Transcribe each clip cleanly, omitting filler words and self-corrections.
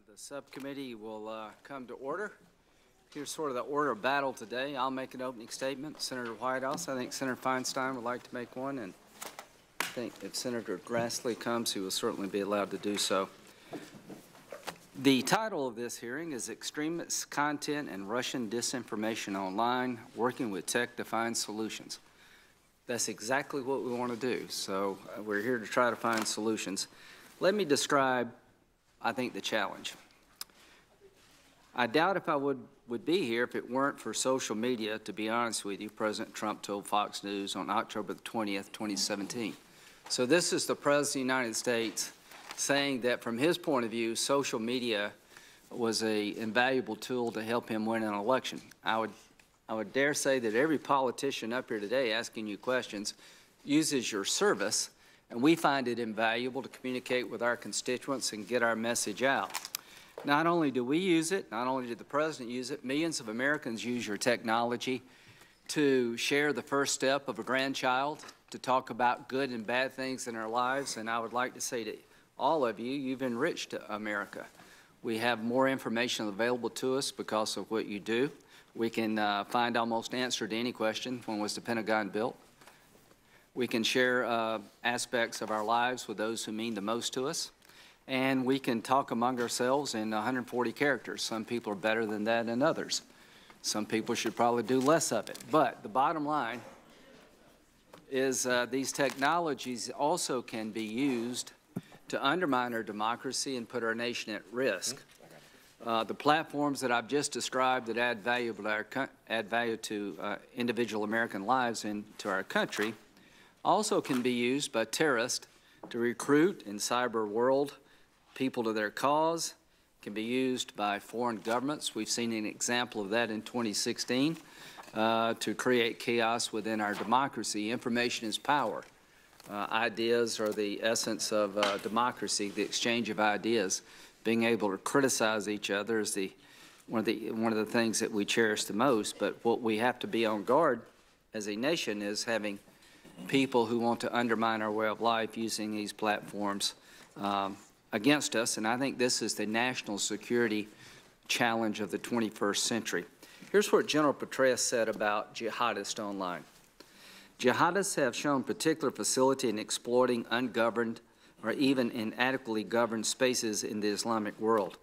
The subcommittee will come to order. Here's sort of the order of battle today. I'll make an opening statement. Senator Whitehouse, I think Senator Feinstein would like to make one, and I think if Senator Grassley comes, he will certainly be allowed to do so. The title of this hearing is Extremist Content and Russian Disinformation Online, Working with Tech-Defined Solutions. That's exactly what we want to do, so we're here to try to find solutions. Let me describe, I think, the challenge. I doubt if I would be here if it weren't for social media, to be honest with you. President Trump told Fox News on October the 20th, 2017. So this is the President of the United States saying that from his point of view, social media was an invaluable tool to help him win an election. I would dare say that every politician up here today asking you questions uses your service, and we find it invaluable to communicate with our constituents and get our message out. Not only do we use it, not only did the President use it, millions of Americans use your technology to share the first step of a grandchild, to talk about good and bad things in our lives, and I would like to say to all of you, you've enriched America. We have more information available to us because of what you do. We can find almost answer to any question. When was the Pentagon built? We can share aspects of our lives with those who mean the most to us. And we can talk among ourselves in 140 characters. Some people are better than that than others. Some people should probably do less of it. But the bottom line is these technologies also can be used to undermine our democracy and put our nation at risk. The platforms that I've just described that add value to individual American lives and to our country also can be used by terrorists to recruit in cyber world people to their cause, can be used by foreign governments. We've seen an example of that in 2016 to create chaos within our democracy. Information is power. Ideas are the essence of democracy, the exchange of ideas. Being able to criticize each other is one of the things that we cherish the most. But what we have to be on guard as a nation is having people who want to undermine our way of life using these platforms against us, and I think this is the national security challenge of the 21st century. Here's what General Petraeus said about jihadists online. Jihadists have shown particular facility in exploiting ungoverned or even inadequately governed spaces in the Islamic world.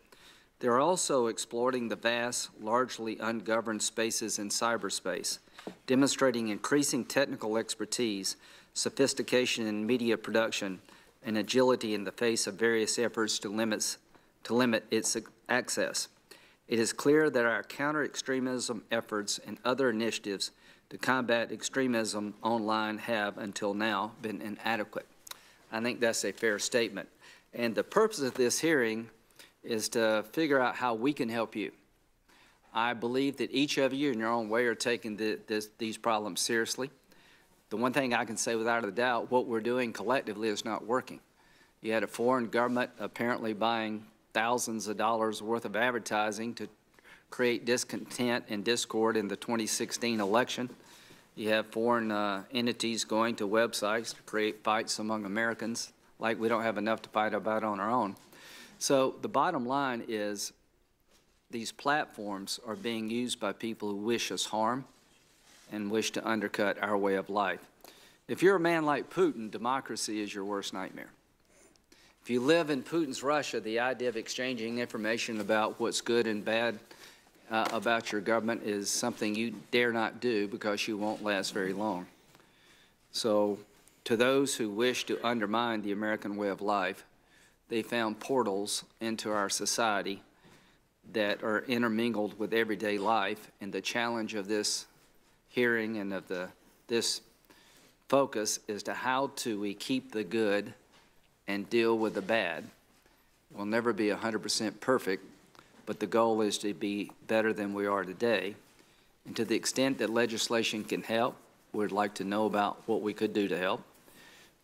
They are also exploiting the vast, largely ungoverned spaces in cyberspace, demonstrating increasing technical expertise, sophistication in media production, and agility in the face of various efforts to limit its access. It is clear that our counter-extremism efforts and other initiatives to combat extremism online have, until now, been inadequate. I think that's a fair statement. And the purpose of this hearing is to figure out how we can help you. I believe that each of you in your own way are taking these problems seriously. The one thing I can say without a doubt, what we're doing collectively is not working. You had a foreign government apparently buying thousands of dollars worth of advertising to create discontent and discord in the 2016 election. You have foreign entities going to websites to create fights among Americans like we don't have enough to fight about on our own. So the bottom line is these platforms are being used by people who wish us harm and wish to undercut our way of life. If you're a man like Putin, democracy is your worst nightmare. If you live in Putin's Russia, the idea of exchanging information about what's good and bad about your government is something you dare not do because you won't last very long. So to those who wish to undermine the American way of life, they found portals into our society that are intermingled with everyday life, and the challenge of this hearing and of this focus is to how do we keep the good and deal with the bad. We'll never be 100% perfect, but the goal is to be better than we are today. And to the extent that legislation can help, we'd like to know about what we could do to help.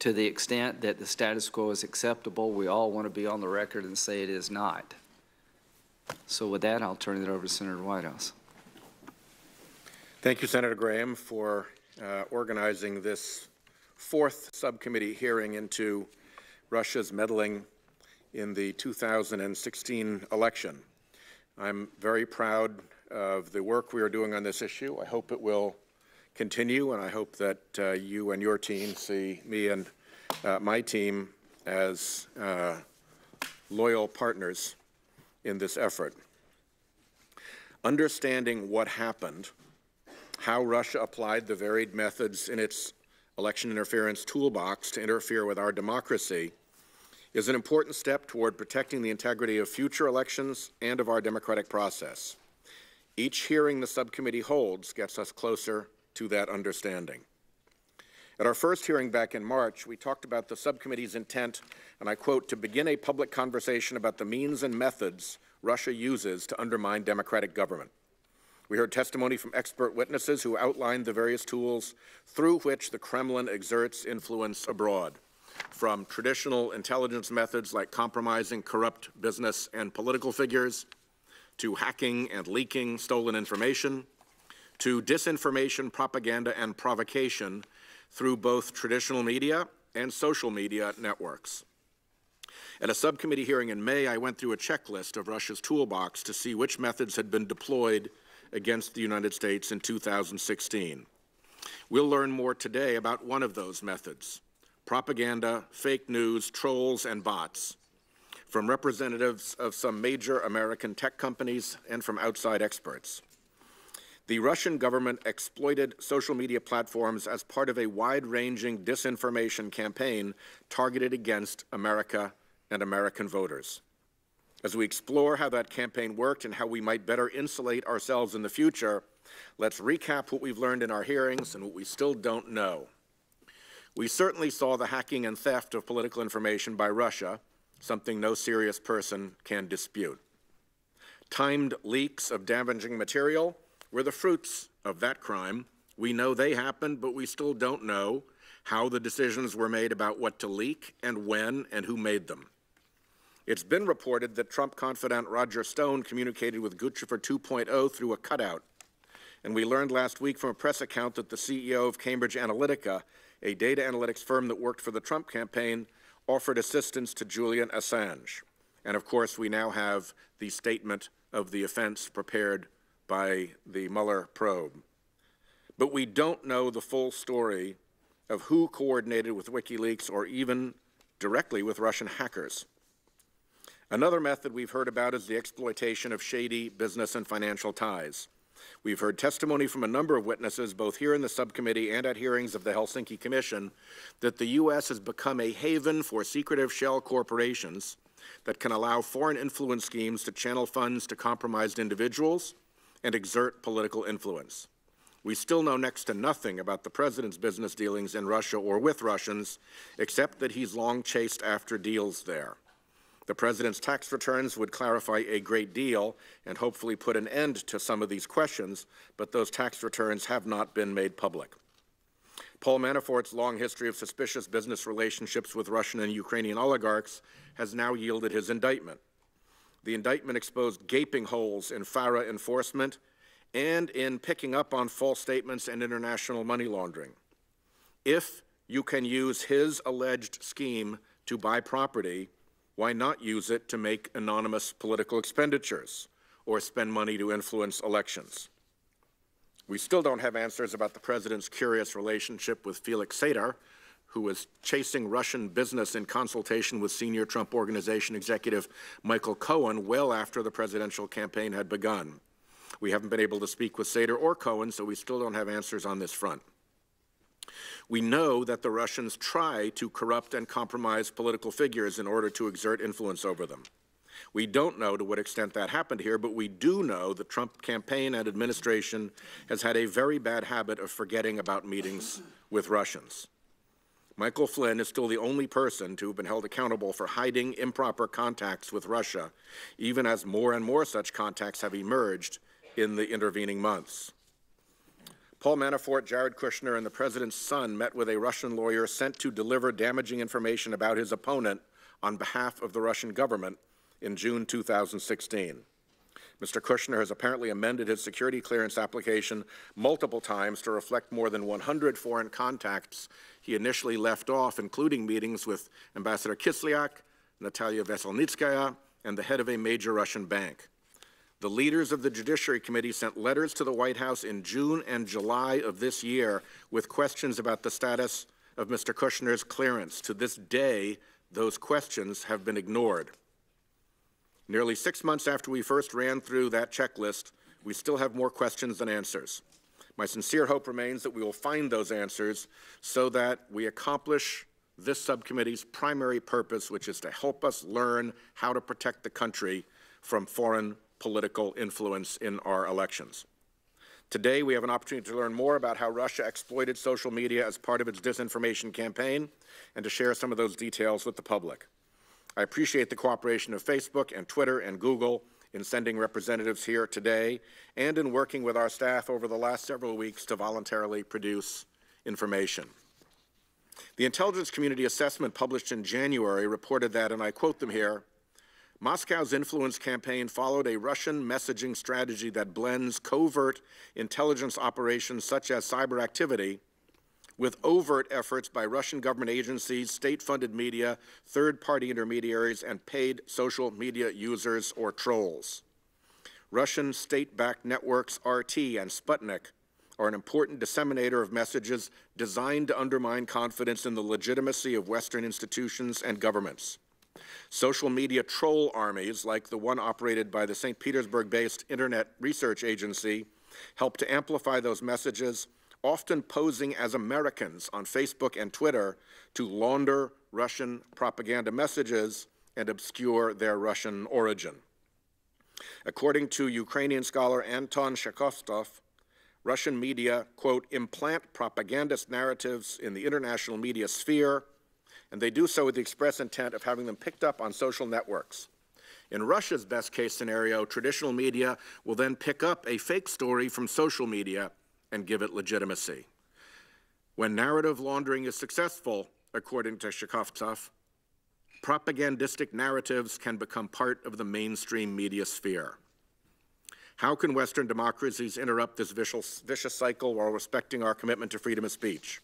To the extent that the status quo is acceptable, we all want to be on the record and say it is not. So with that, I'll turn it over to Senator Whitehouse. Thank you, Senator Graham, for organizing this fourth subcommittee hearing into Russia's meddling in the 2016 election. I'm very proud of the work we are doing on this issue. I hope it will continue, and I hope that you and your team see me and my team as loyal partners in this effort. Understanding what happened, how Russia applied the varied methods in its election interference toolbox to interfere with our democracy is an important step toward protecting the integrity of future elections and of our democratic process. Each hearing the subcommittee holds gets us closer to that understanding. At our first hearing back in March, we talked about the subcommittee's intent, and I quote, to begin a public conversation about the means and methods Russia uses to undermine democratic government. We heard testimony from expert witnesses who outlined the various tools through which the Kremlin exerts influence abroad, from traditional intelligence methods like compromising corrupt business and political figures, to hacking and leaking stolen information, to disinformation, propaganda, and provocation through both traditional media and social media networks. At a subcommittee hearing in May, I went through a checklist of Russia's toolbox to see which methods had been deployed against the United States in 2016. We'll learn more today about one of those methods: propaganda, fake news, trolls, and bots, from representatives of some major American tech companies and from outside experts. The Russian government exploited social media platforms as part of a wide-ranging disinformation campaign targeted against America and American voters. As we explore how that campaign worked and how we might better insulate ourselves in the future, let's recap what we've learned in our hearings and what we still don't know. We certainly saw the hacking and theft of political information by Russia, something no serious person can dispute. Timed leaks of damaging material were the fruits of that crime. We know they happened, but we still don't know how the decisions were made about what to leak and when and who made them. It's been reported that Trump confidant Roger Stone communicated with Guccifer 2.0 through a cutout. And we learned last week from a press account that the CEO of Cambridge Analytica, a data analytics firm that worked for the Trump campaign, offered assistance to Julian Assange. And of course, we now have the statement of the offense prepared by the Mueller probe. But we don't know the full story of who coordinated with WikiLeaks or even directly with Russian hackers. Another method we've heard about is the exploitation of shady business and financial ties. We've heard testimony from a number of witnesses, both here in the subcommittee and at hearings of the Helsinki Commission, that the U.S. has become a haven for secretive shell corporations that can allow foreign influence schemes to channel funds to compromised individuals and exert political influence. We still know next to nothing about the president's business dealings in Russia or with Russians, except that he's long chased after deals there. The president's tax returns would clarify a great deal and hopefully put an end to some of these questions, but those tax returns have not been made public. Paul Manafort's long history of suspicious business relationships with Russian and Ukrainian oligarchs has now yielded his indictment. The indictment exposed gaping holes in FARA enforcement and in picking up on false statements and international money laundering. If you can use his alleged scheme to buy property, why not use it to make anonymous political expenditures or spend money to influence elections? We still don't have answers about the president's curious relationship with Felix Sater, who was chasing Russian business in consultation with senior Trump Organization executive Michael Cohen well after the presidential campaign had begun. We haven't been able to speak with Sater or Cohen, so we still don't have answers on this front. We know that the Russians try to corrupt and compromise political figures in order to exert influence over them. We don't know to what extent that happened here, but we do know the Trump campaign and administration has had a very bad habit of forgetting about meetings with Russians. Michael Flynn is still the only person to have been held accountable for hiding improper contacts with Russia, even as more and more such contacts have emerged in the intervening months. Paul Manafort, Jared Kushner, and the president's son met with a Russian lawyer sent to deliver damaging information about his opponent on behalf of the Russian government in June 2016. Mr. Kushner has apparently amended his security clearance application multiple times to reflect more than 100 foreign contacts he initially left off, including meetings with Ambassador Kislyak, Natalia Veselnitskaya, and the head of a major Russian bank. The leaders of the Judiciary Committee sent letters to the White House in June and July of this year with questions about the status of Mr. Kushner's clearance. To this day, those questions have been ignored. Nearly 6 months after we first ran through that checklist, we still have more questions than answers. My sincere hope remains that we will find those answers so that we accomplish this subcommittee's primary purpose, which is to help us learn how to protect the country from foreign political influence in our elections. Today, we have an opportunity to learn more about how Russia exploited social media as part of its disinformation campaign and to share some of those details with the public. I appreciate the cooperation of Facebook and Twitter and Google in sending representatives here today and in working with our staff over the last several weeks to voluntarily produce information. The intelligence community assessment published in January reported that, and I quote them here, Moscow's influence campaign followed a Russian messaging strategy that blends covert intelligence operations such as cyber activity with overt efforts by Russian government agencies, state-funded media, third-party intermediaries, and paid social media users or trolls. Russian state-backed networks RT and Sputnik are an important disseminator of messages designed to undermine confidence in the legitimacy of Western institutions and governments. Social media troll armies, like the one operated by the St. Petersburg-based Internet Research Agency, help to amplify those messages, often posing as Americans on Facebook and Twitter to launder Russian propaganda messages and obscure their Russian origin. According to Ukrainian scholar Anton Shakhovtsov, Russian media, quote, implant propagandist narratives in the international media sphere, and they do so with the express intent of having them picked up on social networks. In Russia's best-case scenario, traditional media will then pick up a fake story from social media and give it legitimacy. When narrative laundering is successful, according to Shakhovtsov, propagandistic narratives can become part of the mainstream media sphere. How can Western democracies interrupt this vicious cycle while respecting our commitment to freedom of speech?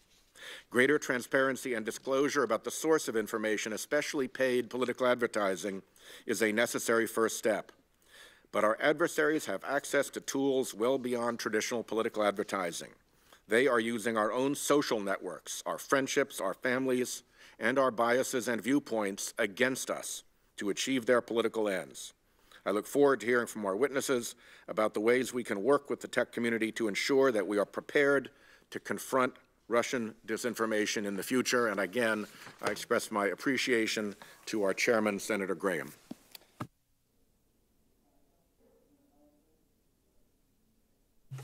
Greater transparency and disclosure about the source of information, especially paid political advertising, is a necessary first step. But our adversaries have access to tools well beyond traditional political advertising. They are using our own social networks, our friendships, our families, and our biases and viewpoints against us to achieve their political ends. I look forward to hearing from our witnesses about the ways we can work with the tech community to ensure that we are prepared to confront Russian disinformation in the future. And again, I express my appreciation to our chairman, Senator Graham.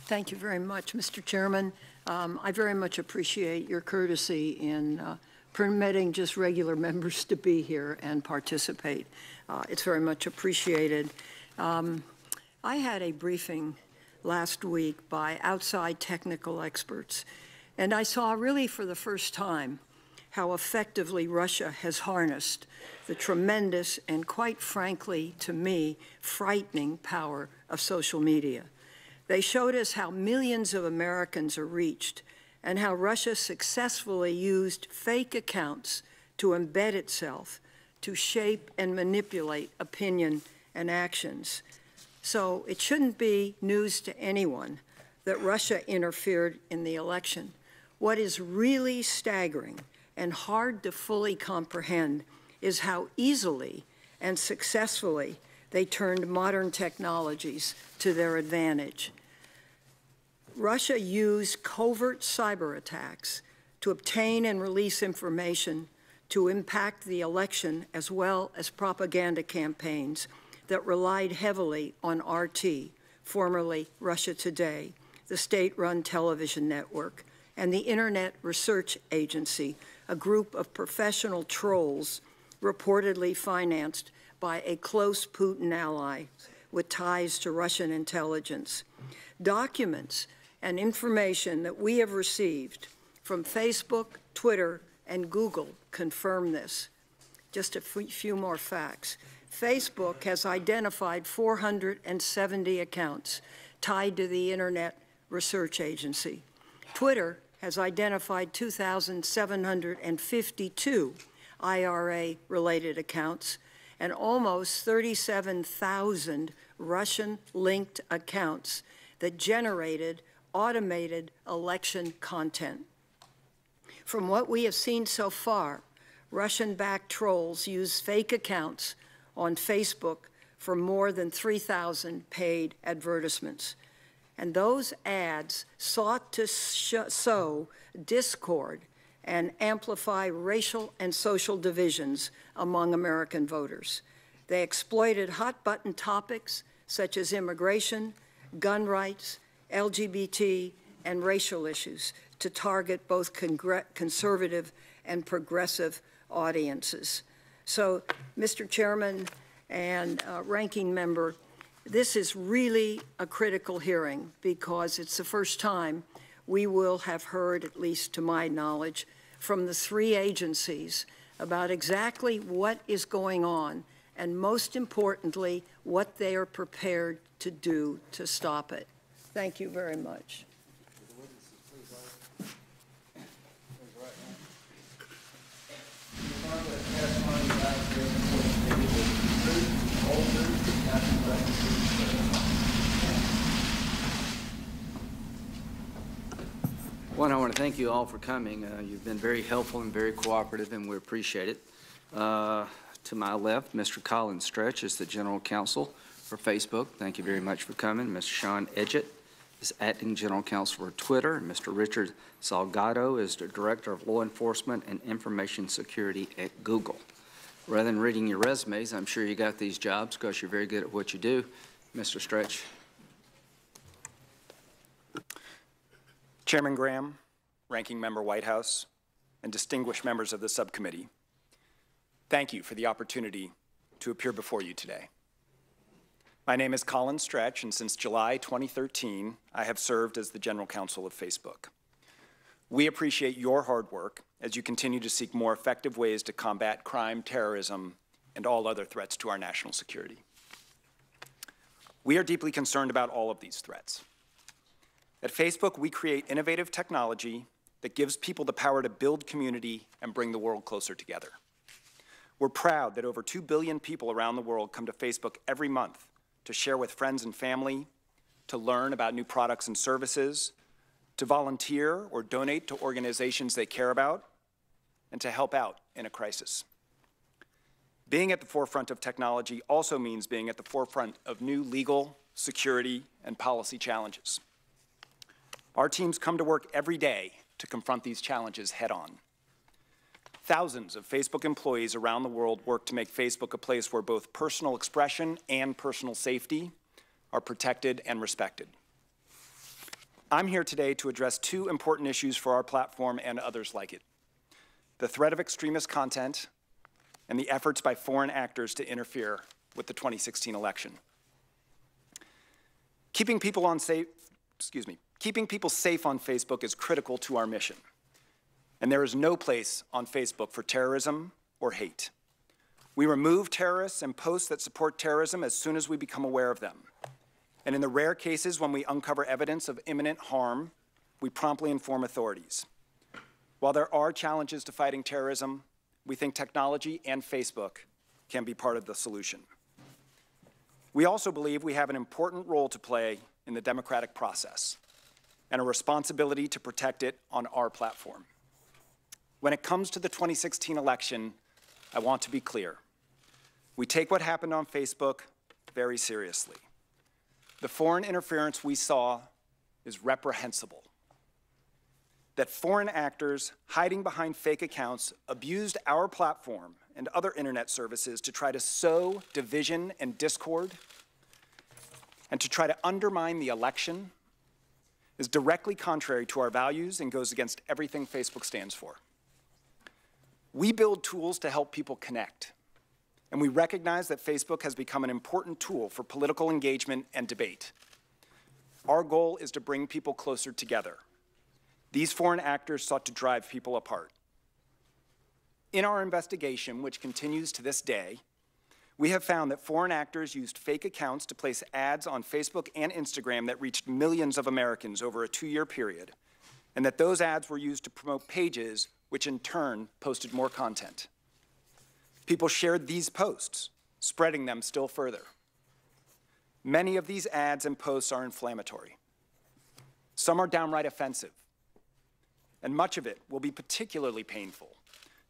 Thank you very much, Mr. Chairman. I very much appreciate your courtesy in permitting just regular members to be here and participate. It's very much appreciated. I had a briefing last week by outside technical experts, and I saw really for the first time how effectively Russia has harnessed the tremendous and, quite frankly, to me, frightening power of social media. They showed us how millions of Americans are reached and how Russia successfully used fake accounts to embed itself to shape and manipulate opinion and actions. So it shouldn't be news to anyone that Russia interfered in the election. What is really staggering and hard to fully comprehend is how easily and successfully they turned modern technologies to their advantage. Russia used covert cyber attacks to obtain and release information to impact the election, as well as propaganda campaigns that relied heavily on RT, formerly Russia Today, the state-run television network, and the Internet Research Agency, a group of professional trolls reportedly financed by a close Putin ally with ties to Russian intelligence. Documents and information that we have received from Facebook, Twitter, and Google confirm this. Just a few more facts. Facebook has identified 470 accounts tied to the Internet Research Agency. Twitter has identified 2,752 IRA-related accounts, and almost 37,000 Russian-linked accounts that generated automated election content. From what we have seen so far, Russian-backed trolls use fake accounts on Facebook for more than 3,000 paid advertisements. And those ads sought to sow discord and amplify racial and social divisions among American voters. They exploited hot-button topics such as immigration, gun rights, LGBT, and racial issues to target both conservative and progressive audiences. So, Mr. Chairman and Ranking Member, this is really a critical hearing because it's the first time we will have heard, at least to my knowledge, from the three agencies about exactly what is going on and, most importantly, what they are prepared to do to stop it. Thank you very much. One, I want to thank you all for coming. You've been very helpful and very cooperative, and we appreciate it. To my left, Mr. Colin Stretch is the General Counsel for Facebook. Thank you very much for coming. Mr. Sean Edgett is Acting General Counsel for Twitter. And Mr. Richard Salgado is the Director of Law Enforcement and Information Security at Google. Rather than reading your resumes, I'm sure you got these jobs because you're very good at what you do. Mr. Stretch. Chairman Graham, Ranking Member Whitehouse, and distinguished members of the subcommittee, thank you for the opportunity to appear before you today. My name is Colin Stretch, and since July 2013, I have served as the General Counsel of Facebook. We appreciate your hard work as you continue to seek more effective ways to combat crime, terrorism, and all other threats to our national security. We are deeply concerned about all of these threats. At Facebook, we create innovative technology that gives people the power to build community and bring the world closer together. We're proud that over 2 billion people around the world come to Facebook every month to share with friends and family, to learn about new products and services, to volunteer or donate to organizations they care about, and to help out in a crisis. Being at the forefront of technology also means being at the forefront of new legal, security, and policy challenges. Our teams come to work every day to confront these challenges head-on. Thousands of Facebook employees around the world work to make Facebook a place where both personal expression and personal safety are protected and respected. I'm here today to address two important issues for our platform and others like it: the threat of extremist content and the efforts by foreign actors to interfere with the 2016 election. Keeping people safe on Facebook is critical to our mission. And there is no place on Facebook for terrorism or hate. We remove terrorists and posts that support terrorism as soon as we become aware of them. And in the rare cases when we uncover evidence of imminent harm, we promptly inform authorities. While there are challenges to fighting terrorism, we think technology and Facebook can be part of the solution. We also believe we have an important role to play in the democratic process and a responsibility to protect it on our platform. When it comes to the 2016 election, I want to be clear. We take what happened on Facebook very seriously. The foreign interference we saw is reprehensible. That foreign actors hiding behind fake accounts abused our platform and other internet services to try to sow division and discord and to try to undermine the election is directly contrary to our values and goes against everything Facebook stands for. We build tools to help people connect, and we recognize that Facebook has become an important tool for political engagement and debate. Our goal is to bring people closer together. These foreign actors sought to drive people apart. In our investigation, which continues to this day, we have found that foreign actors used fake accounts to place ads on Facebook and Instagram that reached millions of Americans over a 2-year period, and that those ads were used to promote pages which in turn posted more content. People shared these posts, spreading them still further. Many of these ads and posts are inflammatory. Some are downright offensive. And much of it will be particularly painful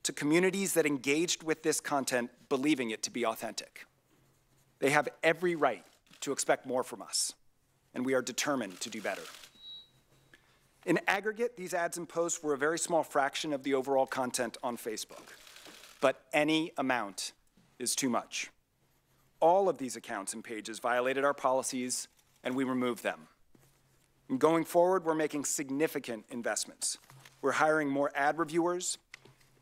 to communities that engaged with this content believing it to be authentic. They have every right to expect more from us, and we are determined to do better. In aggregate, these ads and posts were a very small fraction of the overall content on Facebook, but any amount is too much. All of these accounts and pages violated our policies, and we removed them. And going forward, we're making significant investments. We're hiring more ad reviewers,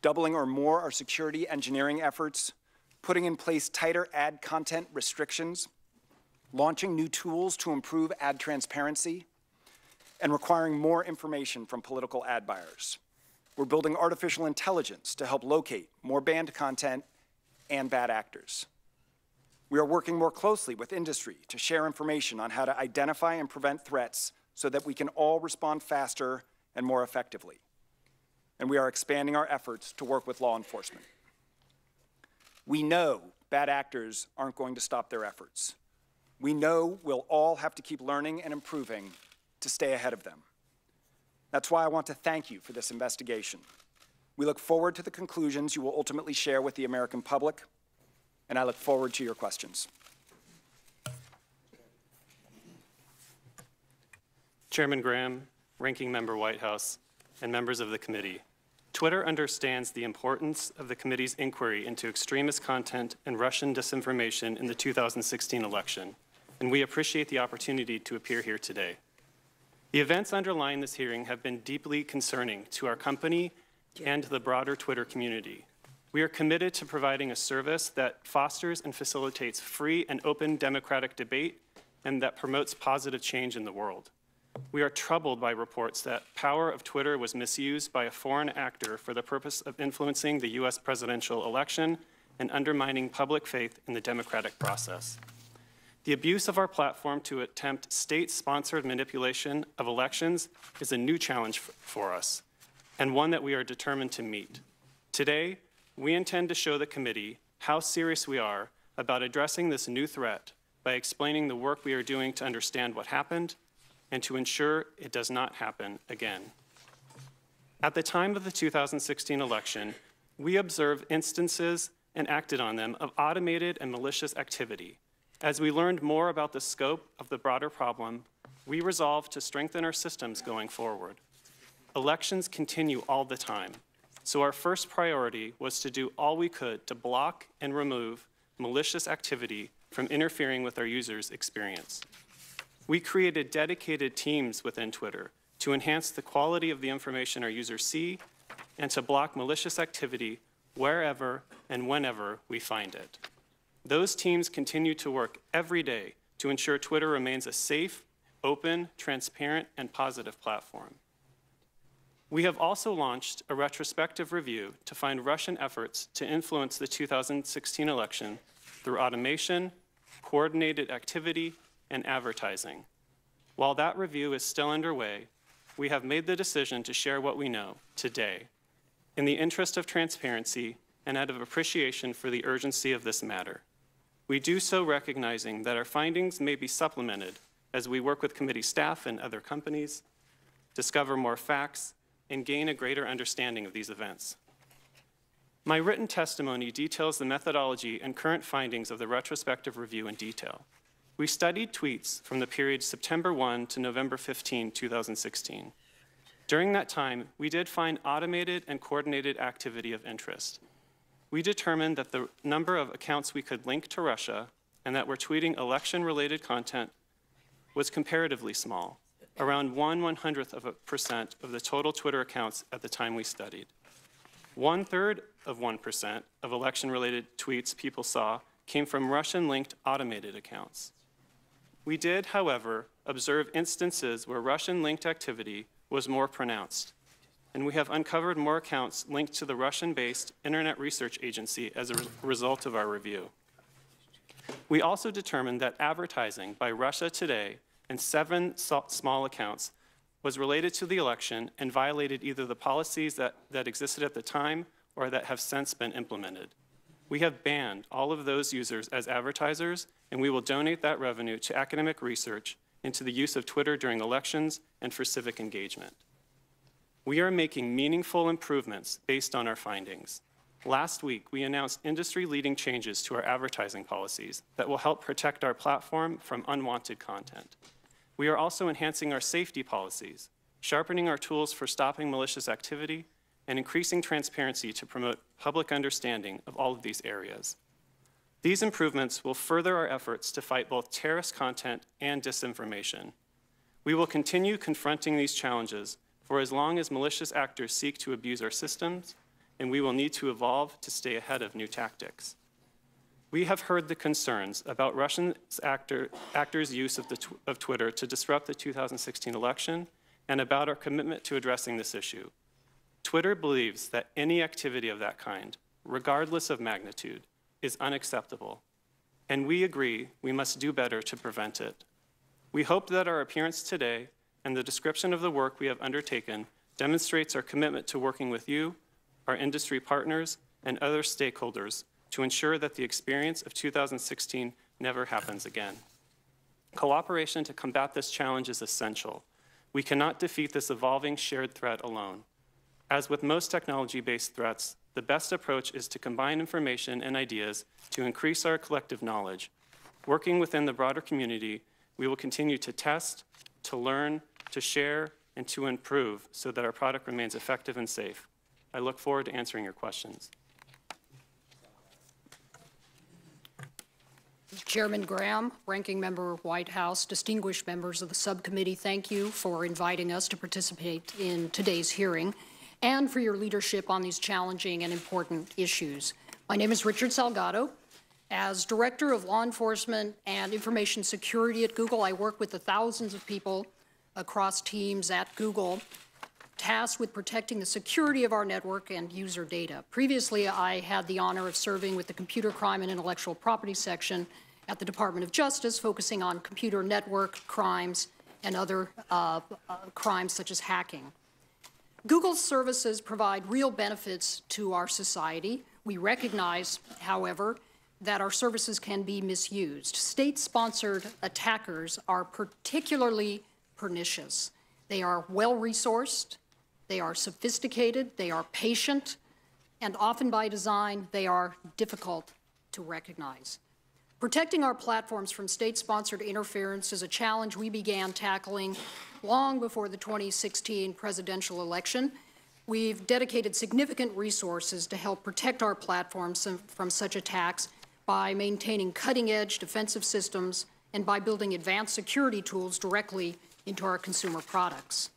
doubling or more our security engineering efforts, putting in place tighter ad content restrictions, launching new tools to improve ad transparency, and requiring more information from political ad buyers. We're building artificial intelligence to help locate more banned content and bad actors. We are working more closely with industry to share information on how to identify and prevent threats so that we can all respond faster and more effectively. And we are expanding our efforts to work with law enforcement. We know bad actors aren't going to stop their efforts. We know we'll all have to keep learning and improving to stay ahead of them. That's why I want to thank you for this investigation. We look forward to the conclusions you will ultimately share with the American public, and I look forward to your questions. Chairman Graham, Ranking Member Whitehouse, and members of the committee, Twitter understands the importance of the committee's inquiry into extremist content and Russian disinformation in the 2016 election, and we appreciate the opportunity to appear here today. The events underlying this hearing have been deeply concerning to our company and the broader Twitter community. We are committed to providing a service that fosters and facilitates free and open democratic debate and that promotes positive change in the world. We are troubled by reports that power of Twitter was misused by a foreign actor for the purpose of influencing the U.S. presidential election and undermining public faith in the democratic process. The abuse of our platform to attempt state-sponsored manipulation of elections is a new challenge for us, and one that we are determined to meet. Today, we intend to show the committee how serious we are about addressing this new threat by explaining the work we are doing to understand what happened and to ensure it does not happen again. At the time of the 2016 election, we observed instances and acted on them of automated and malicious activity. As we learned more about the scope of the broader problem, we resolved to strengthen our systems going forward. Elections continue all the time, so our first priority was to do all we could to block and remove malicious activity from interfering with our users' experience. We created dedicated teams within Twitter to enhance the quality of the information our users see and to block malicious activity wherever and whenever we find it. Those teams continue to work every day to ensure Twitter remains a safe, open, transparent, and positive platform. We have also launched a retrospective review to find Russian efforts to influence the 2016 election through automation, coordinated activity, and advertising. While that review is still underway, we have made the decision to share what we know today in the interest of transparency and out of appreciation for the urgency of this matter. We do so recognizing that our findings may be supplemented as we work with committee staff and other companies, discover more facts, and gain a greater understanding of these events. My written testimony details the methodology and current findings of the retrospective review in detail. We studied tweets from the period September 1 to November 15, 2016. During that time, we did find automated and coordinated activity of interest. We determined that the number of accounts we could link to Russia and that were tweeting election-related content was comparatively small, around 1/100% of the total Twitter accounts at the time we studied. 1/3% of election-related tweets people saw came from Russian-linked automated accounts. We did, however, observe instances where Russian-linked activity was more pronounced, and we have uncovered more accounts linked to the Russian-based Internet Research Agency as a result of our review. We also determined that advertising by Russia Today and 7 small accounts was related to the election and violated either the policies that existed at the time or that have since been implemented. We have banned all of those users as advertisers, and we will donate that revenue to academic research into the use of Twitter during elections and for civic engagement. We are making meaningful improvements based on our findings. Last week, we announced industry-leading changes to our advertising policies that will help protect our platform from unwanted content. We are also enhancing our safety policies, sharpening our tools for stopping malicious activity, and increasing transparency to promote public understanding of all of these areas. These improvements will further our efforts to fight both terrorist content and disinformation. We will continue confronting these challenges for as long as malicious actors seek to abuse our systems, and we will need to evolve to stay ahead of new tactics. We have heard the concerns about Russian actors' use of Twitter to disrupt the 2016 election and about our commitment to addressing this issue. Twitter believes that any activity of that kind, regardless of magnitude, is unacceptable, and we agree we must do better to prevent it. We hope that our appearance today and the description of the work we have undertaken demonstrates our commitment to working with you, our industry partners, and other stakeholders to ensure that the experience of 2016 never happens again. Cooperation to combat this challenge is essential. We cannot defeat this evolving shared threat alone. As with most technology-based threats, the best approach is to combine information and ideas to increase our collective knowledge. Working within the broader community, we will continue to test, to learn, to share, and to improve so that our product remains effective and safe. I look forward to answering your questions. Chairman Graham, Ranking Member White House, distinguished members of the subcommittee, thank you for inviting us to participate in today's hearing and for your leadership on these challenging and important issues. My name is Richard Salgado. As Director of Law Enforcement and Information Security at Google, I work with the thousands of people across teams at Google tasked with protecting the security of our network and user data. Previously, I had the honor of serving with the Computer Crime and Intellectual Property section at the Department of Justice, focusing on computer network crimes and other crimes such as hacking. Google's services provide real benefits to our society. We recognize, however, that our services can be misused. State-sponsored attackers are particularly pernicious. They are well-resourced, they are sophisticated, they are patient, and often by design, they are difficult to recognize. Protecting our platforms from state-sponsored interference is a challenge we began tackling long before the 2016 presidential election. We've dedicated significant resources to help protect our platforms from such attacks by maintaining cutting-edge defensive systems and by building advanced security tools directly into our consumer products.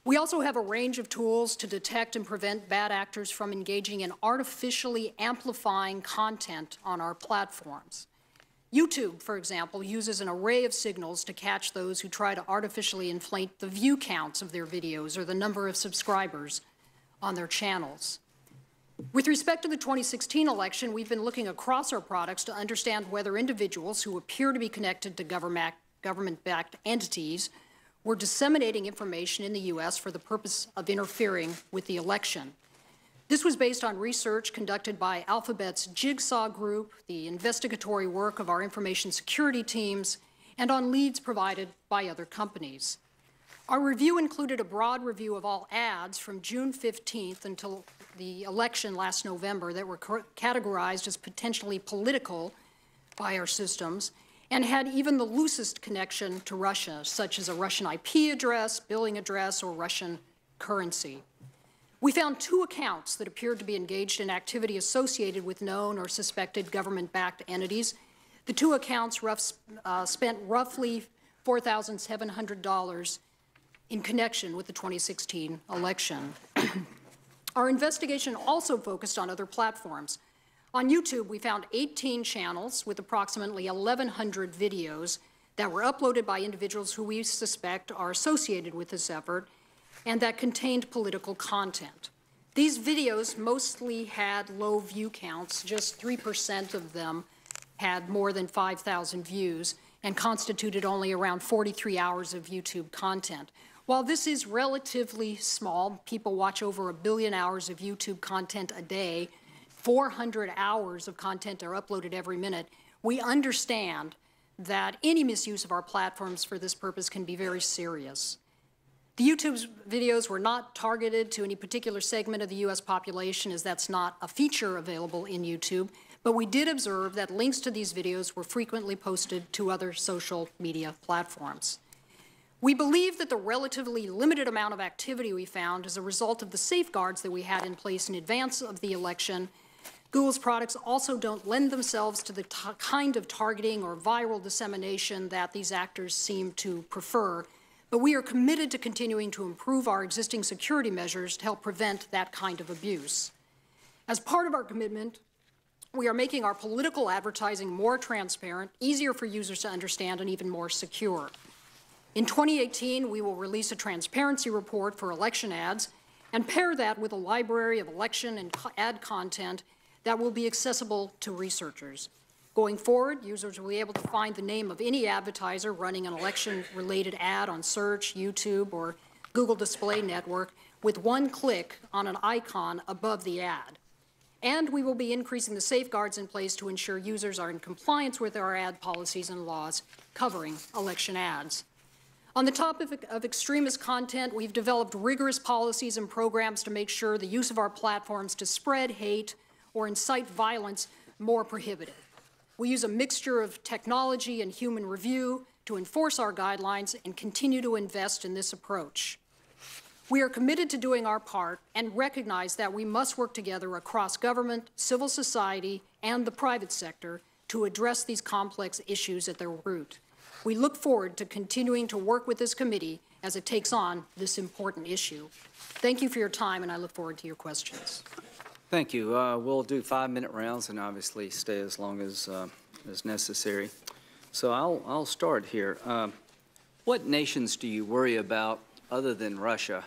We also have a range of tools to detect and prevent bad actors from engaging in artificially amplifying content on our platforms. YouTube, for example, uses an array of signals to catch those who try to artificially inflate the view counts of their videos or the number of subscribers on their channels. With respect to the 2016 election, we've been looking across our products to understand whether individuals who appear to be connected to government-backed entities were disseminating information in the U.S. for the purpose of interfering with the election. This was based on research conducted by Alphabet's Jigsaw Group, the investigatory work of our information security teams, and on leads provided by other companies. Our review included a broad review of all ads from June 15th until the election last November that were categorized as potentially political by our systems and had even the loosest connection to Russia, such as a Russian IP address, billing address, or Russian currency. We found 2 accounts that appeared to be engaged in activity associated with known or suspected government-backed entities. The 2 accounts spent roughly $4,700 in connection with the 2016 election. Our investigation also focused on other platforms. On YouTube, we found 18 channels with approximately 1,100 videos that were uploaded by individuals who we suspect are associated with this effort and that contained political content. These videos mostly had low view counts. Just 3% of them had more than 5,000 views and constituted only around 43 hours of YouTube content. While this is relatively small, people watch over 1 billion hours of YouTube content a day, 400 hours of content are uploaded every minute, we understand that any misuse of our platforms for this purpose can be very serious. The YouTube videos were not targeted to any particular segment of the U.S. population, as that's not a feature available in YouTube, but we did observe that links to these videos were frequently posted to other social media platforms. We believe that the relatively limited amount of activity we found is a result of the safeguards that we had in place in advance of the election. Google's products also don't lend themselves to the kind of targeting or viral dissemination that these actors seem to prefer, but we are committed to continuing to improve our existing security measures to help prevent that kind of abuse. As part of our commitment, we are making our political advertising more transparent, easier for users to understand, and even more secure. In 2018, we will release a transparency report for election ads and pair that with a library of election and ad content that will be accessible to researchers. Going forward, users will be able to find the name of any advertiser running an election-related ad on Search, YouTube, or Google Display Network with one click on an icon above the ad. And we will be increasing the safeguards in place to ensure users are in compliance with our ad policies and laws covering election ads. On the topic of extremist content, we've developed rigorous policies and programs to make sure the use of our platforms to spread hate or incite violence more prohibited. We use a mixture of technology and human review to enforce our guidelines and continue to invest in this approach. We are committed to doing our part and recognize that we must work together across government, civil society, and the private sector to address these complex issues at their root. We look forward to continuing to work with this committee as it takes on this important issue. Thank you for your time, and I look forward to your questions. Thank you. We'll do 5-minute rounds and obviously stay as long as necessary. So I'll start here. What nations do you worry about other than Russia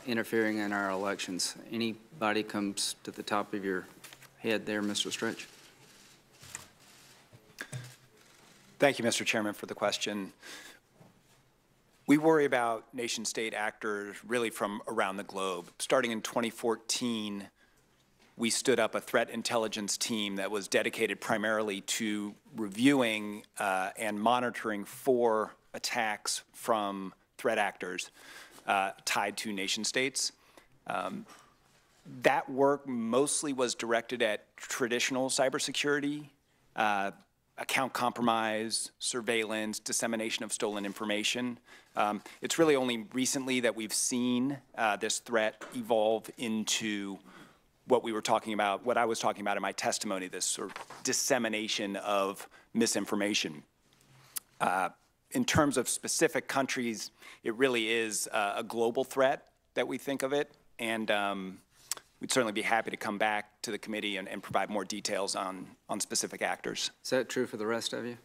interfering in our elections? Anybody comes to the top of your head there, Mr. Stretch? Thank you, Mr. Chairman, for the question. We worry about nation-state actors really from around the globe. Starting in 2014, we stood up a threat intelligence team that was dedicated primarily to reviewing and monitoring for attacks from threat actors tied to nation-states. That work mostly was directed at traditional cybersecurity, account compromise, surveillance, dissemination of stolen information. It's really only recently that we've seen this threat evolve into what we were talking about, what I was talking about in my testimony, this sort of dissemination of misinformation. In terms of specific countries, it really is a global threat that we think of it, and we'd certainly be happy to come back to the committee and provide more details on specific actors. Is that true for the rest of you?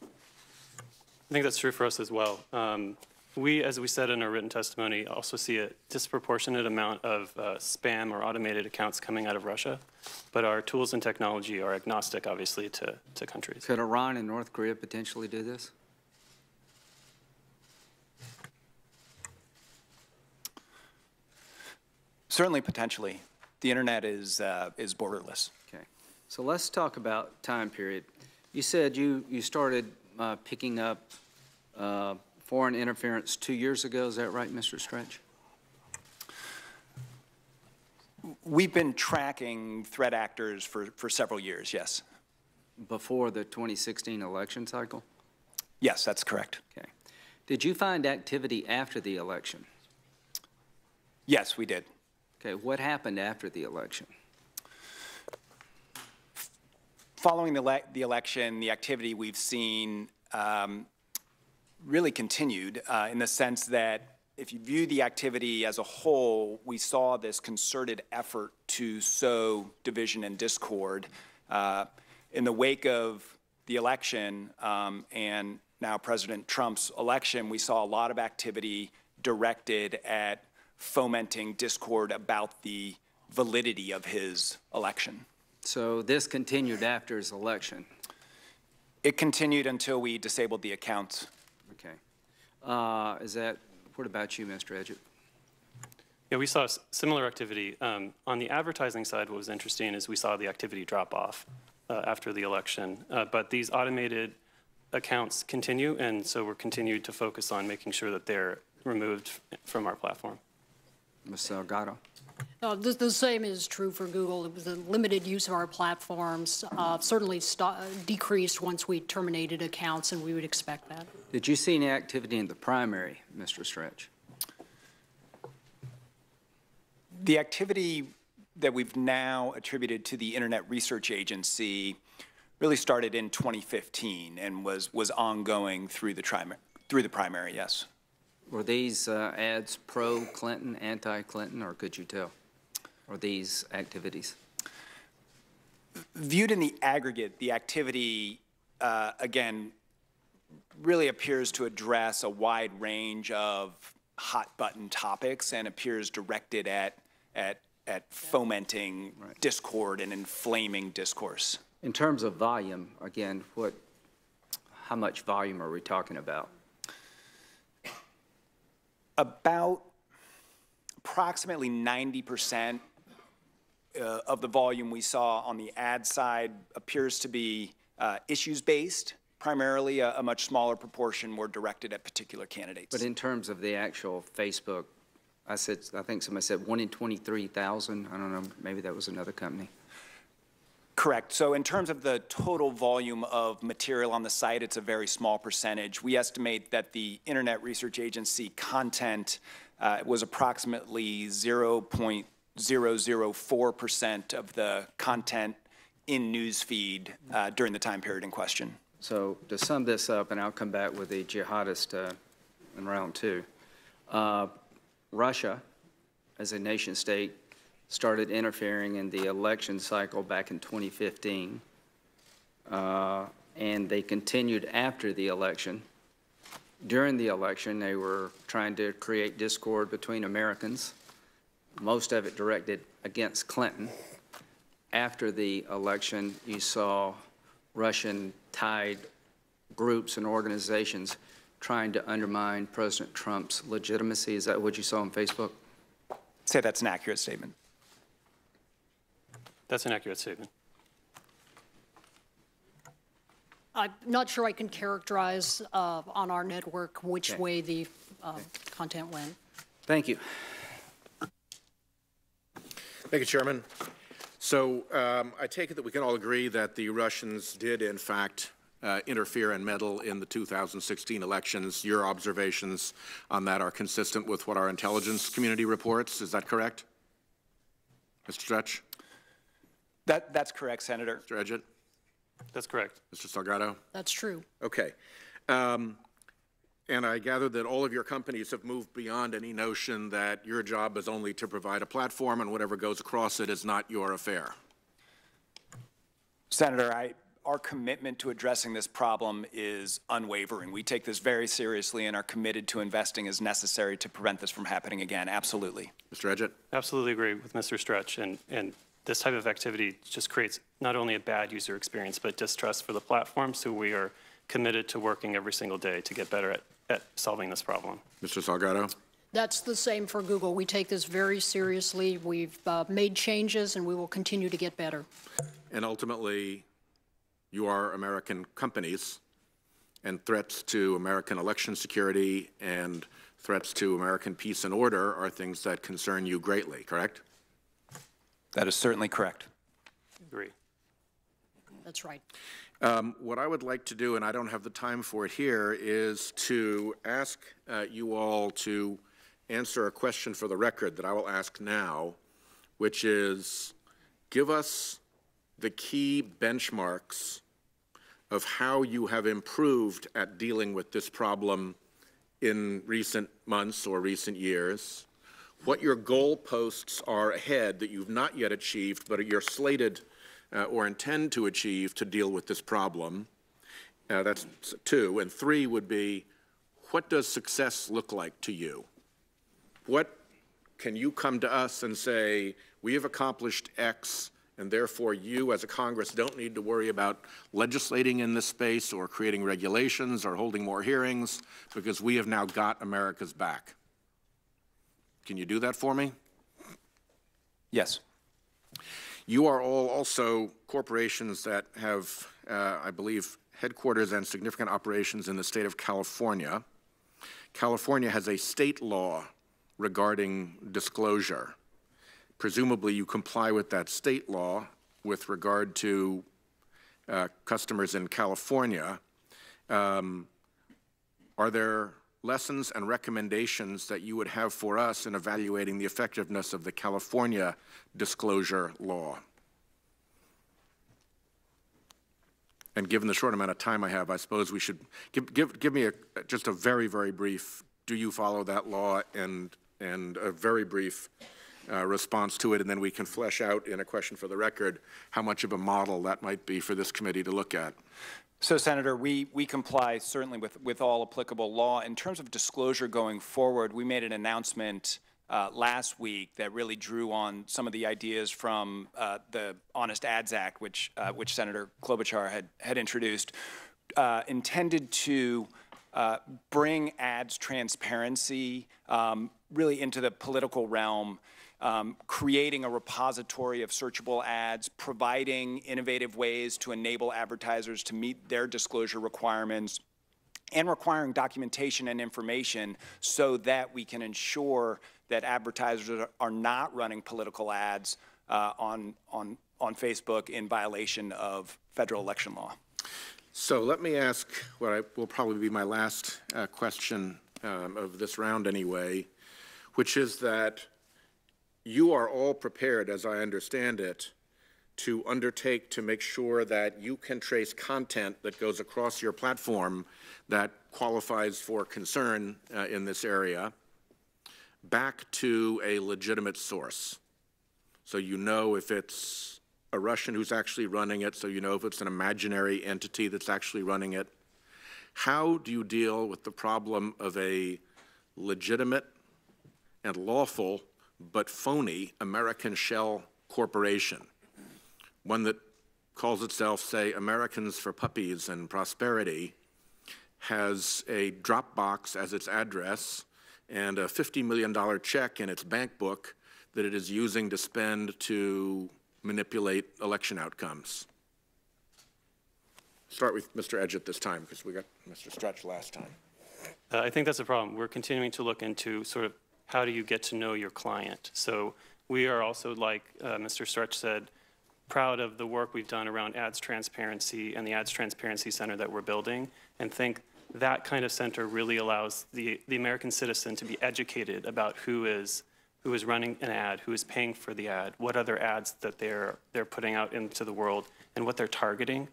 I think that's true for us as well. We, as we said in our written testimony, also see a disproportionate amount of spam or automated accounts coming out of Russia, but our tools and technology are agnostic, obviously, to countries. Could Iran and North Korea potentially do this? Certainly, potentially. The internet is borderless. Okay. So let's talk about time period. You said you started picking up foreign interference 2 years ago. Is that right, Mr. Stretch? We've been tracking threat actors for several years, yes. Before the 2016 election cycle? Yes, that's correct. Okay. Did you find activity after the election? Yes, we did. Okay. What happened after the election? Following the election, the activity we've seen really continued in the sense that if you view the activity as a whole, we saw this concerted effort to sow division and discord. In the wake of the election and now President Trump's election, we saw a lot of activity directed at fomenting discord about the validity of his election. So this continued after his election? It continued until we disabled the accounts. Okay. What about you, Mr. Edgett? Yeah, we saw similar activity. On the advertising side, what was interesting is we saw the activity drop off after the election. But these automated accounts continue, and so we're continued to focus on making sure that they're removed from our platform. Ms. Salgado. The same is true for Google. It was the limited use of our platforms certainly decreased once we terminated accounts, and we would expect that. Did you see any activity in the primary, Mr. Stretch? The activity that we've now attributed to the Internet Research Agency really started in 2015 and was ongoing through the primary, yes. Were these ads pro-Clinton, anti-Clinton, or could you tell? Or these activities? Viewed in the aggregate, the activity, again, really appears to address a wide range of hot-button topics and appears directed at fomenting discord and inflaming discourse. In terms of volume, again, how much volume are we talking about? About approximately 90% of the volume we saw on the ad side appears to be issues-based, primarily a much smaller proportion more directed at particular candidates. But in terms of the actual Facebook, I think somebody said 1 in 23,000. I don't know, maybe that was another company. Correct. So in terms of the total volume of material on the site, it's a very small percentage. We estimate that the Internet Research Agency content was approximately 0.004% of the content in newsfeed during the time period in question. So to sum this up, and I'll come back with the jihadist in round two, Russia, as a nation state, started interfering in the election cycle back in 2015, and they continued after the election. During the election, they were trying to create discord between Americans, most of it directed against Clinton. After the election, you saw Russian-tied groups and organizations trying to undermine President Trump's legitimacy. Is that what you saw on Facebook? Say that's an accurate statement. That's an accurate statement. I'm not sure I can characterize on our network which way the content went. Thank you. Thank you, Chairman. So I take it that we can all agree that the Russians did, in fact, interfere and meddle in the 2016 elections. Your observations on that are consistent with what our intelligence community reports. Is that correct? Mr. Stretch? That's correct, Senator. Mr. Edgett? That's correct. Mr. Salgado? That's true. Okay. And I gather that all of your companies have moved beyond any notion that your job is only to provide a platform and whatever goes across it is not your affair. Senator, our commitment to addressing this problem is unwavering. We take this very seriously and are committed to investing as necessary to prevent this from happening again. Absolutely. Mr. Edgett? Absolutely agree with Mr. Stretch. And this type of activity just creates not only a bad user experience, but distrust for the platform. So we are committed to working every single day to get better at solving this problem. Mr. Salgado? That's the same for Google. We take this very seriously. We've made changes, and we will continue to get better. And ultimately, you are American companies, and threats to American election security and threats to American peace and order are things that concern you greatly, correct? That is certainly correct. Agree. That's right. What I would like to do, and I don't have the time for it here, is to ask you all to answer a question for the record that I will ask now, which is, give us the key benchmarks of how you have improved at dealing with this problem in recent months or recent years, what your goalposts are ahead that you've not yet achieved but you're slated or intend to achieve to deal with this problem. That's 2. And 3 would be, what does success look like to you? What can you come to us and say, we have accomplished X, and therefore you as a Congress don't need to worry about legislating in this space or creating regulations or holding more hearings because we have now got America's back. Can you do that for me? Yes. You are all also corporations that have, I believe, headquarters and significant operations in the state of California. California has a state law regarding disclosure. Presumably, you comply with that state law with regard to customers in California. Are there lessons and recommendations that you would have for us in evaluating the effectiveness of the California disclosure law? And given the short amount of time I have, I suppose we should give me just a very, very brief, do you follow that law, and a very brief response to it, and then we can flesh out in a question for the record how much of a model that might be for this committee to look at. So, Senator, we comply certainly with all applicable law. In terms of disclosure going forward, we made an announcement last week that really drew on some of the ideas from the Honest Ads Act, which Senator Klobuchar had introduced, intended to bring ads transparency really into the political realm, creating a repository of searchable ads, providing innovative ways to enable advertisers to meet their disclosure requirements, and requiring documentation and information so that we can ensure that advertisers are not running political ads on Facebook in violation of federal election law. So let me ask what will probably be my last question of this round anyway, which is that you are all prepared, as I understand it, to undertake to make sure that you can trace content that goes across your platform that qualifies for concern in this area back to a legitimate source. So you know if it's a Russian who's actually running it, so you know if it's an imaginary entity that's actually running it. How do you deal with the problem of a legitimate and lawful but phony American shell corporation, one that calls itself, say, Americans for Puppies and Prosperity, has a drop box as its address and a $50 million check in its bank book that it is using to spend to manipulate election outcomes? Start with Mr. Edgett this time, because we got Mr. Stretch last time. I think that's a problem. We're continuing to look into sort of how do you get to know your client. So we are also, like Mr. Stretch said, proud of the work we've done around ads transparency and the ads transparency center that we're building, and think that kind of center really allows the American citizen to be educated about who is running an ad, who is paying for the ad, what other ads that they're putting out into the world, and what they're targeting.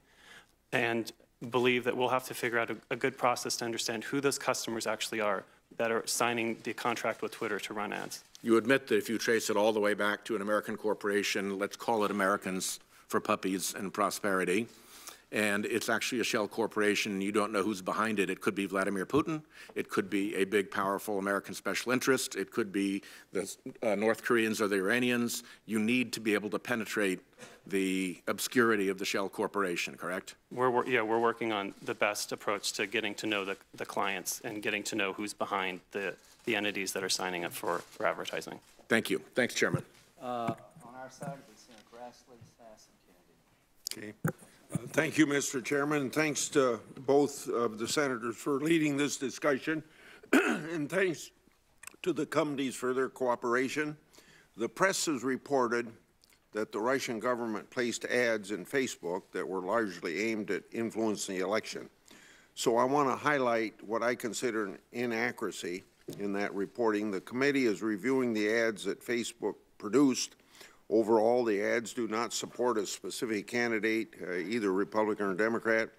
And believe that we'll have to figure out a good process to understand who those customers actually are that are signing the contract with Twitter to run ads. You admit that if you trace it all the way back to an American corporation, let's call it Americans for Puppies and Prosperity, and it's actually a shell corporation, and you don't know who's behind it. It could be Vladimir Putin. It could be a big, powerful American special interest. It could be the North Koreans or the Iranians. You need to be able to penetrate the obscurity of the shell corporation, correct? We're working on the best approach to getting to know the clients and getting to know who's behind the entities that are signing up for advertising. Thank you. Thanks, Chairman. On our side, it's Senator Grassley, Sass, and Kennedy. Okay. Thank you, Mr. Chairman, and thanks to both of the senators for leading this discussion, and thanks to the committees for their cooperation. The press has reported that the Russian government placed ads in Facebook that were largely aimed at influencing the election. So I want to highlight what I consider an inaccuracy in that reporting. The committee is reviewing the ads that Facebook produced. Overall, the ads do not support a specific candidate, either Republican or Democrat,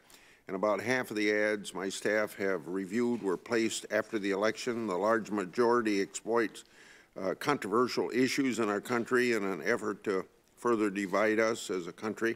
and about half of the ads my staff have reviewed were placed after the election. The large majority exploits controversial issues in our country in an effort to further divide us as a country.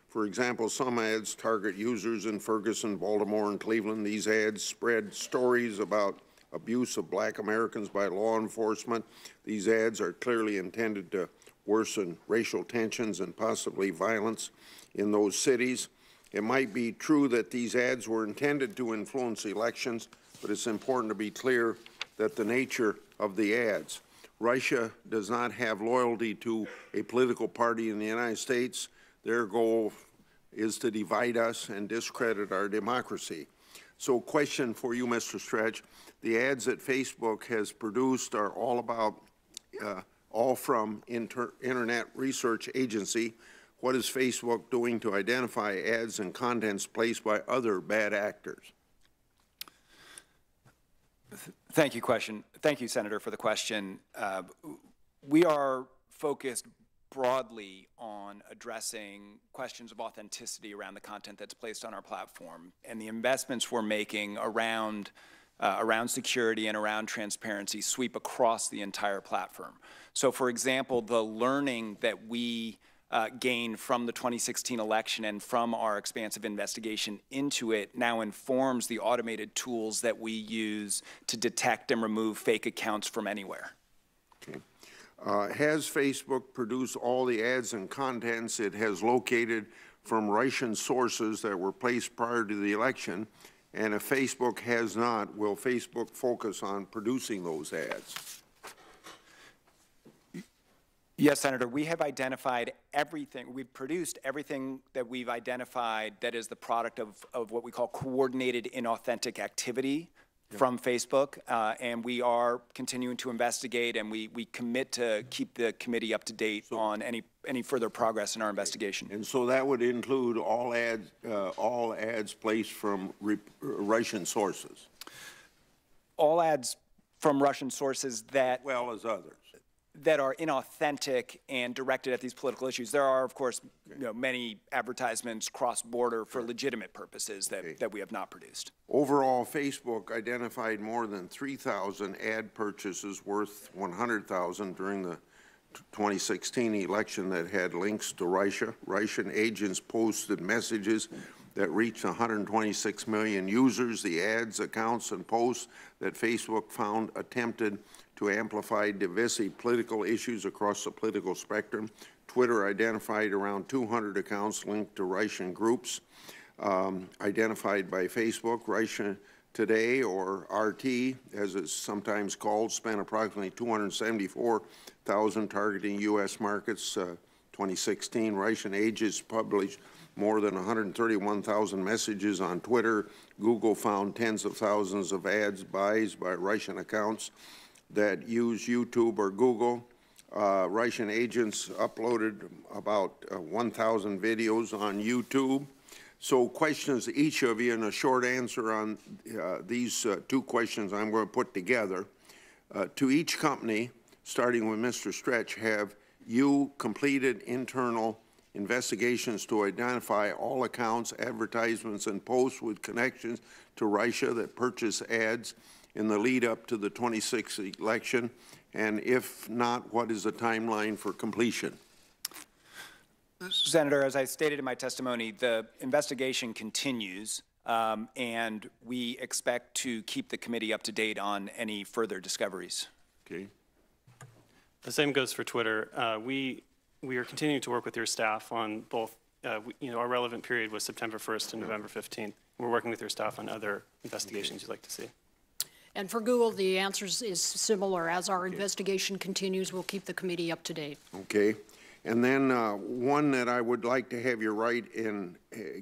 For example, some ads target users in Ferguson, Baltimore, and Cleveland. These ads spread stories about abuse of black Americans by law enforcement. These ads are clearly intended to worsen racial tensions and possibly violence in those cities. It might be true that these ads were intended to influence elections, but it's important to be clear that the nature of the ads. Russia does not have loyalty to a political party in the United States. Their goal is to divide us and discredit our democracy. So question for you, Mr. Stretch. The ads that Facebook has produced are all about, all from Internet Research Agency. What is Facebook doing to identify ads and contents placed by other bad actors? Thank you, Senator, for the question. We are focused broadly on addressing questions of authenticity around the content that's placed on our platform, and the investments we're making around security and around transparency sweep across the entire platform. So, for example, the learning that we gained from the 2016 election and from our expansive investigation into it now informs the automated tools that we use to detect and remove fake accounts from anywhere. Okay. Has Facebook produced all the ads and contents it has located from Russian sources that were placed prior to the election? And if Facebook has not, will Facebook focus on producing those ads? Yes, Senator, we have identified everything. We've produced everything that we've identified that is the product of what we call coordinated inauthentic activity from Facebook, and we are continuing to investigate, and we commit to keep the committee up to date on any further progress in our investigation. And so that would include all ads placed from Russian sources? All ads from Russian sources that, as well as others, that are inauthentic and directed at these political issues. There are, of course, many advertisements cross-border for legitimate purposes that we have not produced. Overall, Facebook identified more than 3,000 ad purchases worth $100,000 during the 2016 election that had links to Russia. Russian agents posted messages that reached 126 million users. The ads, accounts, and posts that Facebook found attempted to amplify divisive political issues across the political spectrum. Twitter identified around 200 accounts linked to Russian groups identified by Facebook. Russia Today, or RT, as it's sometimes called, spent approximately $274,000 targeting U.S. markets. 2016, Russian agents published more than 131,000 messages on Twitter. Google found tens of thousands of ads buys by Russian accounts that use YouTube or Google. Russian agents uploaded about 1,000 videos on YouTube. So questions to each of you, and a short answer on these two questions I'm going to put together. To each company, starting with Mr. Stretch, have you completed internal investigations to identify all accounts, advertisements, and posts with connections to Russia that purchase ads in the lead up to the 26th election? And if not, what is the timeline for completion? Senator, as I stated in my testimony, the investigation continues, and we expect to keep the committee up to date on any further discoveries. Okay. The same goes for Twitter. We are continuing to work with your staff on both, our relevant period was September 1st and November 15th. We're working with your staff on other investigations you'd like to see. And for Google, the answer is similar. As our investigation continues, we'll keep the committee up to date. Okay. And then one that I would like to have you write and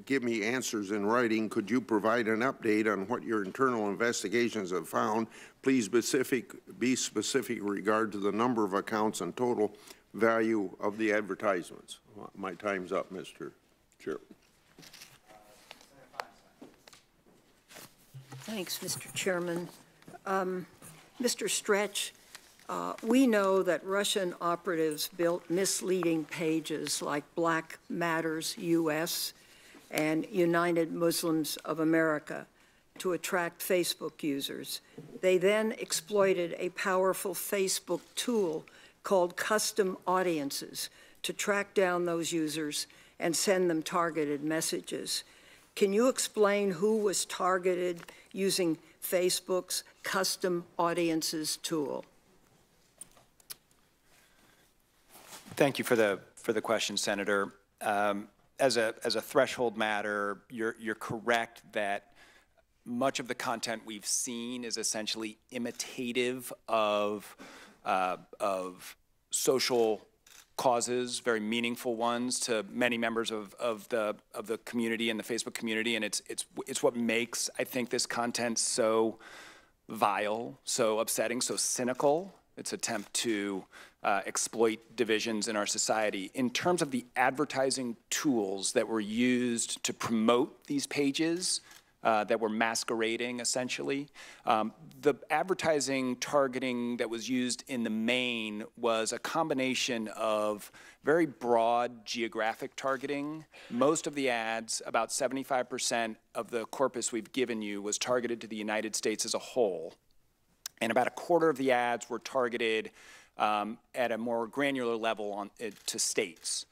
give me answers in writing. Could you provide an update on what your internal investigations have found? Please be specific in regard to the number of accounts and total value of the advertisements. My time's up, Mr. Chair. Thanks, Mr. Chairman. Mr. Stretch, we know that Russian operatives built misleading pages like Black Matters US and United Muslims of America to attract Facebook users. They then exploited a powerful Facebook tool called custom audiences to track down those users and send them targeted messages. Can you explain who was targeted using Facebook's custom audiences tool? Thank you for the question, Senator. As a threshold matter, you're correct that much of the content we've seen is essentially imitative of social causes, very meaningful ones to many members of the community and the Facebook community, and it's what makes, I think, this content so vile, so upsetting, so cynical. Its attempt to exploit divisions in our society. In terms of the advertising tools that were used to promote these pages, that were masquerading, essentially. The advertising targeting that was used in the main was a combination of very broad geographic targeting. Most of the ads, about 75% of the corpus we've given you, was targeted to the United States as a whole. And about a quarter of the ads were targeted at a more granular level to states.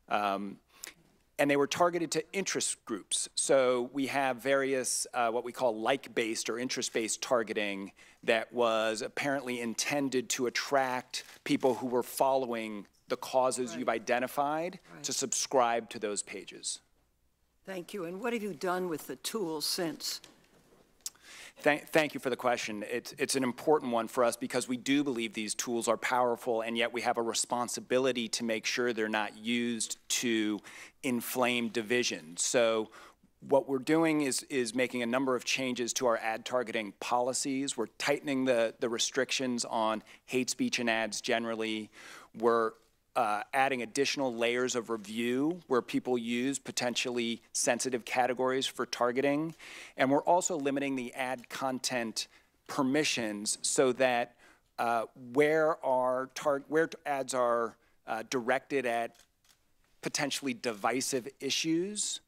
And they were targeted to interest groups. So we have various what we call like-based or interest-based targeting that was apparently intended to attract people who were following the causes you've identified to subscribe to those pages. Thank you. And what have you done with the tools since? Thank you for the question. It's an important one for us because we do believe these tools are powerful, and yet we have a responsibility to make sure they're not used to inflame division. So what we're doing is making a number of changes to our ad targeting policies. We're tightening the restrictions on hate speech and ads generally. We're adding additional layers of review where people use potentially sensitive categories for targeting. And we're also limiting the ad content permissions so that where ads are directed at potentially divisive issues,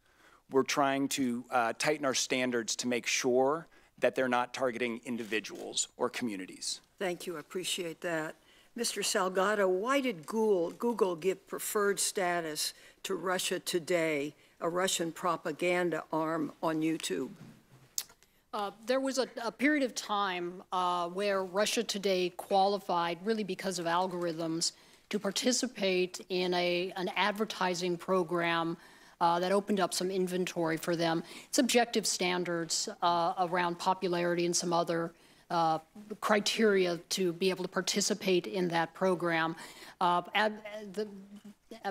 we're trying to tighten our standards to make sure that they're not targeting individuals or communities. Thank you. I appreciate that. Mr. Salgado, why did Google give preferred status to Russia Today, a Russian propaganda arm on YouTube? There was a period of time where Russia Today qualified, really because of algorithms, to participate in an advertising program that opened up some inventory for them. It's objective standards around popularity and some other criteria to be able to participate in that program.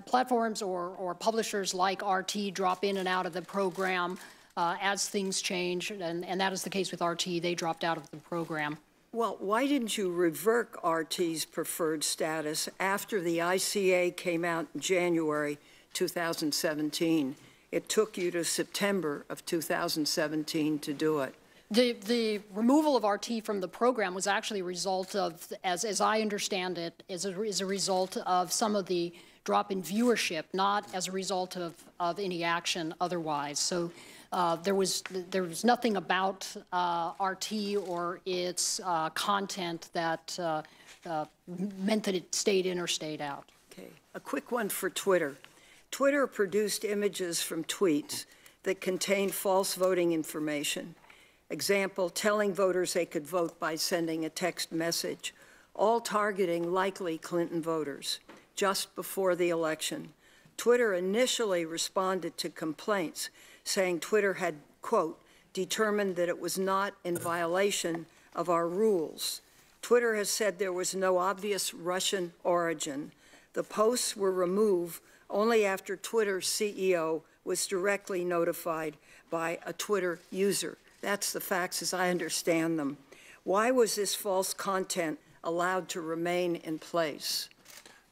Platforms or publishers like RT drop in and out of the program as things change, and that is the case with RT. They dropped out of the program. Well, why didn't you revoke RT's preferred status after the ICA came out in January 2017? It took you to September of 2017 to do it. The removal of RT from the program was actually a result of, as I understand it, is a result of some of the drop in viewership, not as a result of any action otherwise. So there was nothing about RT or its content that meant that it stayed in or stayed out. Okay, a quick one for Twitter. Twitter produced images from tweets that contained false voting information. Example, telling voters they could vote by sending a text message, all targeting likely Clinton voters just before the election. Twitter initially responded to complaints, saying Twitter had, quote, determined that it was not in violation of our rules. Twitter has said there was no obvious Russian origin. The posts were removed only after Twitter's CEO was directly notified by a Twitter user. That's the facts as I understand them. Why was this false content allowed to remain in place?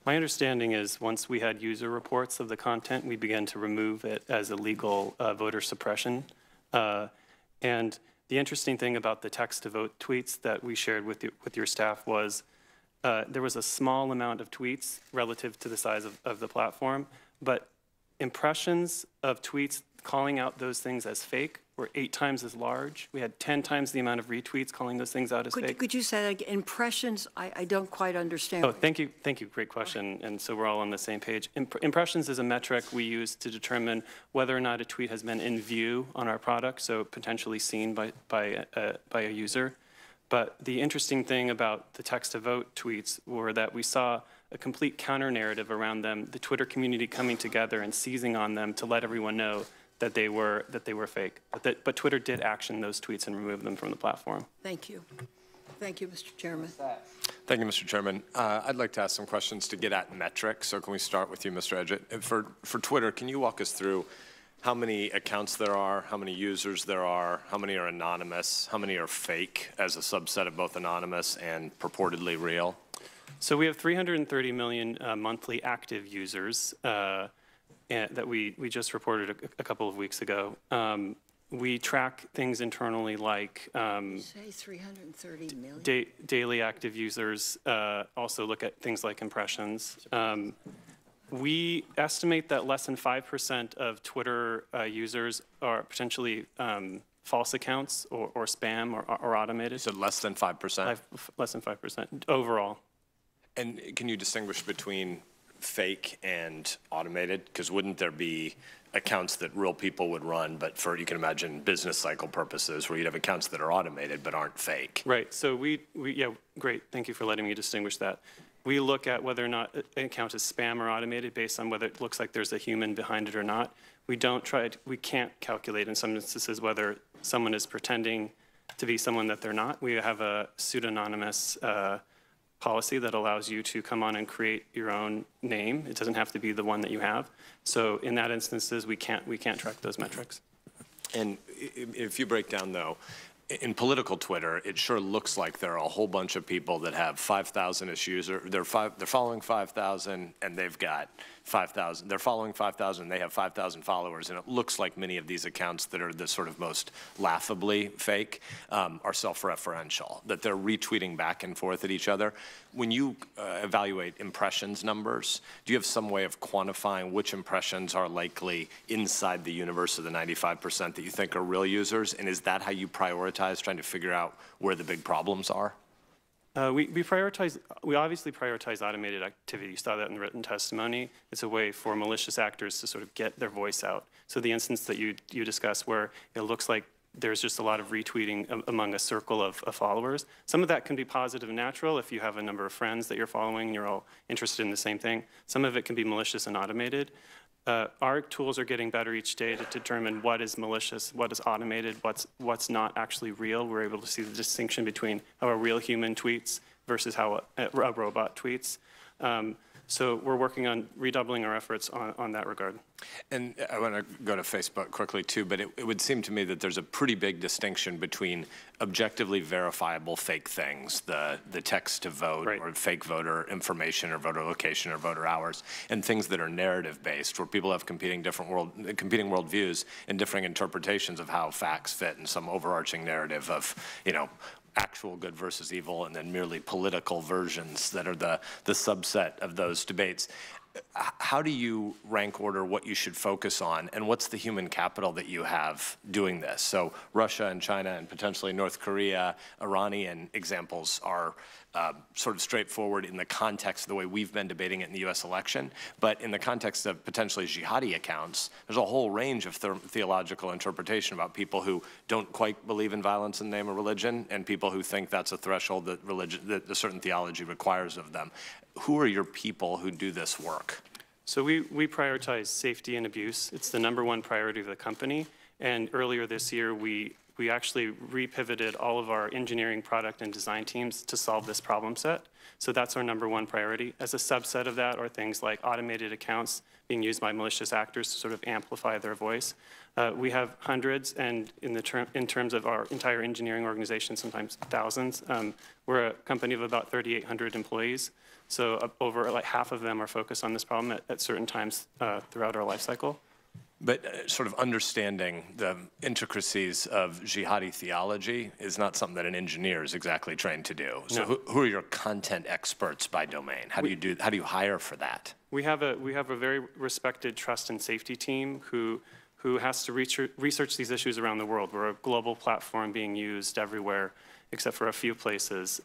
My understanding is once we had user reports of the content, we began to remove it as illegal voter suppression. And the interesting thing about the text-to-vote tweets that we shared with your staff was there was a small amount of tweets relative to the size of the platform, but impressions of tweets calling out those things as fake were 8 times as large. We had 10 times the amount of retweets calling those things out as fake. Could you say that again? Impressions? I don't quite understand. Oh, thank you. Thank you. Great question. And so we're all on the same page. Impressions is a metric we use to determine whether or not a tweet has been in view on our product, so potentially seen by a user. But the interesting thing about the text-to-vote tweets were that we saw a complete counter-narrative around them, the Twitter community coming together and seizing on them to let everyone know that they were fake. But Twitter did action those tweets and remove them from the platform. Thank you. Thank you, Mr. Chairman. Thank you, Mr. Chairman. I'd like to ask some questions to get at metrics. So can we start with you, Mr. Edgett? For Twitter, can you walk us through how many accounts there are, how many users there are, how many are anonymous, how many are fake as a subset of both anonymous and purportedly real? So we have 330 million monthly active users that we just reported a couple of weeks ago. We track things internally like Say 330 million. daily active users, also look at things like impressions. We estimate that less than 5% of Twitter users are potentially false accounts or spam or automated. So less than 5%? Less than 5% overall. And can you distinguish between fake and automated? Because wouldn't there be accounts that real people would run, but for, you can imagine, business cycle purposes, where you'd have accounts that are automated but aren't fake? Right. So yeah, great. Thank you for letting me distinguish that. We look at whether or not an account is spam or automated based on whether it looks like there's a human behind it or not. We can't calculate in some instances whether someone is pretending to be someone that they're not. We have a pseudonymous policy that allows you to come on and create your own name. It doesn't have to be the one that you have. So in that instances, we can't track those metrics. And if you break down, though, in political Twitter, it sure looks like there are a whole bunch of people that have 5,000-ish users. They're following 5,000, and they've got 5,000. They're following 5,000, they have 5,000 followers, and it looks like many of these accounts that are the sort of most laughably fake are self-referential, that they're retweeting back and forth at each other. When you evaluate impressions numbers, do you have some way of quantifying which impressions are likely inside the universe of the 95% that you think are real users? And is that how you prioritize trying to figure out where the big problems are? We obviously prioritize automated activity. You saw that in the written testimony. It's a way for malicious actors to sort of get their voice out. So the instance that you discussed where it looks like there's just a lot of retweeting among a circle of followers. Some of that can be positive and natural if you have a number of friends that you're following and you're all interested in the same thing. Some of it can be malicious and automated. Our tools are getting better each day to determine what is malicious, what is automated, what's not actually real. We're able to see the distinction between how a real human tweets versus how a robot tweets. So we're working on redoubling our efforts on that regard. And I want to go to Facebook quickly too, but it would seem to me that there's a pretty big distinction between objectively verifiable fake things, the text to vote, right, or fake voter information or voter location or voter hours, and things that are narrative based, where people have competing worldviews and differing interpretations of how facts fit in some overarching narrative of, you know, actual good versus evil, and then merely political versions that are the subset of those debates. How do you rank order what you should focus on, and what's the human capital that you have doing this? So Russia and China and potentially North Korea, Iranian examples are sort of straightforward in the context of the way we've been debating it in the U.S. election, but in the context of potentially jihadi accounts, there's a whole range of theological interpretation about people who don't quite believe in violence in the name of religion and people who think that's a threshold that a certain theology requires of them. Who are your people who do this work? So we prioritize safety and abuse. It's the #1 priority of the company. And earlier this year, we actually repivoted all of our engineering, product, and design teams to solve this problem set. So that's our #1 priority. As a subset of that are things like automated accounts being used by malicious actors to sort of amplify their voice. We have hundreds, and in terms of our entire engineering organization, sometimes thousands. We're a company of about 3,800 employees. So over like half of them are focused on this problem at certain times throughout our life cycle. But sort of understanding the intricacies of jihadi theology is not something that an engineer is exactly trained to do. So no. Who are your content experts by domain? How do you hire for that? We have a very respected trust and safety team who has to research these issues around the world. We're a global platform being used everywhere except for a few places.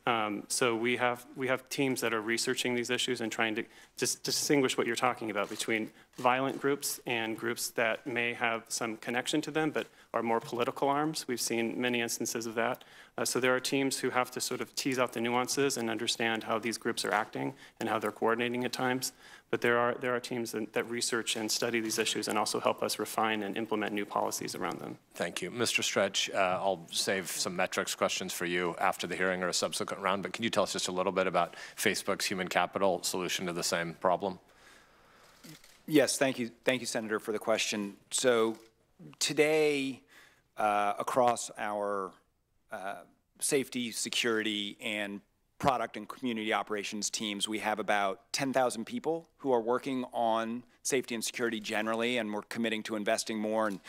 So we have teams that are researching these issues and trying to just distinguish what you're talking about between violent groups and groups that may have some connection to them, but are more political arms. We've seen many instances of that. So there are teams who have to sort of tease out the nuances and understand how these groups are acting and how they're coordinating at times. But there are teams that research and study these issues and also help us refine and implement new policies around them. Thank you. Mr. Stretch, I'll save some metrics questions for you after the hearing or a subsequent round, but can you tell us just a little bit about Facebook's human capital solution to the same problem? Yes, thank you, Senator, for the question. So today, across our safety, security, and product and community operations teams, we have about 10,000 people who are working on safety and security generally, and we're committing to investing more and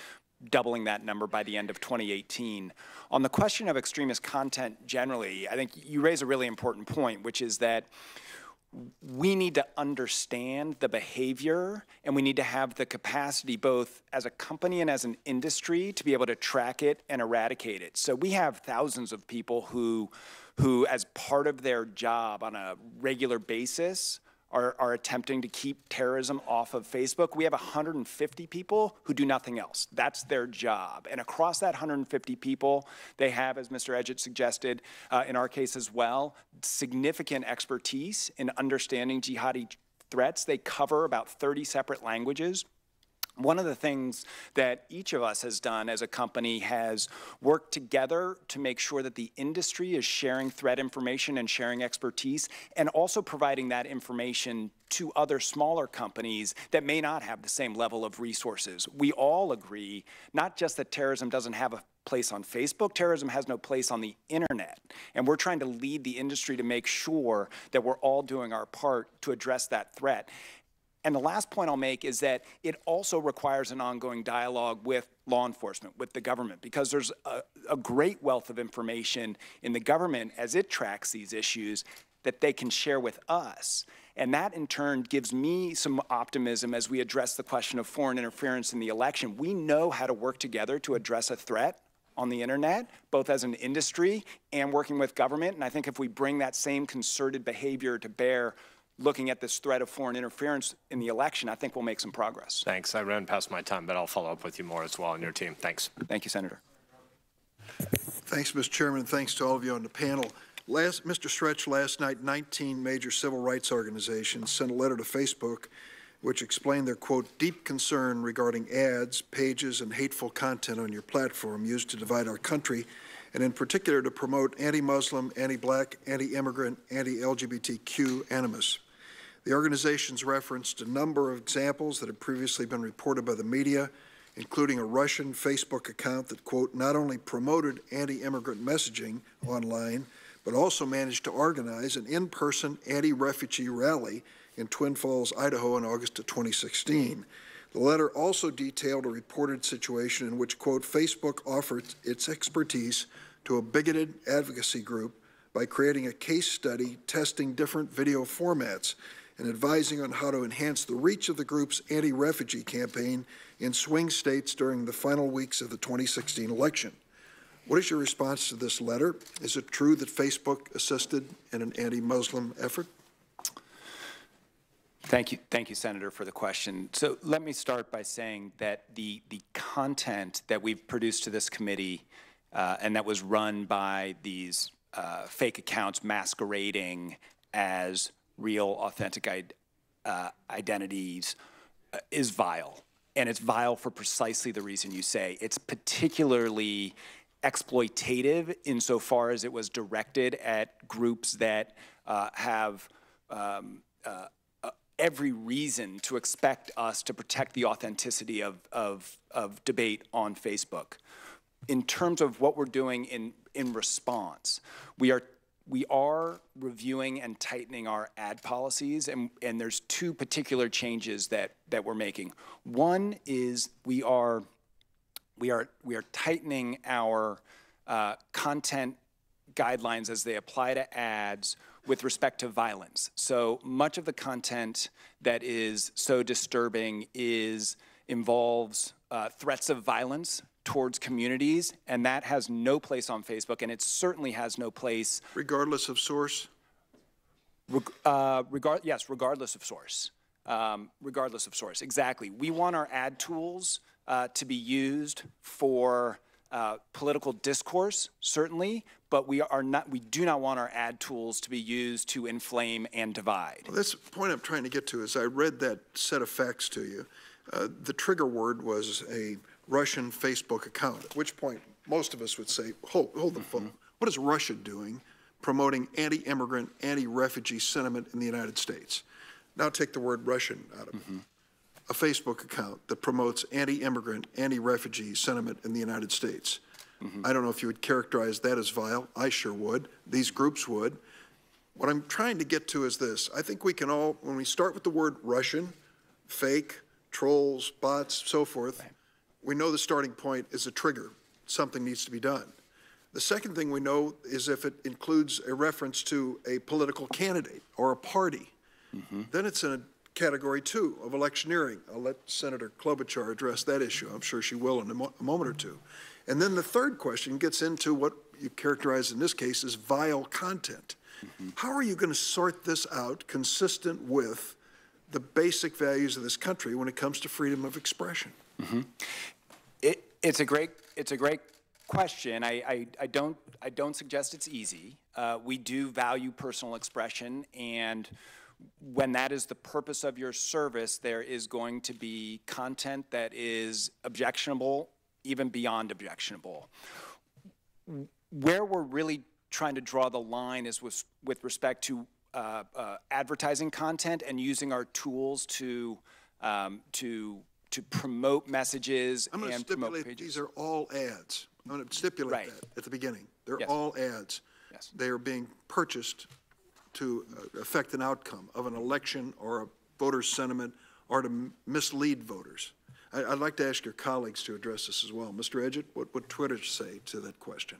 doubling that number by the end of 2018. On the question of extremist content generally, I think you raise a really important point, which is that we need to understand the behavior, and we need to have the capacity both as a company and as an industry to be able to track it and eradicate it. So we have thousands of people who as part of their job on a regular basis are attempting to keep terrorism off of Facebook. We have 150 people who do nothing else. That's their job. And across that 150 people, they have, as Mr. Edgett suggested, in our case as well, significant expertise in understanding jihadi threats. They cover about 30 separate languages. One of the things that each of us has done as a company has worked together to make sure that the industry is sharing threat information and sharing expertise, and also providing that information to other smaller companies that may not have the same level of resources. We all agree, not just that terrorism doesn't have a place on Facebook, terrorism has no place on the internet. And we're trying to lead the industry to make sure that we're all doing our part to address that threat. And the last point I'll make is that it also requires an ongoing dialogue with law enforcement, with the government, because there's a great wealth of information in the government as it tracks these issues that they can share with us. And that, in turn, gives me some optimism as we address the question of foreign interference in the election. We know how to work together to address a threat on the internet, both as an industry and working with government. And I think if we bring that same concerted behavior to bear looking at this threat of foreign interference in the election, I think we'll make some progress. Thanks. I ran past my time, but I'll follow up with you more as well on your team. Thanks. Thank you, Senator. Thanks, Mr. Chairman. Thanks to all of you on the panel. Mr. Stretch, last night, 19 major civil rights organizations sent a letter to Facebook which explained their, quote, deep concern regarding ads, pages, and hateful content on your platform used to divide our country, and in particular to promote anti-Muslim, anti-black, anti-immigrant, anti-LGBTQ animus. The organizations referenced a number of examples that had previously been reported by the media, including a Russian Facebook account that, quote, not only promoted anti-immigrant messaging online, but also managed to organize an in-person anti-refugee rally in Twin Falls, Idaho in August of 2016. The letter also detailed a reported situation in which, quote, Facebook offered its expertise to a bigoted advocacy group by creating a case study testing different video formats and advising on how to enhance the reach of the group's anti-refugee campaign in swing states during the final weeks of the 2016 election. What is your response to this letter? Is it true that Facebook assisted in an anti-Muslim effort? Thank you, Senator, for the question. So let me start by saying that the content that we've produced to this committee and that was run by these fake accounts masquerading as real, authentic identities is vile. And it's vile for precisely the reason you say. It's particularly exploitative insofar as it was directed at groups that have every reason to expect us to protect the authenticity of debate on Facebook. In terms of what we're doing in response, we are reviewing and tightening our ad policies, and there's two particular changes that we're making. One is we are tightening our content guidelines as they apply to ads with respect to violence. So much of the content that is so disturbing involves threats of violence towards communities, and that has no place on Facebook, and it certainly has no place. Regardless of source? Yes, regardless of source. Regardless of source, exactly. We want our ad tools to be used for political discourse, certainly, but we do not want our ad tools to be used to inflame and divide. Well, that's the point I'm trying to get to. Is I read that set of facts to you. The trigger word was a Russian Facebook account, at which point most of us would say, hold the phone. What is Russia doing promoting anti-immigrant, anti-refugee sentiment in the United States? Now take the word Russian out of it. A Facebook account that promotes anti-immigrant, anti-refugee sentiment in the United States. I don't know if you would characterize that as vile. I sure would. These groups would. What I'm trying to get to is this. I think we can all, when we start with the word Russian, fake, trolls, bots, so forth, we know the starting point is a trigger. Something needs to be done. The second thing we know is if it includes a reference to a political candidate or a party, then it's in a category 2 of electioneering. I'll let Senator Klobuchar address that issue. I'm sure she will in a moment or two. And then the third question gets into what you characterize in this case as vile content. How are you going to sort this out consistent with the basic values of this country when it comes to freedom of expression? It's a great question. I don't suggest it's easy. We do value personal expression, and when that is the purpose of your service, there is going to be content that is objectionable, even beyond objectionable. Where we're really trying to draw the line is with respect to advertising content and using our tools to promote messages and promote pages. I'm going to stipulate these are all ads. I'm going to stipulate that at the beginning. They're all ads. Yes. They are being purchased to affect an outcome of an election or a voter's sentiment or to mislead voters. I'd like to ask your colleagues to address this as well. Mr. Edgett, what would Twitter say to that question?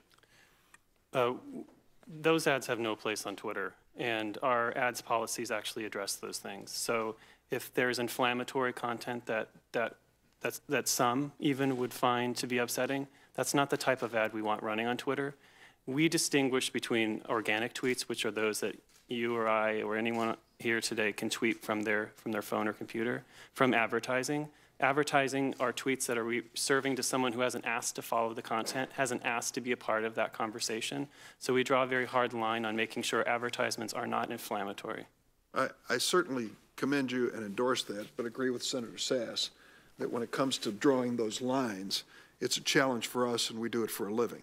Those ads have no place on Twitter, and our ads policies actually address those things. So if there's inflammatory content that some even would find to be upsetting, that's not the type of ad we want running on Twitter. We distinguish between organic tweets, which are those that you or I or anyone here today can tweet from their phone or computer, from advertising. Advertising are tweets that are serving to someone who hasn't asked to follow the content, hasn't asked to be a part of that conversation. So we draw a very hard line on making sure advertisements are not inflammatory. I certainly commend you and endorse that, but agree with Senator Sass that when it comes to drawing those lines, it's a challenge for us, and we do it for a living.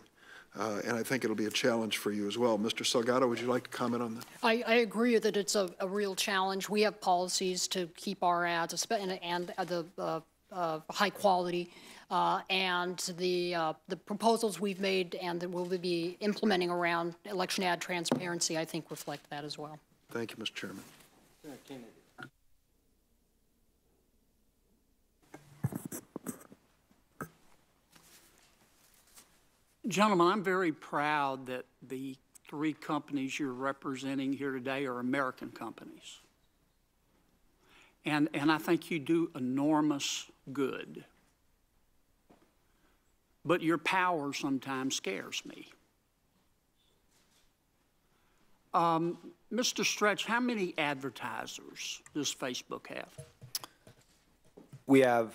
And I think it'll be a challenge for you as well. Mr. Salgado, would you like to comment on that? I agree that it's a real challenge. We have policies to keep our ads and the high quality, and the proposals we've made and that we'll be implementing around election ad transparency, I think, reflect that as well. Thank you, Mr. Chairman. Gentlemen, I'm very proud that the 3 companies you're representing here today are American companies. And I think you do enormous good. But your power sometimes scares me. Mr. Stretch, how many advertisers does Facebook have? We have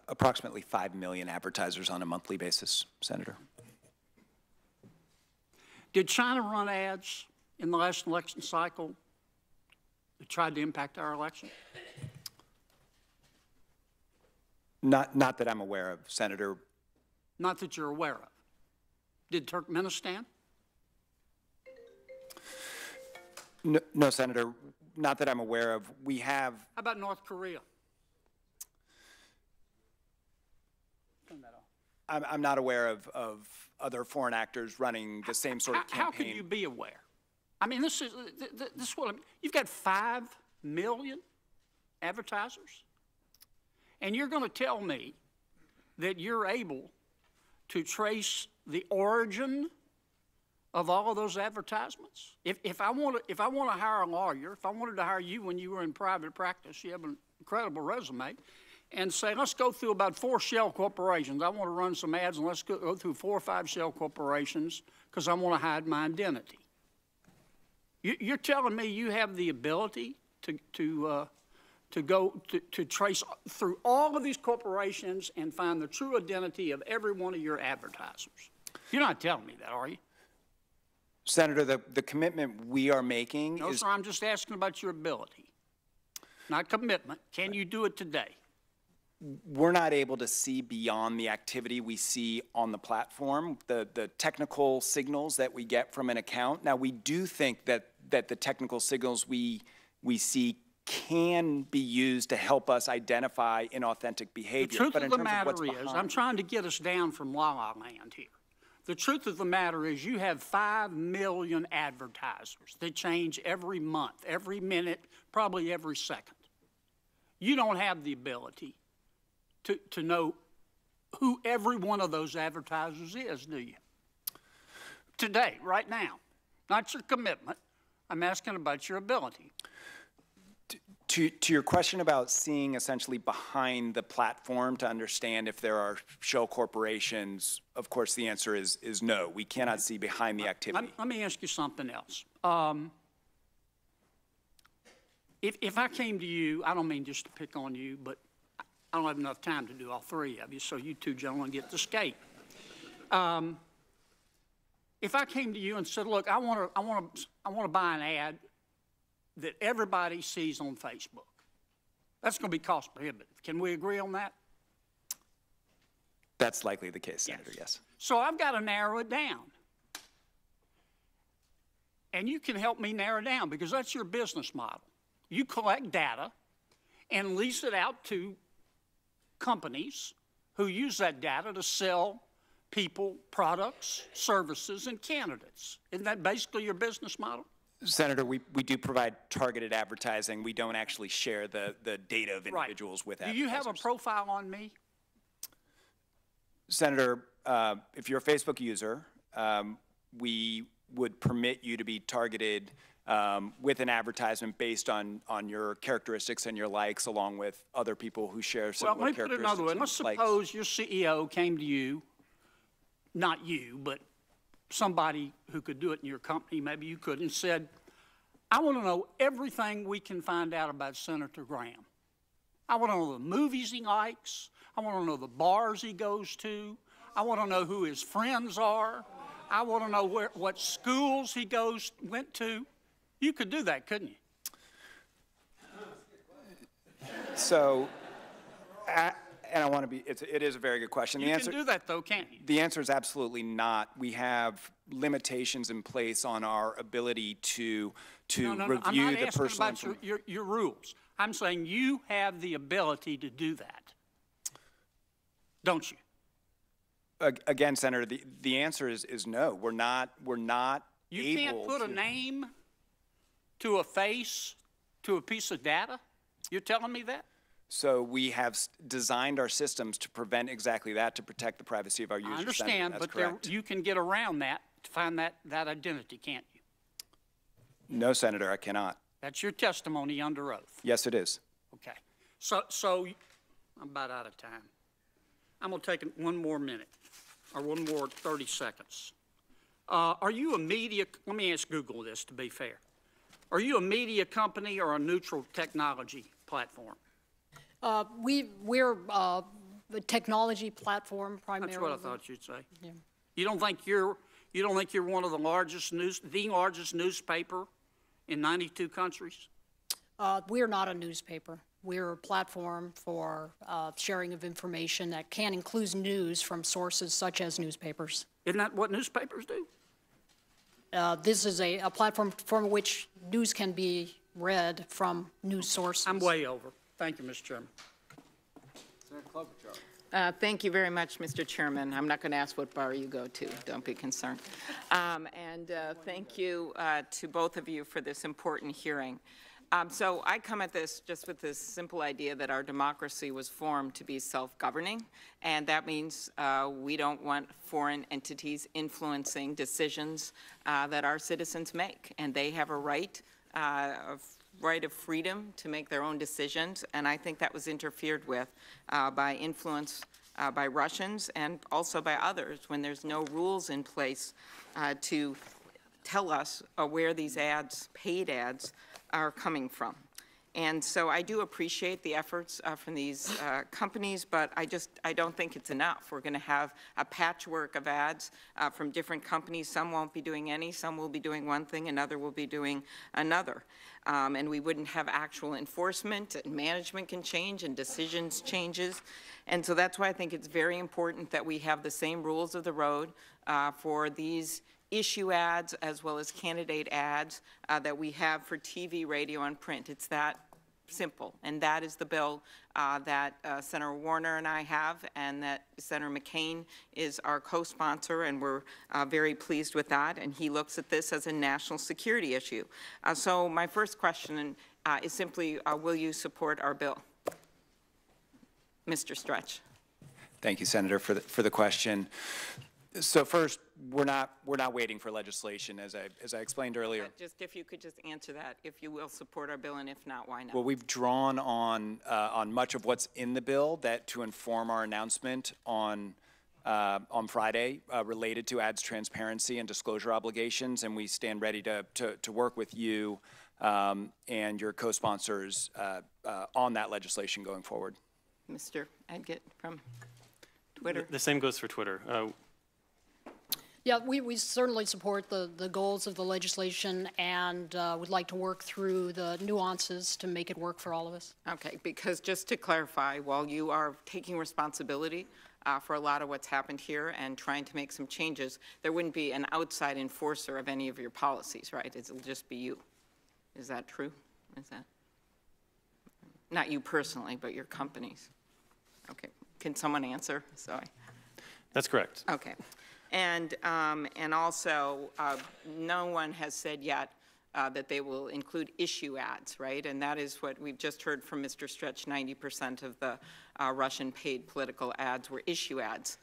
approximately 5 million advertisers on a monthly basis, Senator. Did China run ads in the last election cycle that tried to impact our election? Not that I'm aware of, Senator. Not that you're aware of. Did Turkmenistan? No, Senator, not that I'm aware of. We have. How about North Korea? Turn that off. I'm not aware of other foreign actors running the same sort of campaign. How could you be aware? I mean, this is what I mean. You've got 5 million advertisers, and you're going to tell me that you're able to trace the origin of all of those advertisements? If I want to hire a lawyer, if I wanted to hire you when you were in private practice, you have an incredible resume, and say, let's go through about 4 shell corporations. I want to run some ads, and let's go through 4 or 5 shell corporations because I want to hide my identity. You're telling me you have the ability to to go to trace through all of these corporations and find the true identity of every one of your advertisers. You're not telling me that, are you? Senator, the commitment we are making No, is... sir, I'm just asking about your ability, not commitment. Can you do it today? We're not able to see beyond the activity we see on the platform, the technical signals that we get from an account. Now, we do think that the technical signals we see can be used to help us identify inauthentic behavior. The truth but of the matter is, I'm trying to get us down from la-la land here. The truth of the matter is you have 5 million advertisers that change every month, every minute, probably every second. You don't have the ability to know who every one of those advertisers is, do you? Today, right now. Not your commitment. I'm asking about your ability. To your question about seeing essentially behind the platform to understand if there are shell corporations, of course the answer is no. We cannot see behind the activity. Let me ask you something else. If I came to you, I don't mean just to pick on you, but I don't have enough time to do all three of you, so you two gentlemen get to skate. If I came to you and said, look, I want to buy an ad that everybody sees on Facebook, that's going to be cost prohibitive. Can we agree on that? That's likely the case, Senator, yes. So I've got to narrow it down. And you can help me narrow it down because that's your business model. You collect data and lease it out to companies who use that data to sell people products, services, and candidates. Isn't that basically your business model? Senator, we do provide targeted advertising. We don't actually share the data of individuals with advertisers. Do you have a profile on me? Senator, if you're a Facebook user, we would permit you to be targeted with an advertisement based on your characteristics and your likes, along with other people who share similar characteristics. Well, let me put it another way. Let's suppose your CEO came to you, not you, but somebody who could do it in your company, maybe you could, and said, I want to know everything we can find out about Senator Graham. I want to know the movies he likes. I want to know the bars he goes to. I want to know who his friends are. I want to know what schools he went to. You could do that, couldn't you? So, and I want to be, it is a very good question. You can do that, though, can't you? The answer is absolutely not. We have limitations in place on our ability to review the personal information. I'm not asking about your rules. I'm saying you have the ability to do that, don't you? Again, Senator, the answer is no. We're not You able can't put a name to a face to a piece of data? You're telling me that? So we have designed our systems to prevent exactly that, to protect the privacy of our users. I understand, but you can get around that to find that identity, can't you? No, Senator, I cannot. That's your testimony under oath. Yes, it is. Okay. So I'm about out of time. I'm going to take one more minute, or one more 30 seconds. Are you a media, let me ask Google this to be fair. Are you a media company or a neutral technology platform? We're a technology platform primarily. That's what I thought you'd say. Yeah. You don't think you're one of the largest largest newspaper in 92 countries? We're not a newspaper. We're a platform for sharing of information that can include news from sources such as newspapers. Isn't that what newspapers do? This is a platform from which news can be read from news sources. I'm way over. Thank you, Mr. Chairman. Senator Klobuchar. Thank you very much, Mr. Chairman. I'm not going to ask what bar you go to. Don't be concerned. Thank you to both of you for this important hearing. So I come at this just with this simple idea that our democracy was formed to be self-governing, and that means we don't want foreign entities influencing decisions that our citizens make, and they have a right of freedom to make their own decisions, and I think that was interfered with by influence by Russians and also by others when there's no rules in place to tell us where these ads, paid ads, are coming from. And so I do appreciate the efforts from these companies, but I don't think it's enough. We're going to have a patchwork of ads from different companies. Some won't be doing any, some will be doing one thing, another will be doing another. And we wouldn't have actual enforcement, and management can change, and decisions changes. And so that's why I think it's very important that we have the same rules of the road for these issue ads as well as candidate ads that we have for TV, radio, and print. It's that simple, and that is the bill that Senator Warner and I have, and that Senator McCain is our co-sponsor, and we're very pleased with that, and he looks at this as a national security issue. So my first question is simply, will you support our bill? Mr. Stretch. Thank you, Senator, for the question. So first, we're not waiting for legislation, as I explained earlier. Just if you could just answer that, if you will support our bill, and if not, why not? Well, we've drawn on much of what's in the bill that to inform our announcement on Friday related to ads transparency and disclosure obligations, and we stand ready to work with you and your co-sponsors on that legislation going forward. Mr. Edgett from Twitter. The same goes for Twitter. Yeah, we certainly support the goals of the legislation, and would like to work through the nuances to make it work for all of us. Okay, because just to clarify, while you are taking responsibility for a lot of what's happened here and trying to make some changes, there wouldn't be an outside enforcer of any of your policies, right? It'll just be you. Is that true? Is that? Not you personally, but your companies. Okay, can someone answer? Sorry. That's correct. Okay. And also, no one has said yet that they will include issue ads, right? And that is what we've just heard from Mr. Stretch. 90% of the Russian paid political ads were issue ads.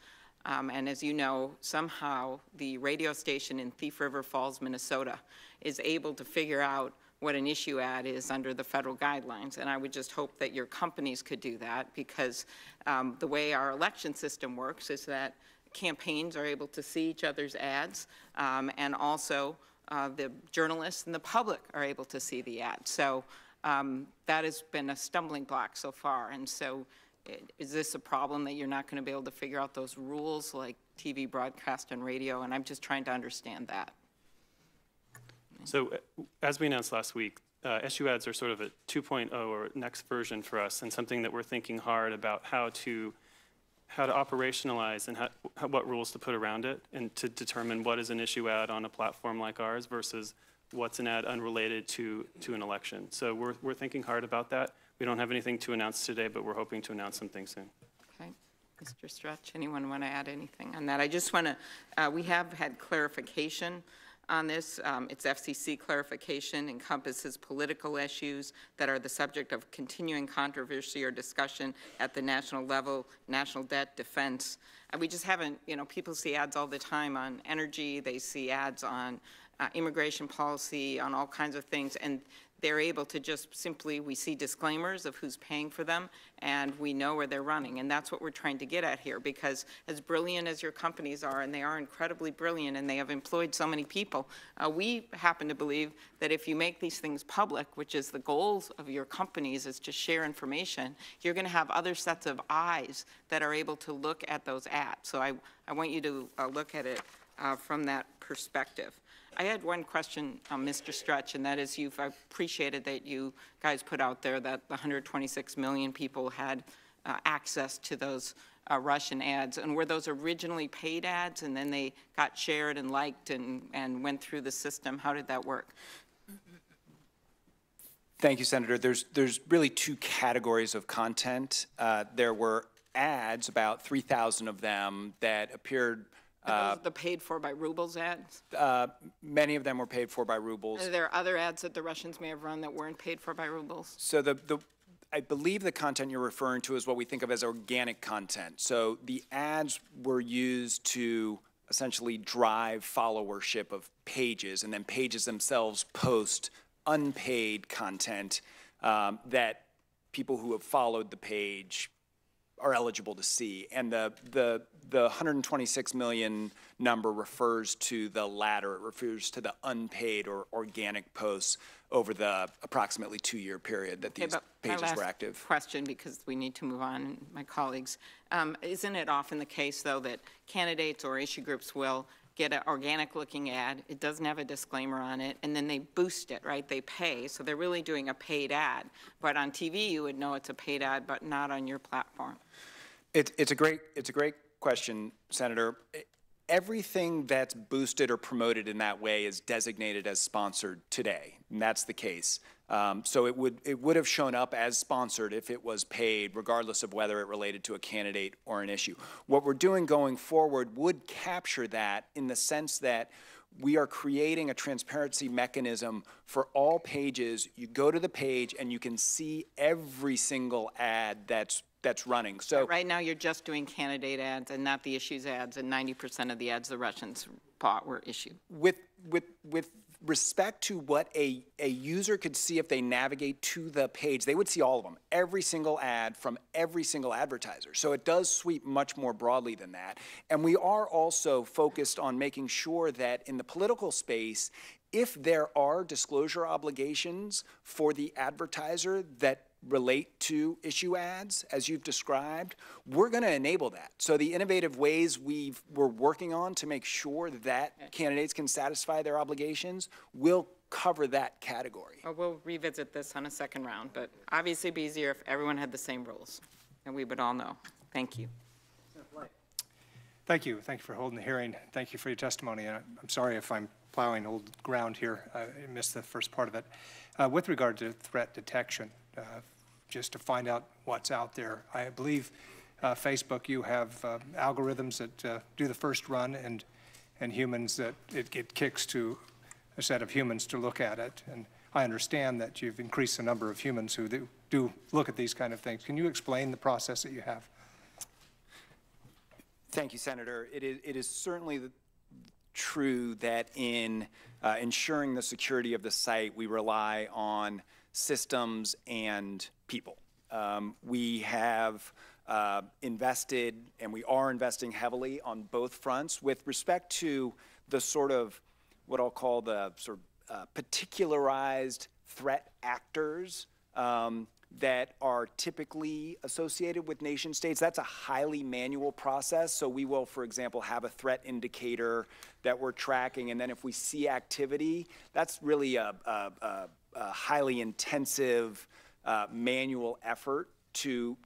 And as you know, somehow the radio station in Thief River Falls, Minnesota, is able to figure out what an issue ad is under the federal guidelines. And I would just hope that your companies could do that, because the way our election system works is that campaigns are able to see each other's ads, and also the journalists and the public are able to see the ads. So that has been a stumbling block so far. And so is this a problem that you're not going to be able to figure out those rules like TV broadcast and radio? And I'm just trying to understand that. So as we announced last week, SU ads are sort of a 2.0 or next version for us, and something that we're thinking hard about how to operationalize and what rules to put around it, and to determine what is an issue ad on a platform like ours versus what's an ad unrelated to an election. So we're thinking hard about that. We don't have anything to announce today, but we're hoping to announce something soon. Okay. Mr. Stretch, anyone want to add anything on that? I just want to, we have had clarification on this. Its FCC clarification encompasses political issues that are the subject of continuing controversy or discussion at the national level, national debt, defense. And we just haven't, people see ads all the time on energy, they see ads on immigration policy, on all kinds of things, and they're able to just simply, we see disclaimers of who's paying for them, and we know where they're running. And that's what we're trying to get at here, because as brilliant as your companies are, and they are incredibly brilliant, and they have employed so many people, we happen to believe that if you make these things public, which is the goals of your companies, is to share information, you're going to have other sets of eyes that are able to look at those ads. So I want you to look at it from that perspective. I had one question, Mr. Stretch, and that is I've appreciated that you guys put out there that 126 million people had access to those Russian ads. And were those originally paid ads, and then they got shared and liked and went through the system? How did that work? Thank you, Senator. There's really two categories of content. There were ads, about 3,000 of them, that appeared. Are those the paid for by rubles ads? Many of them were paid for by rubles. Are there other ads that the Russians may have run that weren't paid for by rubles? So I believe the content you're referring to is what we think of as organic content. So the ads were used to essentially drive followership of pages, and then pages themselves post unpaid content that people who have followed the page are eligible to see. And the 126 million number refers to the latter. It refers to the unpaid or organic posts over the approximately 2-year period that these pages were active. Question, because we need to move on, my colleagues. Isn't it often the case, though, that candidates or issue groups will get an organic-looking ad, it doesn't have a disclaimer on it, and then they boost it, right? They pay, so they're really doing a paid ad. But on TV, you would know it's a paid ad, but not on your platform. It's a great question, Senator. Everything that's boosted or promoted in that way is designated as sponsored today, and that's the case. So it would have shown up as sponsored if it was paid, regardless of whether it related to a candidate or an issue. What we're doing going forward would capture that in the sense that we are creating a transparency mechanism for all pages. You go to the page and you can see every single ad that's running. So but right now you're just doing candidate ads and not the issues ads, and 90% of the ads the Russians bought were issued. With respect to what a user could see if they navigate to the page, they would see all of them, every single ad from every single advertiser. So it does sweep much more broadly than that. And we are also focused on making sure that in the political space, if there are disclosure obligations for the advertiser that relate to issue ads, as you've described, we're going to enable that. So the innovative ways we're working on to make sure that candidates can satisfy their obligations will cover that category. Well, we'll revisit this on a second round, but obviously it'd be easier if everyone had the same rules, and we would all know. Thank you. Thank you. Thank you for holding the hearing. Thank you for your testimony. I'm sorry if I'm plowing old ground here. I missed the first part of it. With regard to threat detection, just to find out what's out there, I believe Facebook, you have algorithms that do the first run, and humans that it kicks to a set of humans to look at it. And I understand that you've increased the number of humans who do look at these kind of things. Can you explain the process that you have? Thank you, Senator. It is certainly true that in ensuring the security of the site, we rely on systems and people. We have invested, and we are investing heavily on both fronts with respect to the sort of what I'll call the sort of particularized threat actors that are typically associated with nation states. That's a highly manual process. So we will, for example, have a threat indicator that we're tracking, and then if we see activity, that's really a highly intensive manual effort to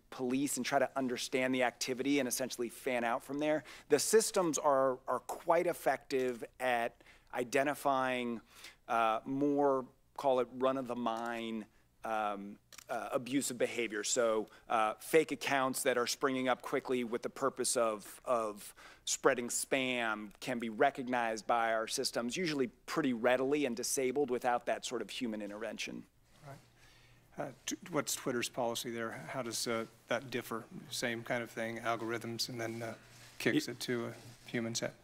police and try to understand the activity and essentially fan out from there. The systems are quite effective at identifying more, call it run-of-the-mine abusive behavior. So fake accounts that are springing up quickly with the purpose of spreading spam can be recognized by our systems, usually pretty readily and disabled without that sort of human intervention. Right. What's Twitter's policy there? How does that differ? Same kind of thing, algorithms, and then kicks it to a human set?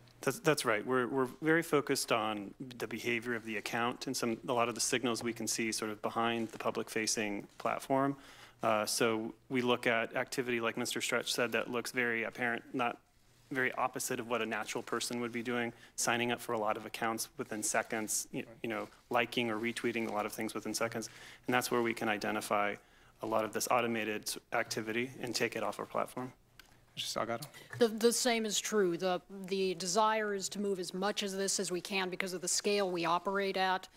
That's right. We're very focused on the behavior of the account and a lot of the signals we can see sort of behind the public-facing platform. So we look at activity, like Mr. Stretch said, that looks very apparent, not very opposite of what a natural person would be doing, signing up for a lot of accounts within seconds, you know, liking or retweeting a lot of things within seconds. And that's where we can identify a lot of this automated activity and take it off our platform. The same is true. The desire is to move as much of this as we can because of the scale we operate at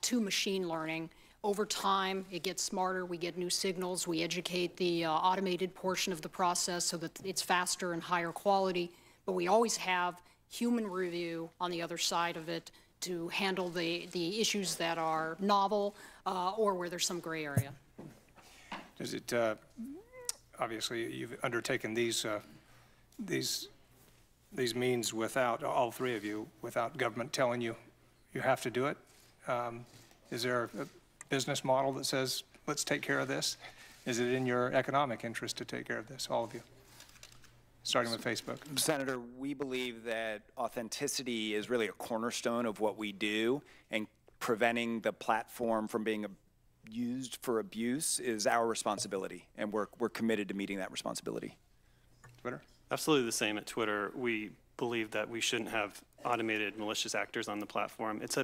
to machine learning. Over time, it gets smarter. We get new signals. We educate the automated portion of the process so that it's faster and higher quality. But we always have human review on the other side of it to handle the issues that are novel or where there's some gray area. Does it? Obviously, you've undertaken these means without, all three of you, without government telling you you have to do it. Is there a business model that says, let's take care of this? Is it in your economic interest to take care of this, all of you? Starting with Facebook. Senator, we believe that authenticity is really a cornerstone of what we do, and preventing the platform from being used for abuse is our responsibility, and we're committed to meeting that responsibility. Twitter? Absolutely the same at Twitter. We believe that we shouldn't have automated malicious actors on the platform. It's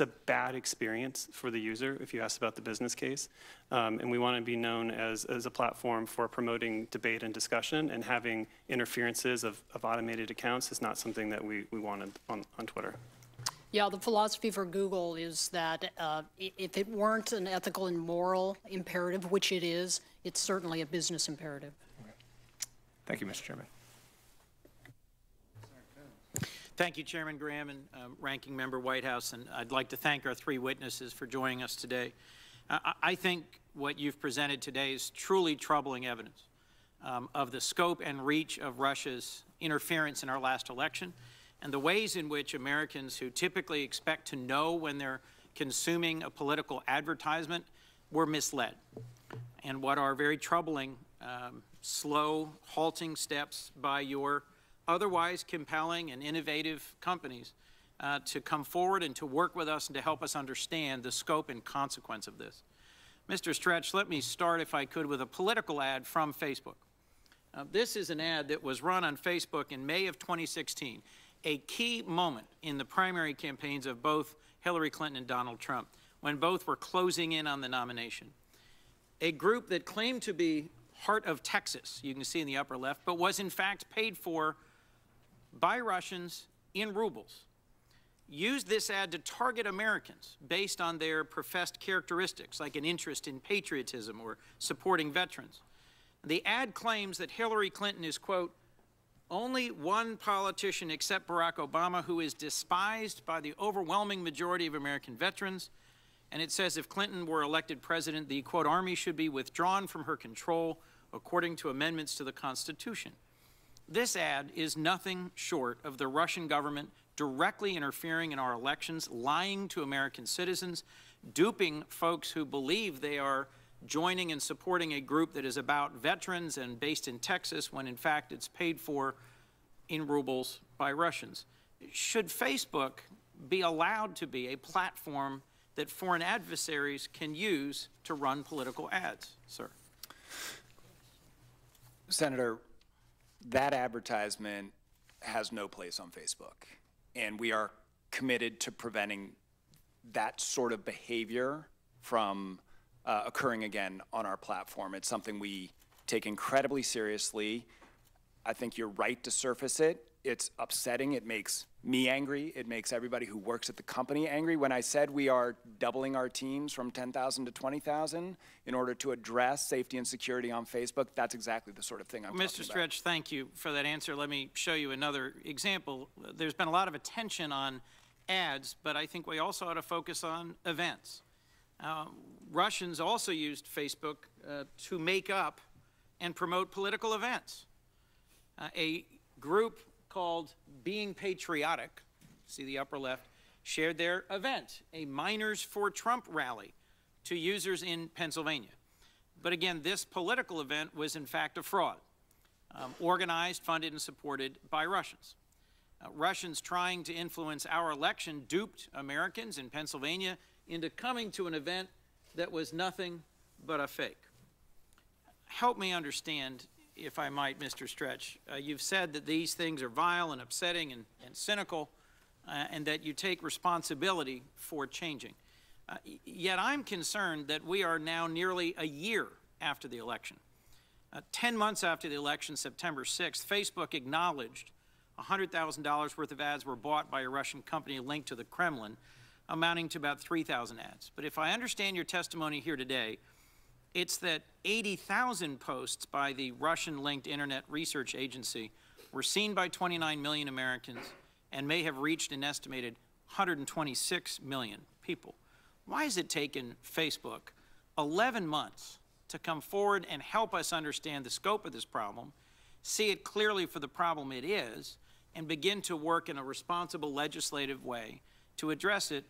a bad experience for the user if you ask about the business case. And we want to be known as a platform for promoting debate and discussion, and having interferences of automated accounts is not something that we wanted on Twitter. Yeah, the philosophy for Google is that if it weren't an ethical and moral imperative, which it is, it's certainly a business imperative. Okay. Thank you, Mr. Chairman. Thank you, Chairman Graham and Ranking Member Whitehouse, and I'd like to thank our three witnesses for joining us today. I think what you've presented today is truly troubling evidence of the scope and reach of Russia's interference in our last election, and the ways in which Americans who typically expect to know when they're consuming a political advertisement were misled, and what are very troubling, slow, halting steps by your otherwise compelling and innovative companies to come forward and to work with us and to help us understand the scope and consequence of this. Mr. Stretch, let me start, if I could, with a political ad from Facebook. This is an ad that was run on Facebook in May of 2016, a key moment in the primary campaigns of both Hillary Clinton and Donald Trump, when both were closing in on the nomination. A group that claimed to be Heart of Texas, you can see in the upper left, but was in fact paid for by Russians in rubles, used this ad to target Americans based on their professed characteristics, like an interest in patriotism or supporting veterans. The ad claims that Hillary Clinton is, quote, only one politician except Barack Obama who is despised by the overwhelming majority of American veterans. And it says if Clinton were elected president, the, quote, army should be withdrawn from her control according to amendments to the Constitution. This ad is nothing short of the Russian government directly interfering in our elections, lying to American citizens, duping folks who believe they are joining and supporting a group that is about veterans and based in Texas, when in fact it's paid for in rubles by Russians. Should Facebook be allowed to be a platform that foreign adversaries can use to run political ads, sir? Senator, that advertisement has no place on Facebook, and we are committed to preventing that sort of behavior from occurring again on our platform. It's something we take incredibly seriously. I think you're right to surface it. It's upsetting. It makes me angry. It makes everybody who works at the company angry. When I said we are doubling our teams from 10,000 to 20,000 in order to address safety and security on Facebook, that's exactly the sort of thing I'm talking about. Mr. Stretch, thank you for that answer. Let me show you another example. There's been a lot of attention on ads, but I think we also ought to focus on events. Russians also used Facebook to make up and promote political events. A group called Being Patriotic, see the upper left, shared their event, a Miners for Trump rally, to users in Pennsylvania. But again, this political event was in fact a fraud, organized, funded, and supported by Russians. Russians trying to influence our election duped Americans in Pennsylvania into coming to an event that was nothing but a fake. Help me understand, if I might, Mr. Stretch. You've said that these things are vile and upsetting and cynical, and that you take responsibility for changing. Yet I'm concerned that we are now nearly a year after the election. 10 months after the election, September 6th, Facebook acknowledged $100,000 worth of ads were bought by a Russian company linked to the Kremlin, amounting to about 3,000 ads. But if I understand your testimony here today, it's that 80,000 posts by the Russian-linked Internet Research Agency were seen by 29 million Americans and may have reached an estimated 126 million people. Why has it taken Facebook 11 months to come forward and help us understand the scope of this problem, see it clearly for the problem it is, and begin to work in a responsible legislative way to address it,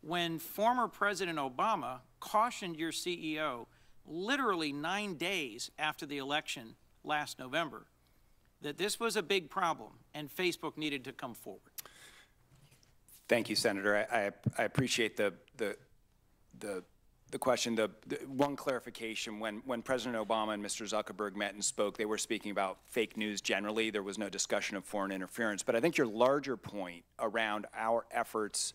when former President Obama cautioned your CEO literally 9 days after the election last November that this was a big problem and Facebook needed to come forward? Thank you, Senator. I appreciate the the question. The one clarification, when President Obama and Mr. Zuckerberg met and spoke, they were speaking about fake news generally. There was no discussion of foreign interference. But I think your larger point around our efforts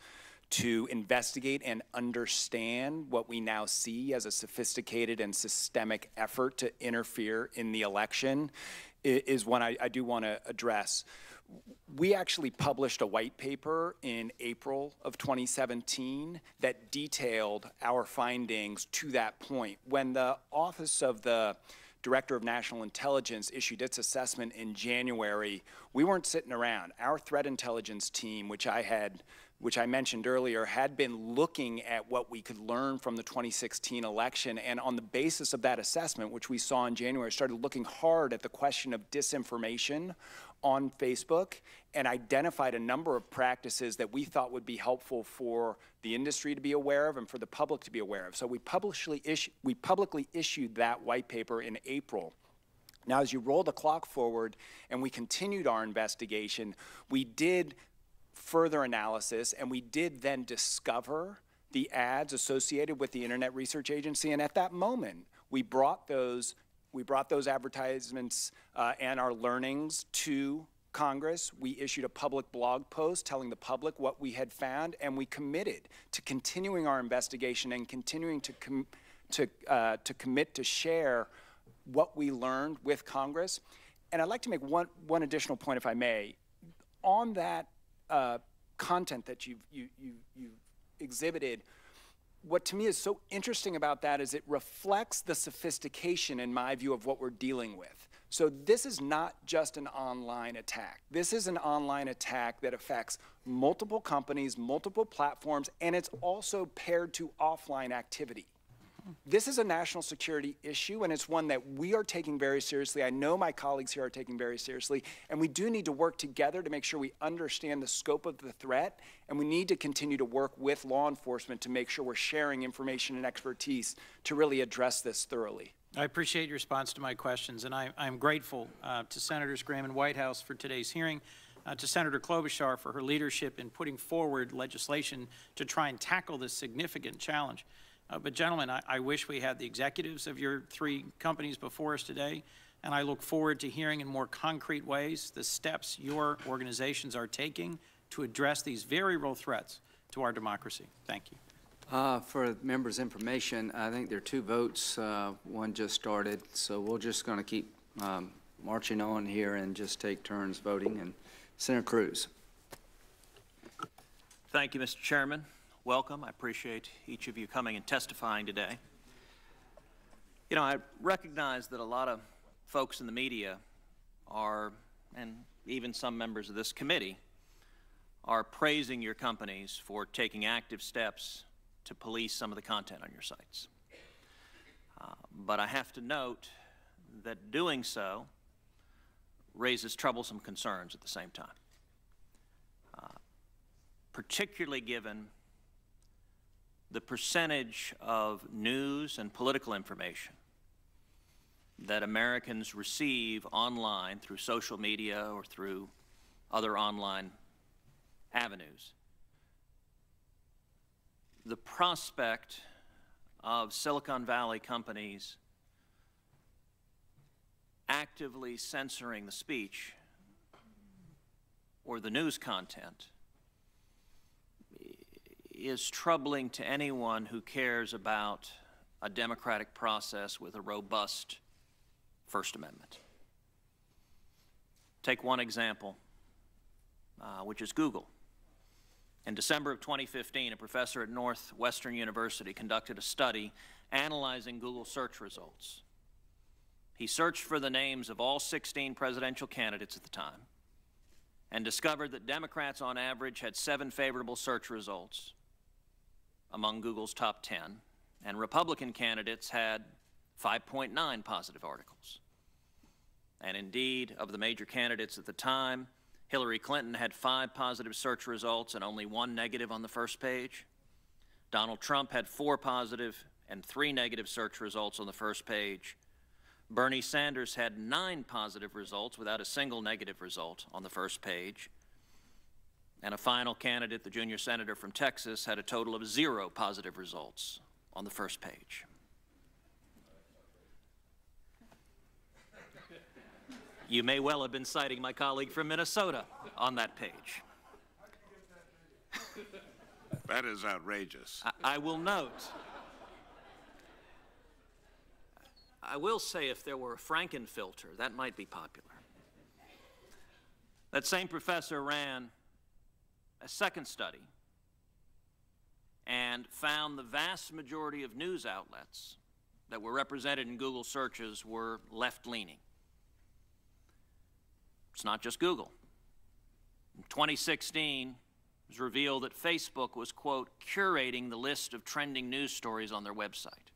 to investigate and understand what we now see as a sophisticated and systemic effort to interfere in the election is one I do want to address. We actually published a white paper in April of 2017 that detailed our findings to that point. When the Office of the Director of National Intelligence issued its assessment in January, we weren't sitting around. Our threat intelligence team, which I mentioned earlier, had been looking at what we could learn from the 2016 election, and on the basis of that assessment, which we saw in January, started looking hard at the question of disinformation on Facebook and identified a number of practices that we thought would be helpful for the industry to be aware of and for the public to be aware of. So we publicly issued that white paper in April. Now, as you roll the clock forward and we continued our investigation, we did further analysis, and we did then discover the ads associated with the Internet Research Agency. And at that moment, we brought those advertisements and our learnings to Congress. We issued a public blog post telling the public what we had found, and we committed to continuing our investigation and continuing to commit to share what we learned with Congress. And I'd like to make one additional point, if I may. On that content that you've exhibited, what to me is so interesting about that is it reflects the sophistication, in my view, of what we're dealing with. So this is not just an online attack. This is an online attack that affects multiple companies, multiple platforms, and it's also paired to offline activity. This is a national security issue, and it's one that we are taking very seriously. I know my colleagues here are taking very seriously, and we do need to work together to make sure we understand the scope of the threat, and we need to continue to work with law enforcement to make sure we're sharing information and expertise to really address this thoroughly. I appreciate your response to my questions, and I'm grateful to Senators Graham and Whitehouse for today's hearing, to Senator Klobuchar for her leadership in putting forward legislation to try and tackle this significant challenge. But gentlemen, I wish we had the executives of your three companies before us today, and I look forward to hearing in more concrete ways the steps your organizations are taking to address these very real threats to our democracy. Thank you. For members' information, I think there are two votes. One just started, so we're just going to keep marching on here and just take turns voting. And Senator Cruz. Thank you, Mr. Chairman. Welcome. I appreciate each of you coming and testifying today. You know, I recognize that a lot of folks in the media are, and even some members of this committee, are praising your companies for taking active steps to police some of the content on your sites. But I have to note that doing so raises troublesome concerns at the same time, particularly given the percentage of news and political information that Americans receive online through social media or through other online avenues. The prospect of Silicon Valley companies actively censoring the speech or the news content is troubling to anyone who cares about a democratic process with a robust First Amendment. Take one example, which is Google. In December of 2015, a professor at Northwestern University conducted a study analyzing Google search results. He searched for the names of all 16 presidential candidates at the time and discovered that Democrats on average had 7 favorable search results among Google's top 10, and Republican candidates had 5.9 positive articles. And indeed, of the major candidates at the time, Hillary Clinton had 5 positive search results and only 1 negative on the first page. Donald Trump had 4 positive and 3 negative search results on the first page. Bernie Sanders had 9 positive results without a single negative result on the first page. And a final candidate, the junior senator from Texas, had a total of 0 positive results on the first page. You may well have been citing my colleague from Minnesota on that page. That is outrageous. I will note, I will say if there were a Frankenfilter, that might be popular. That same professor ran a second study and found the vast majority of news outlets that were represented in Google searches were left-leaning. It's not just Google. In 2016, it was revealed that Facebook was, quote, curating the list of trending news stories on their website.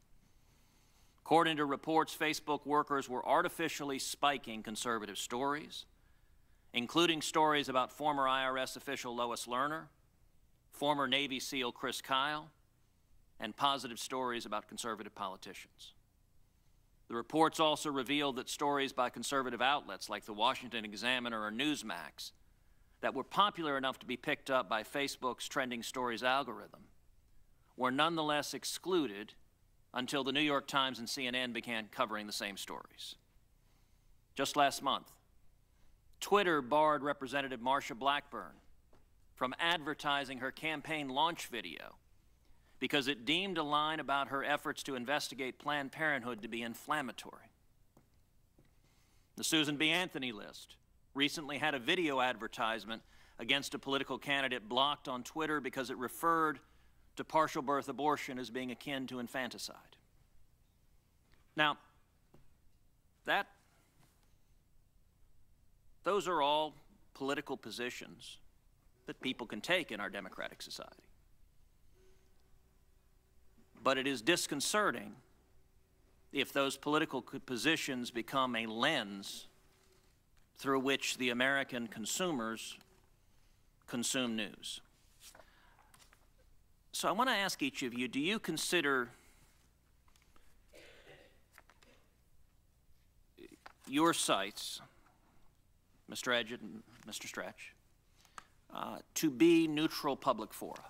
According to reports, Facebook workers were artificially spiking conservative stories, including stories about former IRS official Lois Lerner, former Navy SEAL Chris Kyle, and positive stories about conservative politicians. The reports also revealed that stories by conservative outlets like the Washington Examiner or Newsmax that were popular enough to be picked up by Facebook's trending stories algorithm were nonetheless excluded until the New York Times and CNN began covering the same stories. Just last month, Twitter barred Representative Marsha Blackburn from advertising her campaign launch video because it deemed a line about her efforts to investigate Planned Parenthood to be inflammatory. The Susan B. Anthony list recently had a video advertisement against a political candidate blocked on Twitter because it referred to partial birth abortion as being akin to infanticide. Now, those are all political positions that people can take in our democratic society. But it is disconcerting if those political positions become a lens through which the American consumers consume news. So I want to ask each of you, do you consider your sites, Mr. Edgett and Mr. Stretch, to be neutral public fora?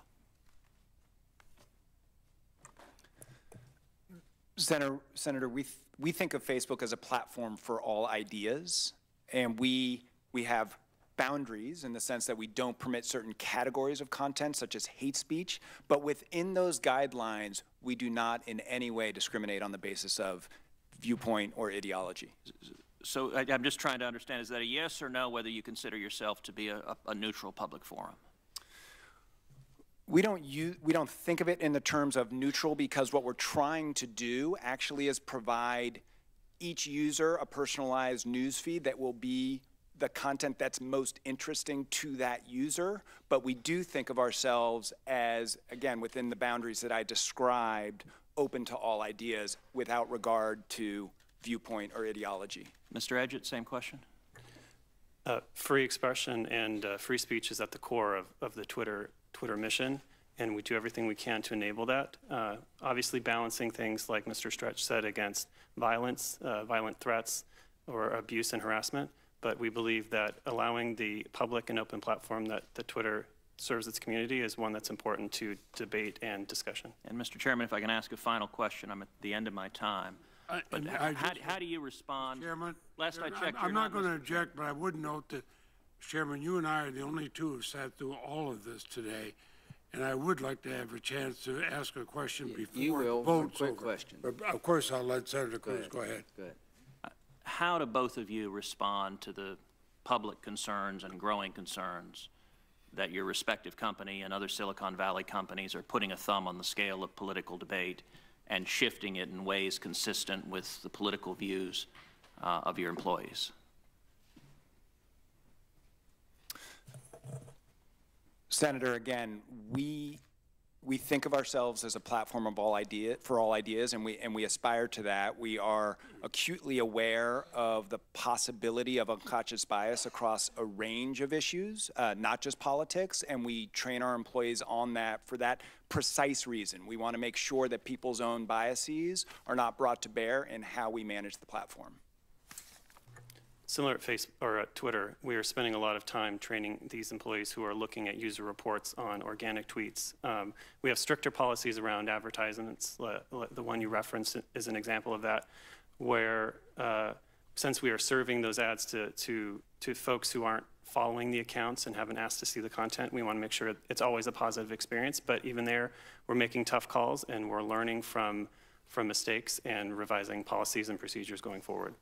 Senator, we think of Facebook as a platform for all ideas, and we have boundaries in the sense that we don't permit certain categories of content, such as hate speech, but within those guidelines, we do not in any way discriminate on the basis of viewpoint or ideology. So I'm just trying to understand, is that a yes or no whether you consider yourself to be a neutral public forum? We don't think of it in the terms of neutral because what we're trying to do actually is provide each user a personalized news feed that will be the content that's most interesting to that user. But we do think of ourselves as, again, within the boundaries that I described, open to all ideas without regard to viewpoint or ideology. Mr. Edgett, same question. Free expression and free speech is at the core of the Twitter mission, and we do everything we can to enable that. Obviously balancing things like Mr. Stretch said against violence, violent threats, or abuse and harassment, but we believe that allowing the public and open platform that Twitter serves its community is one that's important to debate and discussion. And Mr. Chairman, if I can ask a final question, I'm at the end of my time. But how do you respond? Chairman, last I checked, I'm not going to object, but I would note that, Chairman, you and I are the only two who have sat through all of this today, and I would like to have a chance to ask a question before the vote's over. Question. But of course, I'll let Senator Cruz go ahead. Go ahead. How do both of you respond to the public concerns and growing concerns that your respective company and other Silicon Valley companies are putting a thumb on the scale of political debate and shifting it in ways consistent with the political views of your employees? Senator, again, we think of ourselves as a platform of for all ideas, and we aspire to that. We are acutely aware of the possibility of unconscious bias across a range of issues, not just politics, and we train our employees on that for that precise reason. We want to make sure that people's own biases are not brought to bear in how we manage the platform. Similar at Facebook or at Twitter, we are spending a lot of time training these employees who are looking at user reports on organic tweets. We have stricter policies around advertisements. The one you referenced is an example of that, where since we are serving those ads to folks who aren't following the accounts and haven't asked to see the content, we want to make sure it's always a positive experience. But even there, we're making tough calls and we're learning from mistakes and revising policies and procedures going forward.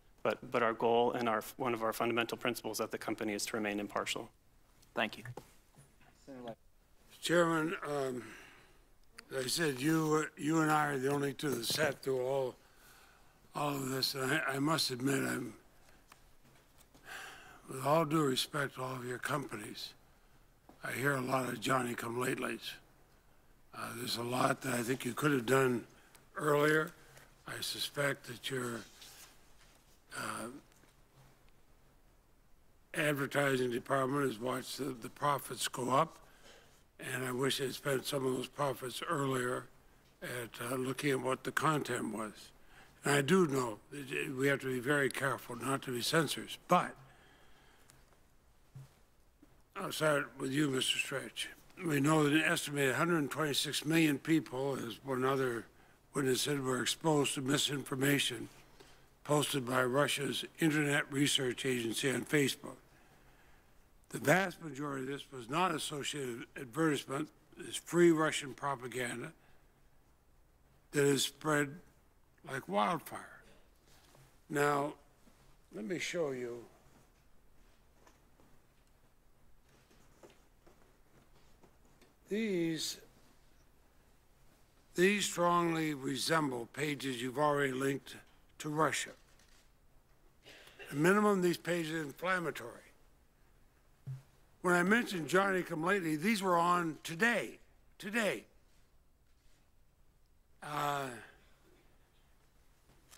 But our goal and one of our fundamental principles at the company is to remain impartial. Thank you. Chairman, as I said, you and I are the only two that sat through all of this, and I must admit, with all due respect to all of your companies, I hear a lot of Johnny-come-latelys. There's a lot that I think you could have done earlier. I suspect that your advertising department has watched the profits go up, and I wish they'd spent some of those profits earlier at looking at what the content was. And I do know that we have to be very careful not to be censors, but I'll start with you, Mr. Stretch. We know that an estimated 126 million people, as one other witness said, were exposed to misinformation posted by Russia's Internet Research Agency on Facebook. The vast majority of this was not associated with advertisement. It's free Russian propaganda that is spread like wildfire. Now, let me show you. These strongly resemble pages you've already linked to Russia. At minimum, these pages are inflammatory. When I mentioned Johnny-come-lately, these were on today. And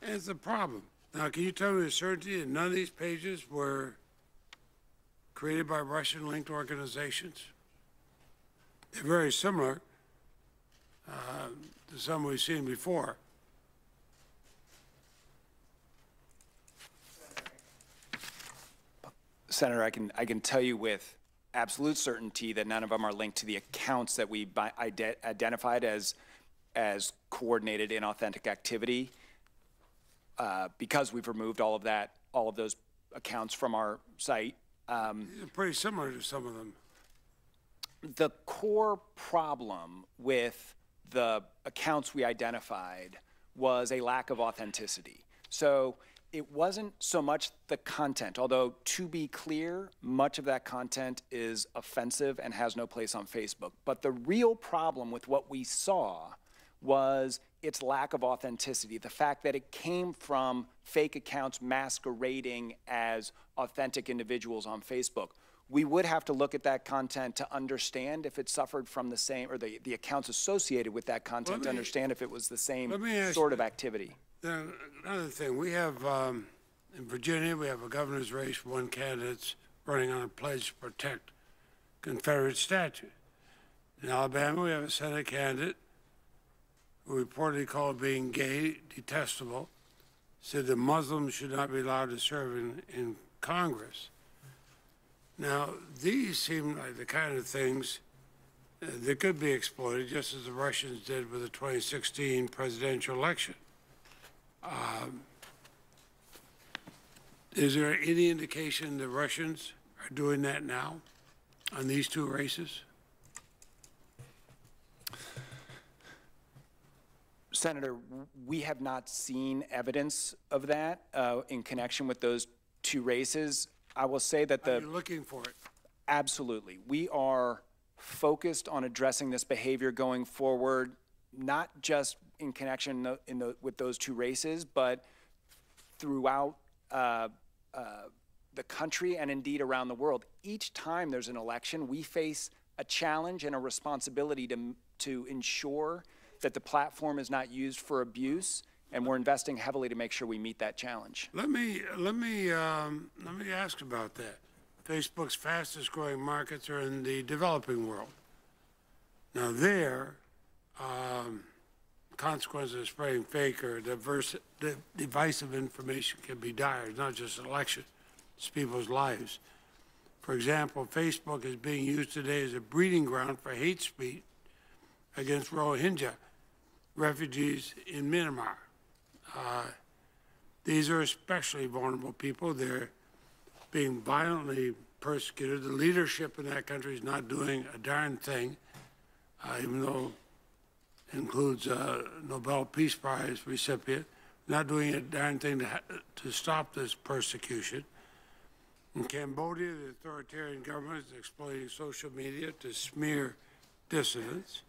it's a problem. Now, can you tell me with certainty that none of these pages were created by Russian-linked organizations? They're very similar to some we've seen before. Senator, I can tell you with absolute certainty that none of them are linked to the accounts that we identified as coordinated inauthentic activity, because we've removed all of those accounts from our site. They're pretty similar to some of them. The core problem with the accounts we identified was a lack of authenticity. So it wasn't so much the content, although to be clear, much of that content is offensive and has no place on Facebook. But the real problem with what we saw was its lack of authenticity, the fact that it came from fake accounts masquerading as authentic individuals on Facebook. We would have to look at that content to understand if it suffered from the same, or the accounts associated with that content to understand if it was the same sort of activity. Another thing, we have, in Virginia, we have a governor's race, one candidate's running on a pledge to protect Confederate statues. In Alabama, we have a Senate candidate who reportedly called being gay detestable, said that Muslims should not be allowed to serve in Congress. Now, these seem like the kind of things that could be exploited, just as the Russians did with the 2016 presidential election. Is there any indication the Russians are doing that now on these two races? Senator, we have not seen evidence of that in connection with those two races. I will say that Are you looking for it? Absolutely. We are focused on addressing this behavior going forward, not just in connection with those two races, but throughout the country and indeed around the world. Each time there's an election, we face a challenge and a responsibility to ensure that the platform is not used for abuse, and we're investing heavily to make sure we meet that challenge. Let me ask about that. Facebook's fastest growing markets are in the developing world. Now there, consequences of spreading fake or divisive information can be dire, not just an election. people's lives. For example, Facebook is being used today as a breeding ground for hate speech against Rohingya refugees in Myanmar. These are especially vulnerable people. They're being violently persecuted. The leadership in that country is not doing a darn thing, even though it includes a Nobel Peace Prize recipient, not doing a darn thing to stop this persecution. In Cambodia, the authoritarian government is exploiting social media to smear dissidents.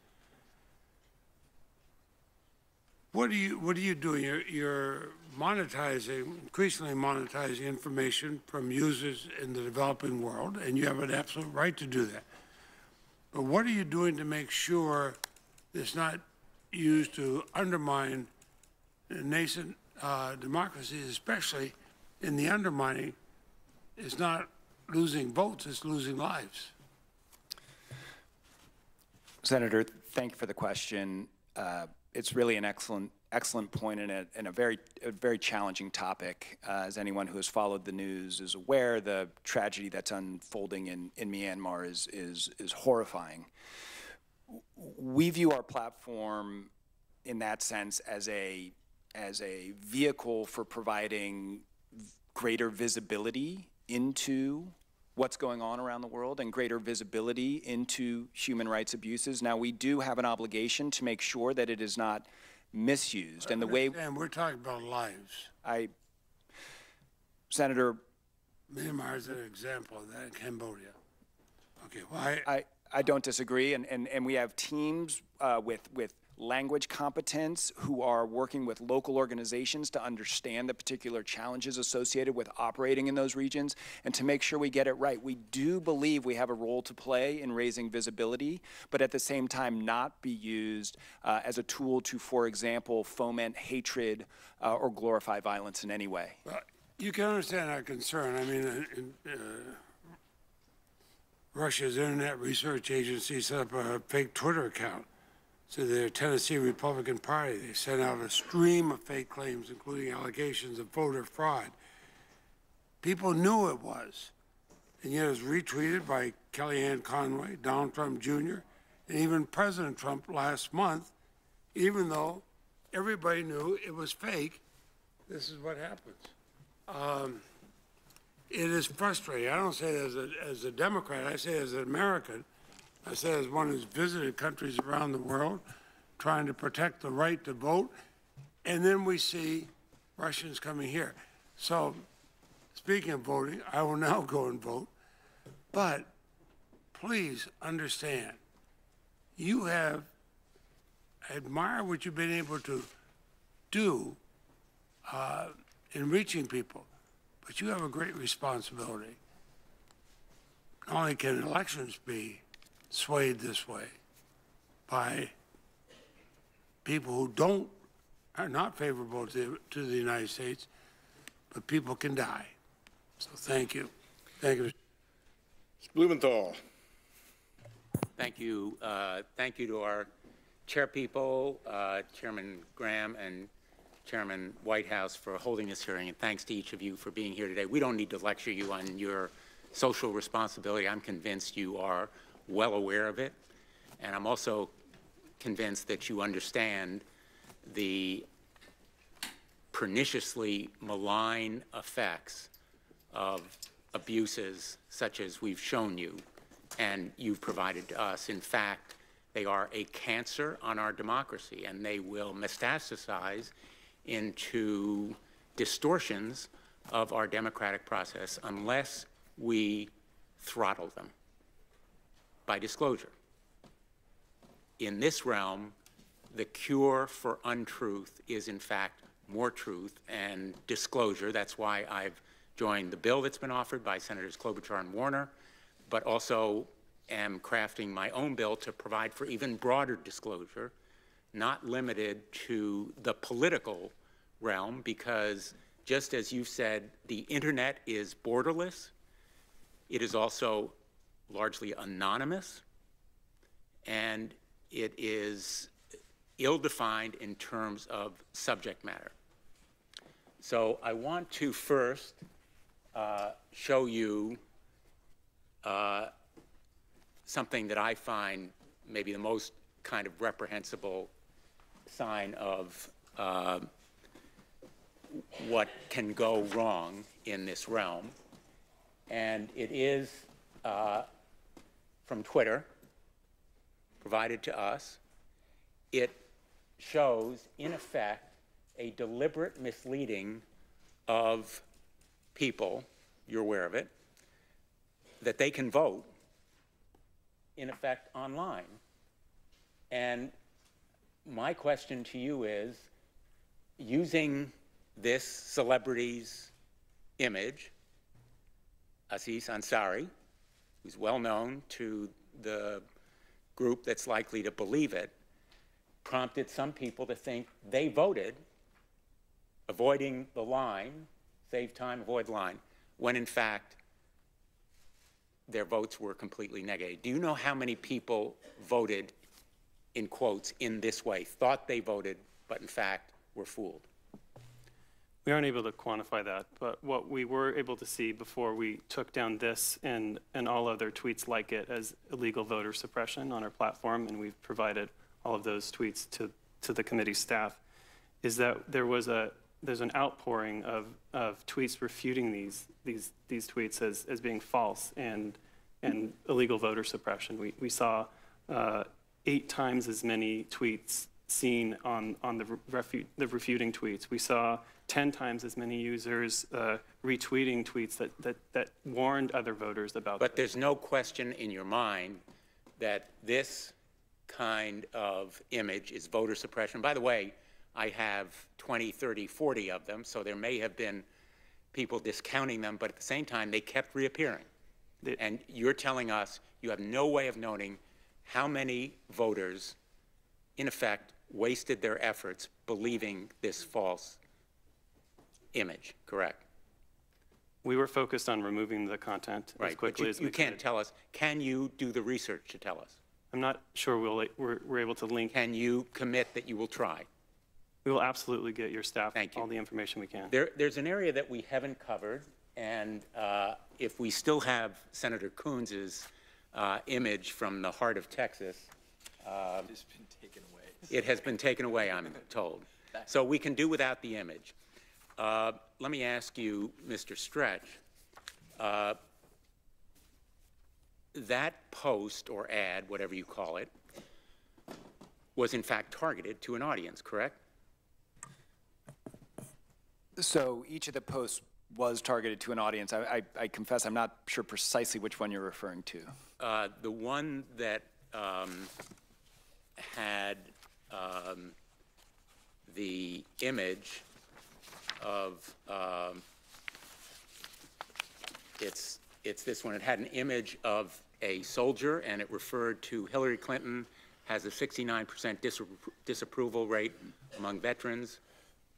What are you doing? You're monetizing, increasingly monetizing information from users in the developing world, and you have an absolute right to do that. But what are you doing to make sure it's not used to undermine nascent democracies, especially in the undermining? It's not losing votes, it's losing lives. Senator, thank you for the question. It's really an excellent point and a very challenging topic. As anyone who has followed the news is aware, the tragedy that's unfolding in Myanmar is horrifying. We view our platform in that sense as a vehicle for providing greater visibility into what's going on around the world and greater visibility into human rights abuses. Now, we do have an obligation to make sure that it is not misused. And the way we're talking about lives. Senator, Myanmar is an example of that in Cambodia. Okay, well, I don't disagree, and we have teams with language competence who are working with local organizations to understand the particular challenges associated with operating in those regions and to make sure we get it right. We do believe we have a role to play in raising visibility, but at the same time not be used as a tool to, for example, foment hatred or glorify violence in any way. Well, you can understand our concern. I mean, Russia's Internet Research Agency set up a fake Twitter account to their Tennessee Republican Party. They sent out a stream of fake claims, including allegations of voter fraud. People knew it was, and yet it was retweeted by Kellyanne Conway, Donald Trump Jr., and even President Trump last month, even though everybody knew it was fake. This is what happens. It is frustrating. I don't say it as a Democrat. I say it as an American. I say as one who's visited countries around the world trying to protect the right to vote, and then we see Russians coming here. So, speaking of voting, I will now go and vote. But please understand, I admire what you've been able to do in reaching people, but you have a great responsibility. Not only can elections be swayed this way by people who are not favorable to the United States, but people can die. So thank you. Thank you. Mr. Blumenthal. Thank you. Thank you to our chairpeople, Chairman Graham and Chairman Whitehouse, for holding this hearing, and thanks to each of you for being here today. We don't need to lecture you on your social responsibility. I'm convinced you are well aware of it, and I'm also convinced that you understand the perniciously malign effects of abuses such as we've shown you and you've provided to us. In fact, they are a cancer on our democracy, and they will metastasize into distortions of our democratic process unless we throttle them by disclosure. In this realm, the cure for untruth is, in fact, more truth and disclosure. That's why I've joined the bill that's been offered by Senators Klobuchar and Warner, but also am crafting my own bill to provide for even broader disclosure, not limited to the political realm, because just as you've said, the internet is borderless. It is also largely anonymous, and it is ill-defined in terms of subject matter. So I want to first show you something that I find maybe the most kind of reprehensible sign of what can go wrong in this realm. And it is from Twitter, provided to us. It shows, in effect, a deliberate misleading of people, you're aware of it, that they can vote, in effect, online. And my question to you is, using this celebrity's image, Aziz Ansari, who's well known to the group that's likely to believe it, prompted some people to think they voted, avoiding the line, save time, avoid the line, when in fact their votes were completely negative. Do you know how many people voted, in quotes, in this way, thought they voted, but in fact were fooled? We aren't able to quantify that, but what we were able to see before we took down this and all other tweets like it as illegal voter suppression on our platform, and we've provided all of those tweets to the committee staff, is that there's an outpouring of tweets refuting these tweets as being false and illegal voter suppression. We saw 8 times as many tweets seen on the refuting tweets. We saw 10 times as many users retweeting tweets that warned other voters about. But there's no question in your mind that this kind of image is voter suppression. By the way, I have 20, 30, 40 of them, so there may have been people discounting them, but at the same time, they kept reappearing. And you're telling us you have no way of knowing how many voters, in effect, wasted their efforts believing this false image, correct? We were focused on removing the content as quickly as we could. You can't tell us. Can you do the research to tell us? I'm not sure we're able to link. Can you commit that you will try? We will absolutely get your staff all the information we can. There's an area that we haven't covered, and if we still have Senator Coons's image from the heart of Texas, It's been taken away. It has been taken away, I'm told. So we can do without the image. Let me ask you, Mr. Stretch, that post or ad, whatever you call it, was in fact targeted to an audience, correct? So each of the posts was targeted to an audience. I confess I'm not sure precisely which one you're referring to. The one that had the image of, it's this one. It had an image of a soldier, and it referred to Hillary Clinton has a 69% disapproval rate among veterans.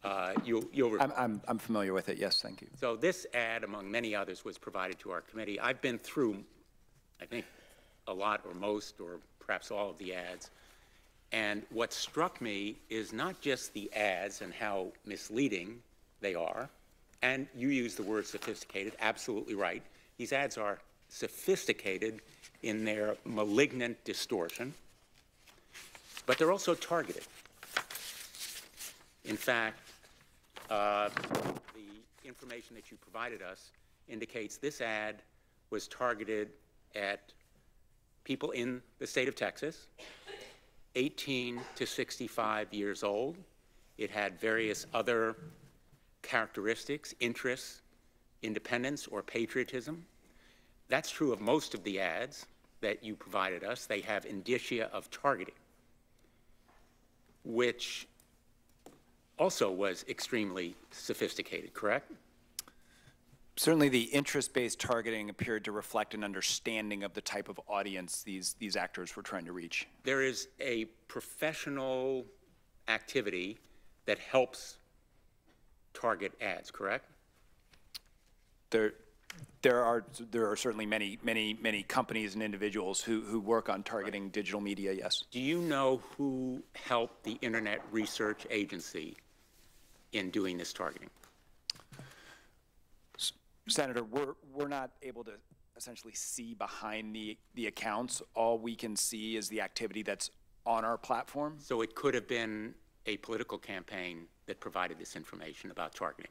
I'm familiar with it, yes, thank you. So this ad, among many others, was provided to our committee. I've been through, I think, a lot or most or perhaps all of the ads. And what struck me is not just the ads and how misleading they are, and you use the word sophisticated, absolutely right. These ads are sophisticated in their malignant distortion, but they're also targeted. In fact, the information that you provided us indicates this ad was targeted at people in the state of Texas, 18 to 65 years old. It had various other characteristics, interests, independence, or patriotism. That's true of most of the ads that you provided us. They have indicia of targeting, which also was extremely sophisticated, correct? Certainly the interest-based targeting appeared to reflect an understanding of the type of audience these actors were trying to reach. There is a professional activity that helps target ads, correct? There are certainly many companies and individuals who work on targeting digital media, yes. Do you know who helped the Internet Research Agency in doing this targeting? Senator, we're not able to essentially see behind the accounts. All we can see is the activity that's on our platform. So it could have been a political campaign that provided this information about targeting.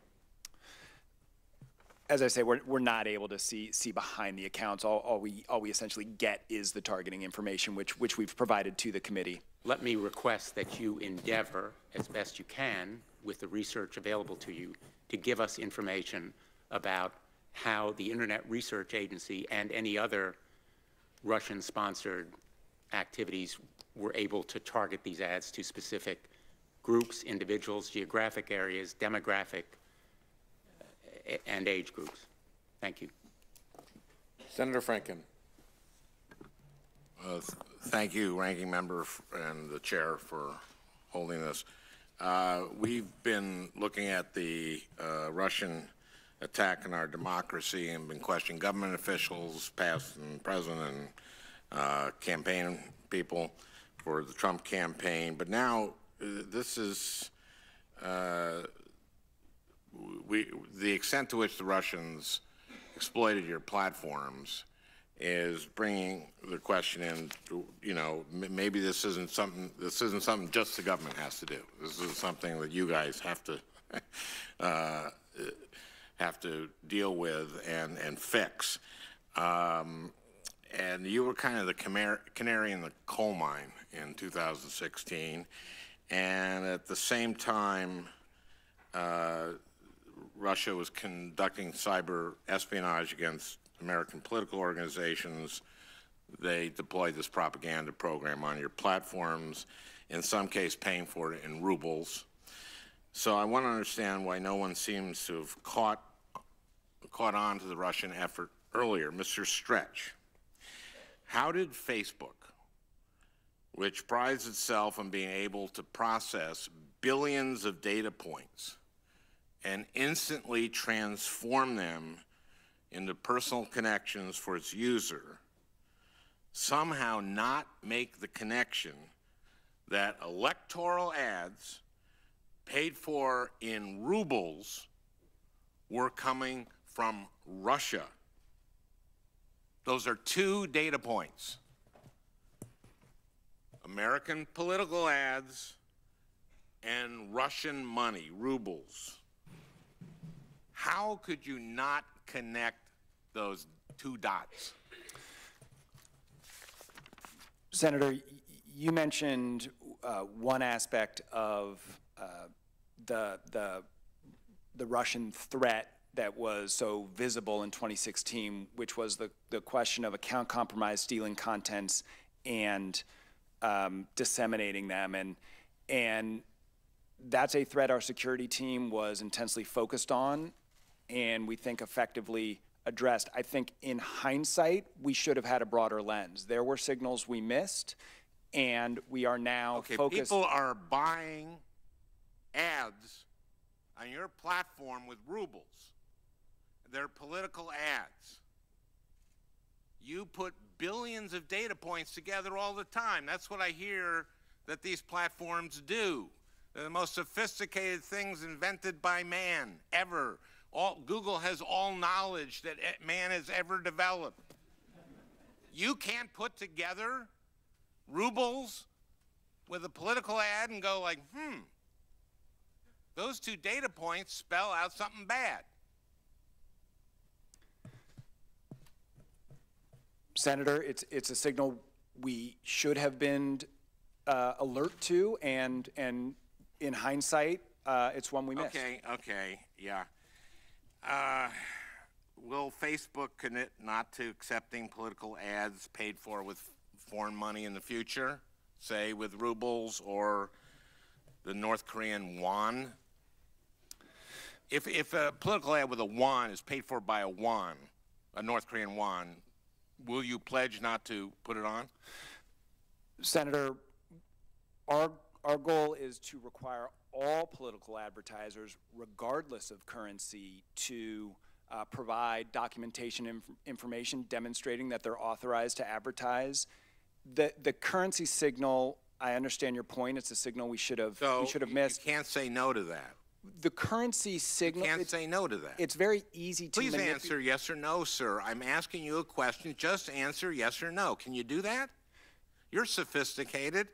As I say, we're not able to see behind the accounts. All we essentially get is the targeting information, which we've provided to the committee. Let me request that you endeavor, as best you can, with the research available to you, to give us information about how the Internet Research Agency and any other Russian-sponsored activities were able to target these ads to specific groups, individuals, geographic areas, demographic, and age groups. Thank you. Senator Franken. Thank you, Ranking Member and the Chair, for holding this. We've been looking at the Russian attack on our democracy and been questioning government officials, past and present, and campaign people for the Trump campaign. But now this is the extent to which the Russians exploited your platforms is bringing the question in. You know, maybe this isn't something just the government has to do. This is something that you guys have to deal with and fix. And you were kind of the canary in the coal mine in 2016, and at the same time, Russia was conducting cyber espionage against American political organizations. They deployed this propaganda program on your platforms, in some case paying for it in rubles. So I want to understand why no one seems to have caught on to the Russian effort earlier. Mr. Stretch, how did Facebook, which prides itself on being able to process billions of data points and instantly transform them into personal connections for its user, somehow not make the connection that electoral ads paid for in rubles were coming from Russia? Those are two data points. American political ads and Russian money, rubles. How could you not connect those two dots? Senator, you mentioned one aspect of the Russian threat that was so visible in 2016, which was the question of account compromise, stealing contents, and disseminating them. And that's a threat our security team was intensely focused on, and we think effectively addressed. I think in hindsight, we should have had a broader lens. There were signals we missed, and we are now focused. People are buying ads on your platform with rubles. They're political ads. You put billions of data points together all the time. That's what I hear that these platforms do. They're the most sophisticated things invented by man ever. Google has all knowledge that man has ever developed. You can't put together rubles with a political ad and go like, those two data points spell out something bad. Senator, it's a signal we should have been alert to, and in hindsight, it's one we missed. Okay, yeah. Will Facebook commit not to accepting political ads paid for with foreign money in the future, say with rubles or the North Korean won? If a political ad with a won is paid for by a North Korean won, will you pledge not to put it on? Senator, our goal is to require all political advertisers, regardless of currency, to provide documentation information demonstrating that they're authorized to advertise. The currency signal, I understand your point. It's a signal we should have missed. You can't say no to that. the currency signal. You can't say no to that. It's very easy to Please answer yes or no, sir. I'm asking you a question. Just answer yes or no. Can you do that? You're sophisticated.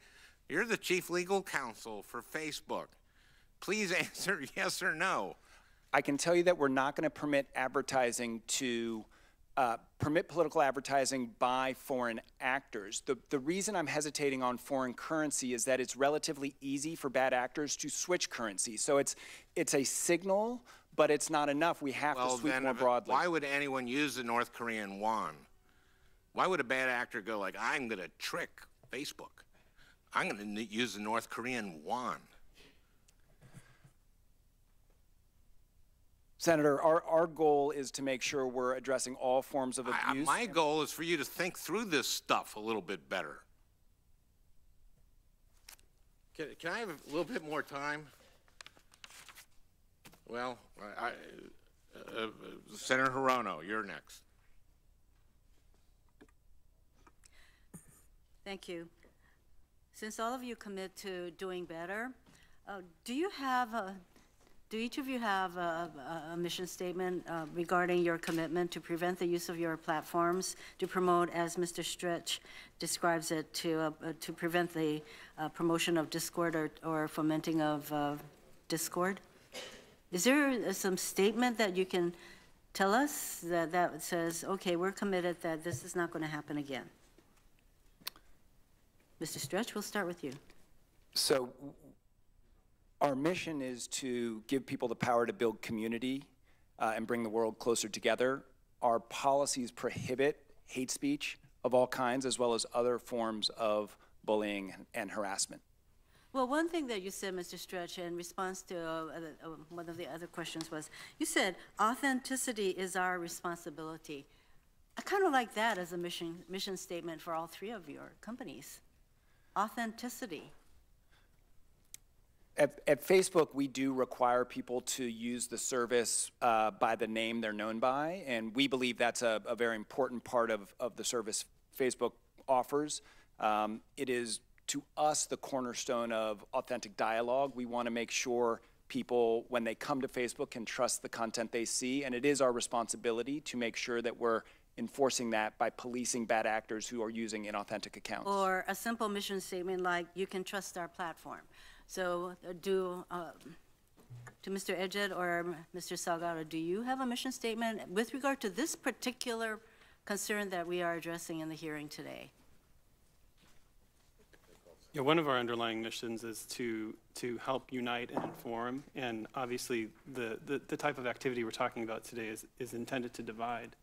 You're the chief legal counsel for Facebook. Please answer yes or no. I can tell you that we're not going to permit advertising to permit political advertising by foreign actors. The reason I'm hesitating on foreign currency is that it's relatively easy for bad actors to switch currency. So it's a signal, but it's not enough. We have to sweep more broadly. Why would anyone use the North Korean won? Why would a bad actor go like, I'm going to trick Facebook? I'm going to use the North Korean won. Senator, our goal is to make sure we're addressing all forms of abuse. My goal is for you to think through this stuff a little bit better. Can I have a little bit more time? Well, Senator Hirono, you're next. Thank you. Since all of you commit to doing better, do each of you have a mission statement regarding your commitment to prevent the use of your platforms to promote, as Mr. Stretch describes it, to prevent the promotion of discord or fomenting of discord? Is there some statement that you can tell us that says, okay, we're committed that this is not going to happen again? Mr. Stretch, we'll start with you. So our mission is to give people the power to build community and bring the world closer together. Our policies prohibit hate speech of all kinds, as well as other forms of bullying and harassment. Well, one thing that you said, Mr. Stretch, in response to one of the other questions was, you said authenticity is our responsibility. I kind of like that as a mission statement for all three of your companies. Authenticity. At Facebook, we do require people to use the service by the name they're known by, and we believe that's a very important part of the service Facebook offers. It is, to us, the cornerstone of authentic dialogue. We want to make sure people, when they come to Facebook, can trust the content they see, and it is our responsibility to make sure that we're enforcing that by policing bad actors who are using inauthentic accounts. Or a simple mission statement like, you can trust our platform. So to Mr. Edgett or Mr. Salgado, do you have a mission statement with regard to this particular concern that we are addressing in the hearing today? Yeah, one of our underlying missions is to help unite and inform, and obviously the type of activity we're talking about today is intended to divide.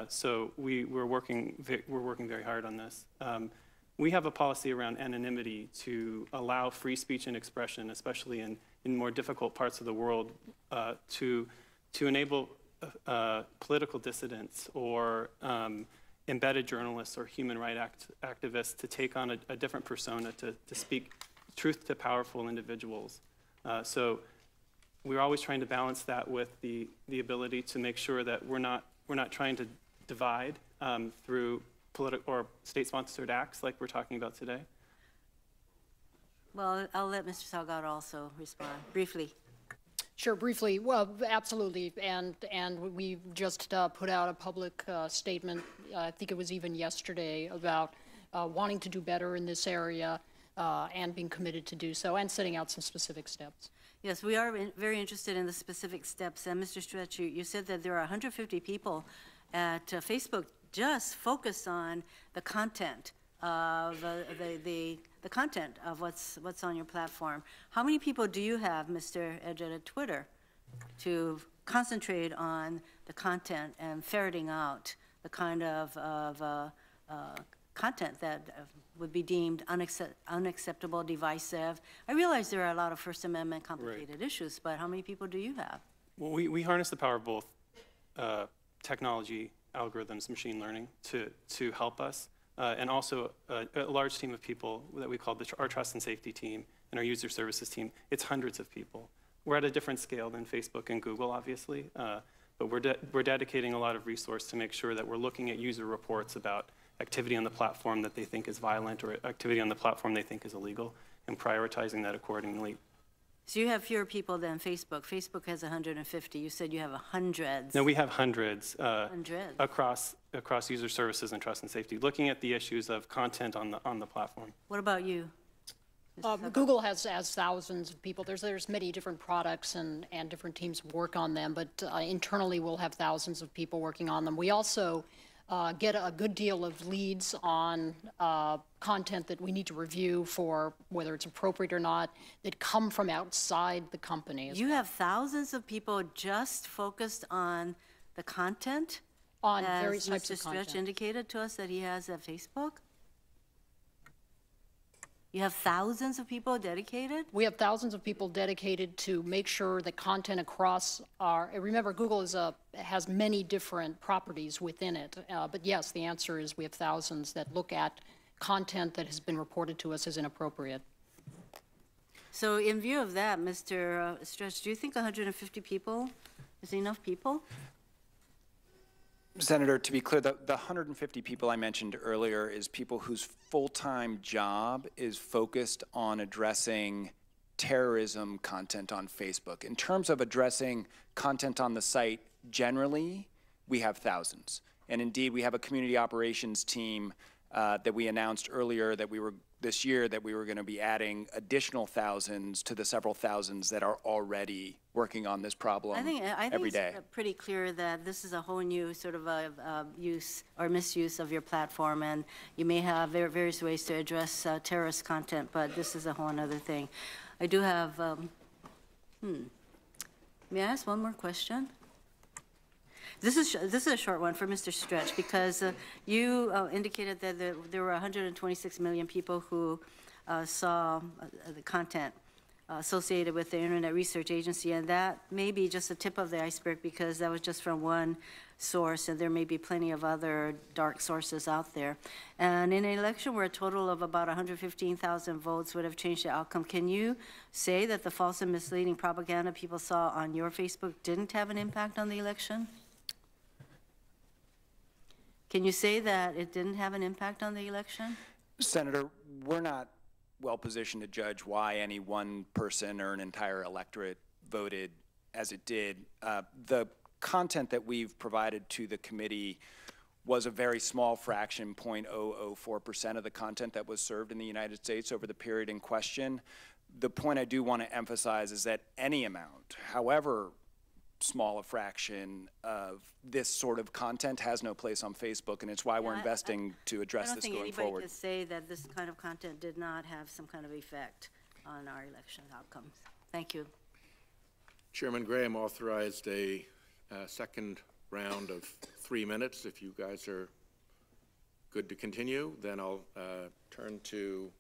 So we're working very hard on this. We have a policy around anonymity to allow free speech and expression, especially in more difficult parts of the world, to enable political dissidents or embedded journalists or human rights activists to take on a different persona, to speak truth to powerful individuals. So we're always trying to balance that with the ability to make sure that we're not trying to divide through political or state-sponsored acts like we're talking about today. Well, I'll let Mr. Salgado also respond briefly. Sure, briefly. Well, absolutely, and we just put out a public statement. I think it was even yesterday about wanting to do better in this area and being committed to do so, and setting out some specific steps. Yes, we are very interested in the specific steps. And Mr. Stretch, you said that there are 150 people at Facebook just focused on the content of the content of what's on your platform. How many people do you have, Mr. Edgett, at Twitter to concentrate on the content and ferreting out the kind of content that would be deemed unacceptable, divisive? I realize there are a lot of First Amendment complicated issues, but how many people do you have? Well, we harness the power of both technology, algorithms, machine learning to help us, and also a large team of people that we call our trust and safety team and our user services team. It's hundreds of people. We're at a different scale than Facebook and Google, obviously, but we're dedicating a lot of resource to make sure that we're looking at user reports about activity on the platform that they think is violent or activity on the platform they think is illegal, and prioritizing that accordingly. So you have fewer people than Facebook. Facebook has 150. You said you have hundreds. No, we have hundreds, Hundreds. across user services and trust and safety, looking at the issues of content on the platform. What about you? Google has thousands of people. There's many different products and different teams work on them, but internally we'll have thousands of people working on them. We also get a good deal of leads on content that we need to review for whether it's appropriate or not that come from outside the company. You have thousands of people just focused on the content? On various types of Mr. content. Stretch indicated to us that he has at Facebook? You have thousands of people dedicated? We have thousands of people dedicated to make sure that content across our, remember Google has many different properties within it, but yes, the answer is we have thousands that look at content that has been reported to us as inappropriate. So in view of that, Mr. Stretch, do you think 150 people is enough people? Senator, to be clear, the 150 people I mentioned earlier is people whose full-time job is focused on addressing terrorism content on Facebook. In terms of addressing content on the site generally, we have thousands. And indeed, we have a community operations team that we announced earlier that we were this year that we were going to be adding additional thousands to the several thousands that are already working on this problem every day. It's pretty clear that this is a whole new sort of use or misuse of your platform, and you may have various ways to address terrorist content, but this is a whole other thing. I do have, may I ask one more question? This is a short one for Mr. Stretch, because you indicated that there were 126 million people who saw the content associated with the Internet Research Agency, and that may be just the tip of the iceberg because that was just from one source, and there may be plenty of other dark sources out there. And in an election where a total of about 115,000 votes would have changed the outcome, can you say that the false and misleading propaganda people saw on your Facebook didn't have an impact on the election? Can you say that it didn't have an impact on the election? Senator, we're not well positioned to judge why any one person or an entire electorate voted as it did. The content that we've provided to the committee was a very small fraction, 0.004% of the content that was served in the United States over the period in question. The point I do want to emphasize is that any amount, however small a fraction of this sort of content has no place on Facebook, and it's why we're investing to address this going forward. I don't think anybody could say that this kind of content did not have some kind of effect on our election outcomes. Thank you. Chairman Graham authorized a second round of 3 minutes. If you guys are good to continue, then I'll turn to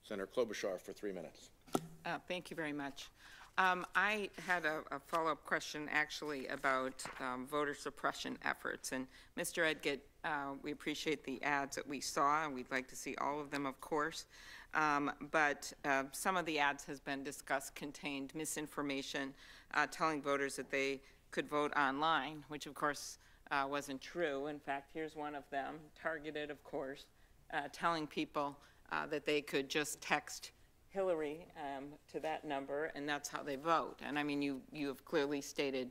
Senator Klobuchar for 3 minutes. Thank you very much. I had a follow-up question actually about voter suppression efforts. And Mr. Edgett, we appreciate the ads that we saw, and we'd like to see all of them, of course. But some of the ads has been discussed contained misinformation, telling voters that they could vote online, which of course wasn't true. In fact, here's one of them, targeted, of course, telling people that they could just text Hillary to that number, and that's how they vote. And I mean, you have clearly stated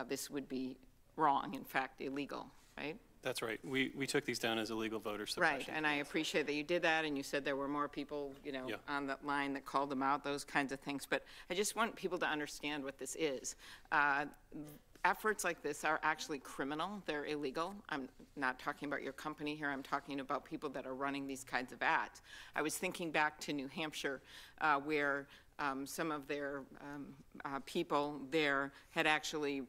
this would be wrong, in fact, illegal, right? That's right. We took these down as illegal voter suppression. Right, and I appreciate that you did that, and you said there were more people, you know, on that line that called them out, those kinds of things. But I just want people to understand what this is. Efforts like this are actually criminal. They're illegal. I'm not talking about your company here. I'm talking about people that are running these kinds of ads. I was thinking back to New Hampshire, where some of their people there had actually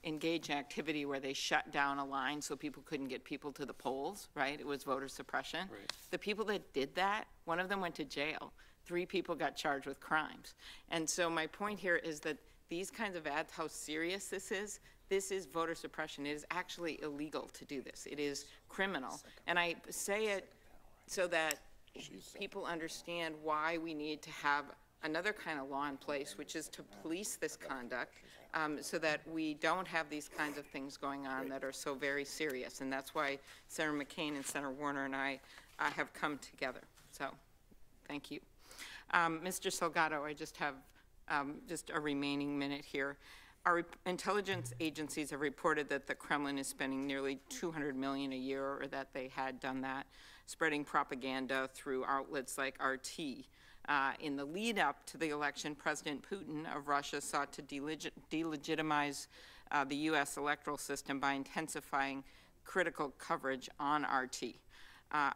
engaged in activity where they shut down a line so people couldn't get people to the polls, right? It was voter suppression. Right. The people that did that, one of them went to jail. 3 people got charged with crimes. And so my point here is that these kinds of ads, how serious this is voter suppression. It is actually illegal to do this. It is criminal. And I say it so that people understand why we need to have another kind of law in place, which is to police this conduct so that we don't have these kinds of things going on that are so very serious. And that's why Senator McCain and Senator Warner and I have come together. So thank you. Mr. Salgado, I just have just a remaining minute here. Our intelligence agencies have reported that the Kremlin is spending nearly $200 million a year, or that they had done that, spreading propaganda through outlets like RT. In the lead up to the election, President Putin of Russia sought to delegitimize the U.S. electoral system by intensifying critical coverage on RT.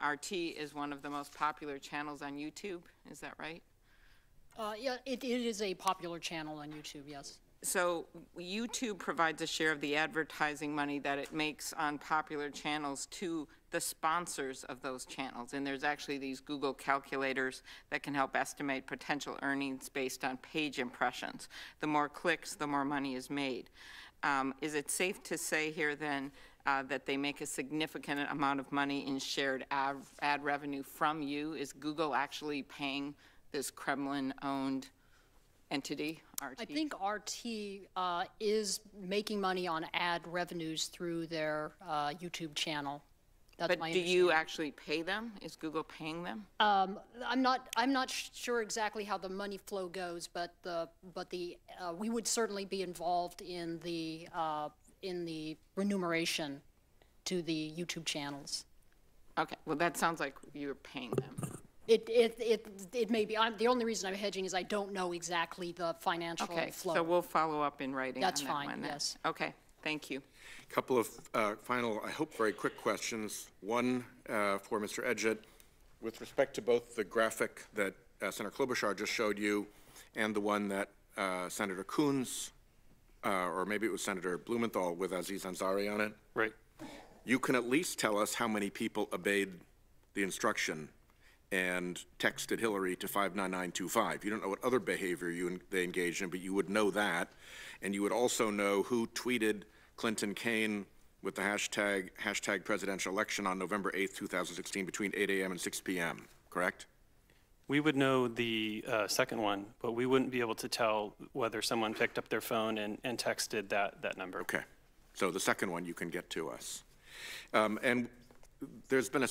RT is one of the most popular channels on YouTube, is that right? Yeah, it is a popular channel on YouTube, yes. So YouTube provides a share of the advertising money that it makes on popular channels to the sponsors of those channels. And there's actually these Google calculators that can help estimate potential earnings based on page impressions. The more clicks, the more money is made. Is it safe to say here then that they make a significant amount of money in shared ad revenue from you? Is Google actually paying this Kremlin-owned entity, RT? I think RT is making money on ad revenues through their YouTube channel. That's but my do you actually pay them? Is Google paying them? I'm not sure exactly how the money flow goes, but we would certainly be involved in the remuneration to the YouTube channels. Okay, well that sounds like you're paying them. It may be. The only reason I'm hedging is I don't know exactly the financial flow. So we'll follow up in writing That's on that fine, one then. yes. Okay, thank you. A couple of final, I hope, very quick questions. One for Mr. Edgett. With respect to both the graphic that Senator Klobuchar just showed you and the one that Senator Coons, or maybe it was Senator Blumenthal with Aziz Ansari on it. Right. You can at least tell us how many people obeyed the instruction and texted Hillary to 59925. You don't know what other behavior they engaged in, but you would know that. And you would also know who tweeted Clinton Kane with the hashtag presidential election on November 8th, 2016 between 8 a.m. and 6 p.m., correct? We would know the second one, but we wouldn't be able to tell whether someone picked up their phone and texted that number. Okay. So the second one you can get to us. And there's been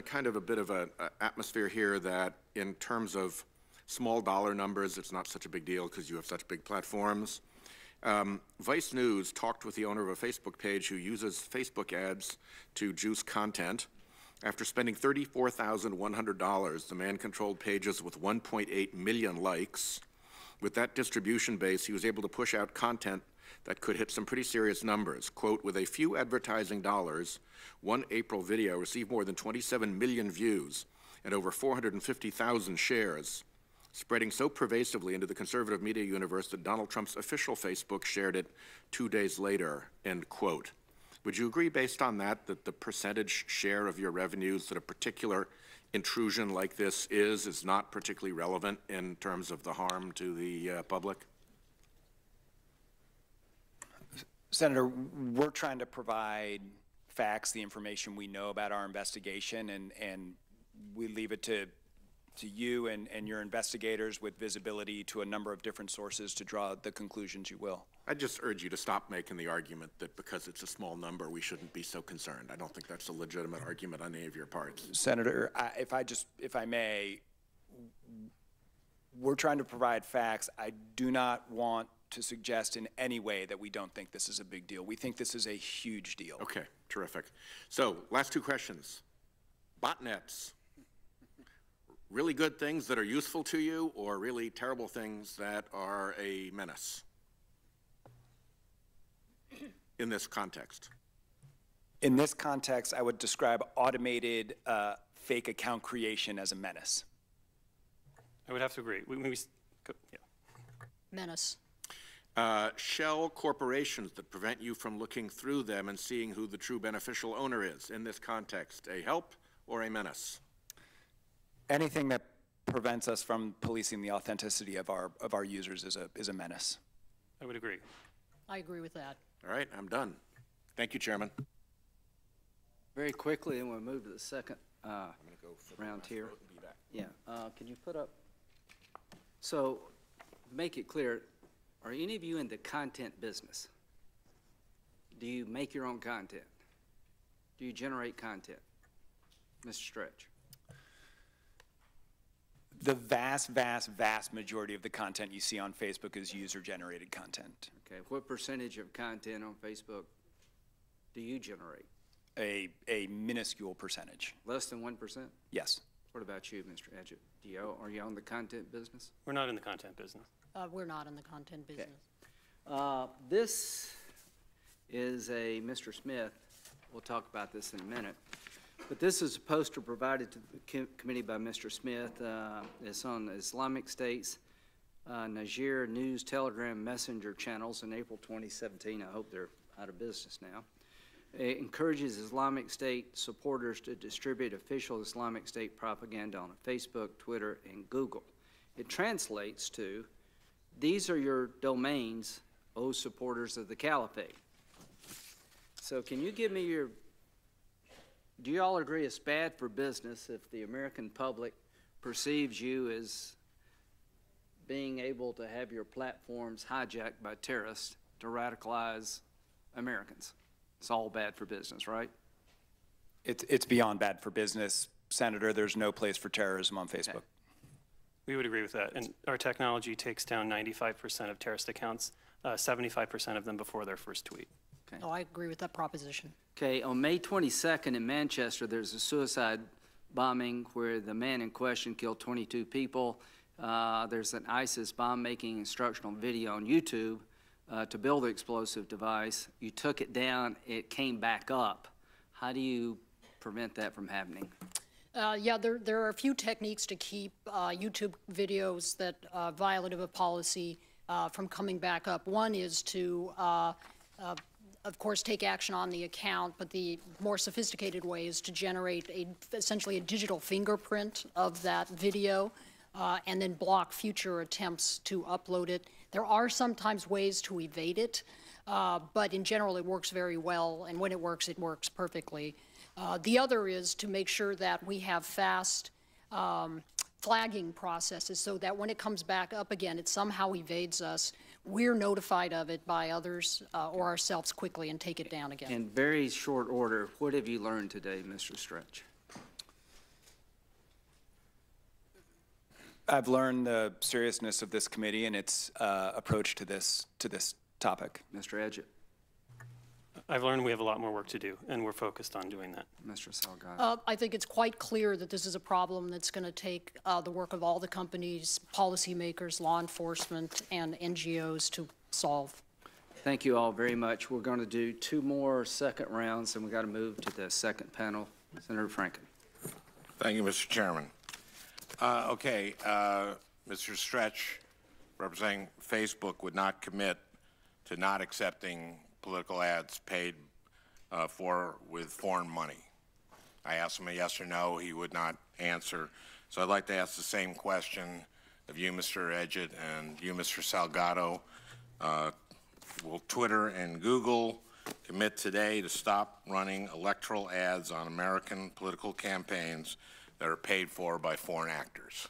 kind of a bit of an atmosphere here that in terms of small dollar numbers, it's not such a big deal because you have such big platforms. Vice News talked with the owner of a Facebook page who uses Facebook ads to juice content. After spending $34,100, the man controlled pages with 1.8 million likes. With that distribution base, he was able to push out content that could hit some pretty serious numbers. Quote, with a few advertising dollars, one April video received more than 27 million views and over 450,000 shares, spreading so pervasively into the conservative media universe that Donald Trump's official Facebook shared it 2 days later, end quote. Would you agree based on that the percentage share of your revenues that a particular intrusion like this is not particularly relevant in terms of the harm to the public? Senator, we're trying to provide facts, the information we know about our investigation, and we leave it to you and your investigators with visibility to a number of different sources to draw the conclusions you will. I just urge you to stop making the argument that because it's a small number, we shouldn't be so concerned. I don't think that's a legitimate argument on any of your parts. Senator, if I may, we're trying to provide facts. I do not want to suggest in any way that we don't think this is a big deal. We think this is a huge deal. Okay, terrific. So, last two questions. Botnets. Really good things that are useful to you, or really terrible things that are a menace in this context? In this context, I would describe automated fake account creation as a menace. I would have to agree. Yeah. Menace. Shell corporations that prevent you from looking through them and seeing who the true beneficial owner is. In this context, a help or a menace? Anything that prevents us from policing the authenticity of our users is a menace. I would agree. I agree with that. All right, I'm done. Thank you, Chairman. Very quickly, and we'll move to the second round here. Yeah, can you put up? So, make it clear, are any of you in the content business? Do you make your own content? Do you generate content? Mr. Stretch. The vast, vast, vast majority of the content you see on Facebook is user-generated content. Okay, what percentage of content on Facebook do you generate? A minuscule percentage. Less than 1%? Yes. What about you, Mr. Edgett? Are you on the content business? We're not in the content business. We're not in the content business. This is Mr. Smith. We'll talk about this in a minute. But this is a poster provided to the committee by Mr. Smith. It's on the Islamic State's Niger News Telegram Messenger channels in April 2017. I hope they're out of business now. It encourages Islamic State supporters to distribute official Islamic State propaganda on Facebook, Twitter, and Google. It translates to, these are your domains, O supporters of the caliphate. So can you give me do you all agree it's bad for business if the American public perceives you as being able to have your platforms hijacked by terrorists to radicalize Americans? It's all bad for business, right? It's beyond bad for business, Senator. There's no place for terrorism on Facebook. We would agree with that. And our technology takes down 95% of terrorist accounts, 75% of them before their first tweet. Okay. Oh, I agree with that proposition. Okay, on May 22nd in Manchester, there's a suicide bombing where the man in question killed 22 people. There's an ISIS bomb-making instructional video on YouTube to build the explosive device. You took it down, it came back up. How do you prevent that from happening? Yeah, there are a few techniques to keep YouTube videos that violative of policy from coming back up. One is to, of course, take action on the account, but the more sophisticated way is to generate essentially a digital fingerprint of that video and then block future attempts to upload it. There are sometimes ways to evade it, but in general it works very well, and when it works perfectly. The other is to make sure that we have fast flagging processes so that when it comes back up again, it somehow evades us. We're notified of it by others or ourselves quickly and take it down again. In very short order, what have you learned today, Mr. Stretch? I've learned the seriousness of this committee and its approach to this topic. Mr. Edgett? I've learned we have a lot more work to do, and we're focused on doing that. Mr. Salgado? I think it's quite clear that this is a problem that's going to take the work of all the companies, policymakers, law enforcement, and NGOs to solve. Thank you all very much. We're going to do 2 more second rounds, and we've got to move to the second panel. Senator Franken. Thank you, Mr. Chairman. Mr. Stretch, representing Facebook, would not commit to not accepting political ads paid for with foreign money. I asked him a yes or no. He would not answer. So I'd like to ask the same question of you, Mr. Edgett, and you, Mr. Salgado. Will Twitter and Google commit today to stop running electoral ads on American political campaigns that are paid for by foreign actors?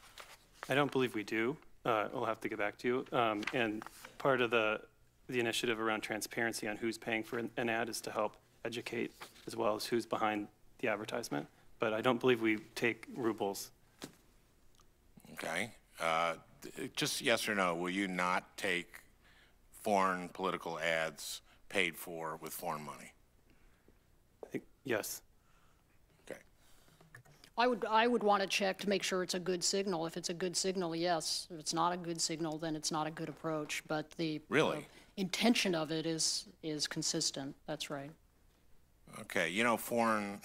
I don't believe we do. We'll have to get back to you. And part of the initiative around transparency on who's paying for an ad is to help educate as well as who's behind the advertisement. But I don't believe we take rubles. Okay. Just yes or no, will you not take foreign political ads paid for with foreign money? Yes. Okay. I would want to check to make sure it's a good signal. If it's a good signal, yes. If it's not a good signal, then it's not a good approach. But the intention of it is consistent. That's right. Okay. You know, foreign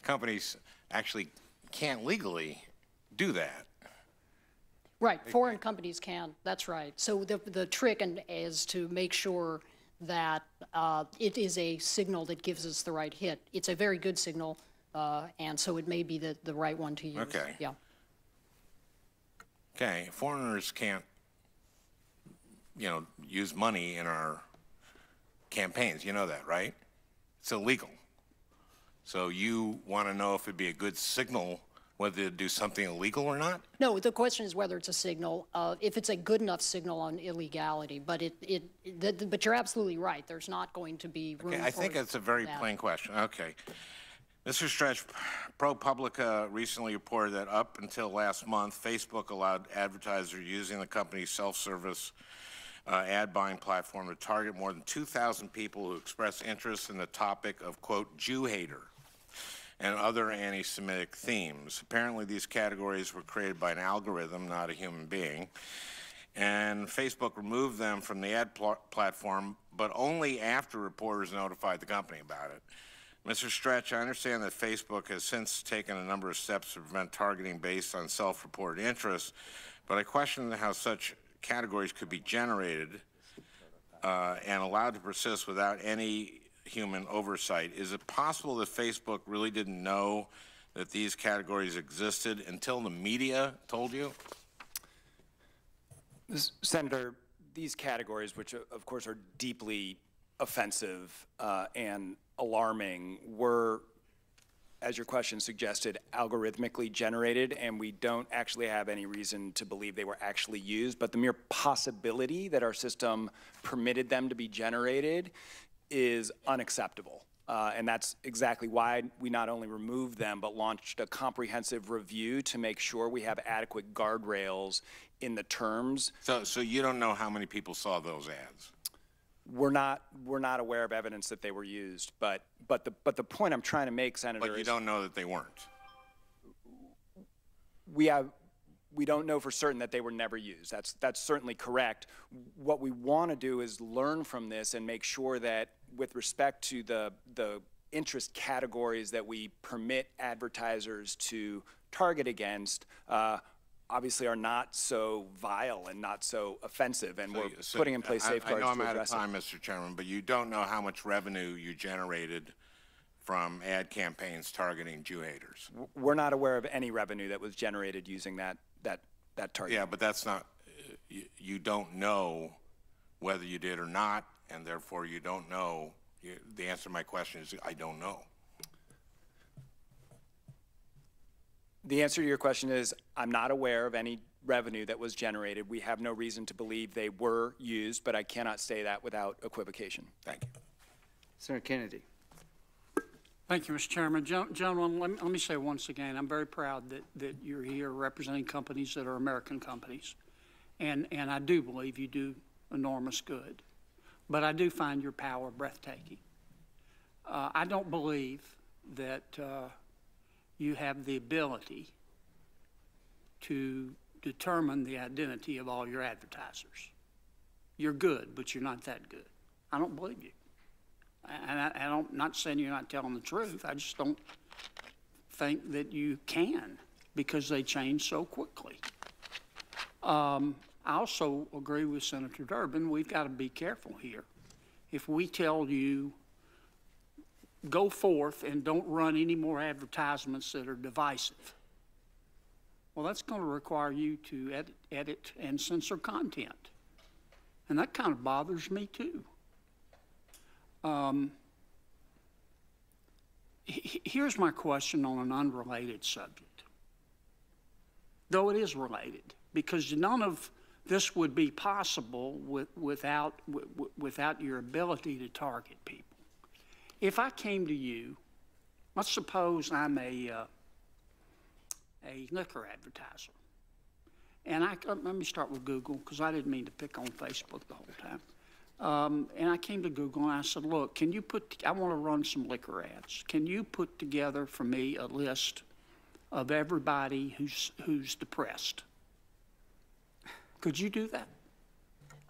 companies actually can't legally do that. Right. Foreign companies can. That's right. So the trick is to make sure that it is a signal that gives us the right hit. It's a very good signal, and so it may be the right one to use. Okay. Yeah. Okay. Foreigners can't, use money in our campaigns. You know that, right? It's illegal. So you want to know if it'd be a good signal whether to do something illegal or not? No, the question is whether it's a signal, if it's a good enough signal on illegality. But but you're absolutely right. There's not going to be room I think it's a very plain question. Okay. Mr. Stretch, ProPublica recently reported that up until last month, Facebook allowed advertisers using the company's self-service ad buying platform to target more than 2,000 people who express interest in the topic of, quote, Jew hater and other anti-Semitic themes. Apparently, these categories were created by an algorithm, not a human being. And Facebook removed them from the ad platform, but only after reporters notified the company about it. Mr. Stretch, I understand that Facebook has since taken a number of steps to prevent targeting based on self-reported interests, but I question how such categories could be generated and allowed to persist without any human oversight. Is it possible that Facebook really didn't know that these categories existed until the media told you? Senator, these categories, which of course are deeply offensive and alarming, were, as your question suggested, algorithmically generated, and we don't actually have any reason to believe they were actually used, but the mere possibility that our system permitted them to be generated is unacceptable. And that's exactly why we not only removed them, but launched a comprehensive review to make sure we have adequate guardrails in the terms. So you don't know how many people saw those ads? We're not aware of evidence that they were used, but the point I'm trying to make, Senator, but you don't know that they weren't. We don't know for certain that they were never used. That's certainly correct. What we want to do is learn from this and make sure that, with respect to the interest categories that we permit advertisers to target against, obviously are not so vile and not so offensive, and we're putting in place safeguards to address it. I know I'm out of time, Mr. Chairman, but you don't know how much revenue you generated from ad campaigns targeting Jew haters. We're not aware of any revenue that was generated using that target. Yeah, but that's not, you don't know whether you did or not, and therefore you don't know. The answer to my question is I don't know. The answer to your question is I'm not aware of any revenue that was generated. We have no reason to believe they were used, but I cannot say that without equivocation. Thank you. Senator Kennedy. Thank you, Mr. Chairman. Gentlemen, let me say once again, I'm very proud that you're here representing companies that are American companies. And I do believe you do enormous good. But I do find your power breathtaking. I don't believe that you have the ability to determine the identity of all your advertisers. You're good, but you're not that good. I don't believe you. And I'm not saying you're not telling the truth. I just don't think that you can, because they change so quickly. I also agree with Senator Durbin. We've got to be careful here. If we tell you, go forth and don't run any more advertisements that are divisive, well, that's going to require you to edit and censor content. And that kind of bothers me too. Here's my question on an unrelated subject, though it is related, because none of this would be possible without your ability to target people. If I came to you, let's suppose I'm a liquor advertiser, and let me start with Google, because I didn't mean to pick on Facebook the whole time. And I came to Google and I said, look, I want to run some liquor ads. Can you put together for me a list of everybody who's depressed? Could you do that?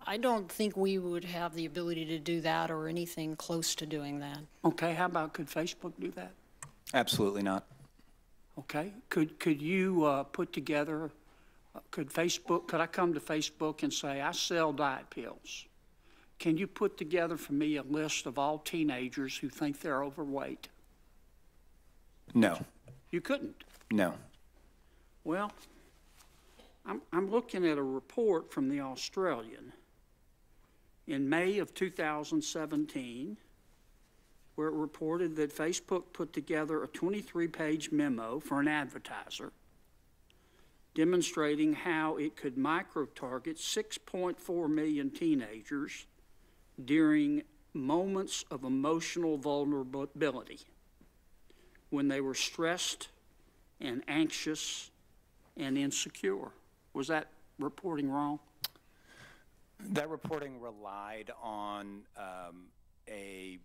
I don't think we would have the ability to do that or anything close to doing that. Okay, how about could Facebook do that? Absolutely not. Okay, could you put together, could I come to Facebook and say, I sell diet pills? Can you put together for me a list of all teenagers who think they're overweight? No. You couldn't? No. Well, I'm looking at a report from the Australian in May of 2017, where it reported that Facebook put together a 23-page memo for an advertiser demonstrating how it could micro-target 6.4 million teenagers during moments of emotional vulnerability. when they were stressed and anxious and insecure. Was that reporting wrong? That reporting relied on a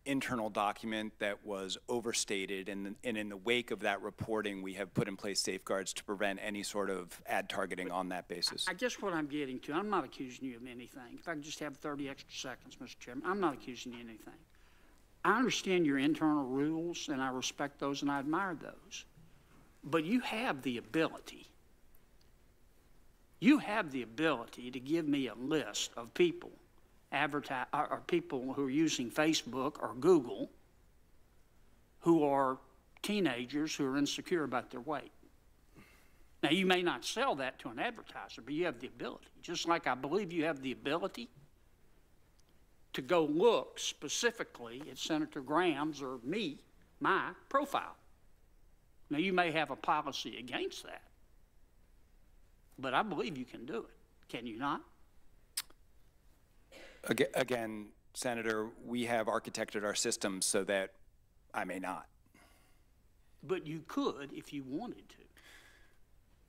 internal document that was overstated, and in the wake of that reporting, we have put in place safeguards to prevent any sort of ad targeting on that basis. I guess what I'm getting to, I'm not accusing you of anything. If I could just have 30 extra seconds, Mr. Chairman, I'm not accusing you of anything. I understand your internal rules, and I respect those, and I admire those. But you have the ability to give me a list of people or people who are using Facebook or Google who are teenagers who are insecure about their weight. Now, you may not sell that to an advertiser, but you have the ability. Just like I believe you have the ability to go look specifically at Senator Graham's or my profile. Now, you may have a policy against that, but I believe you can do it. Can you not? Again, Senator, we have architected our system so that I may not. But you could if you wanted to.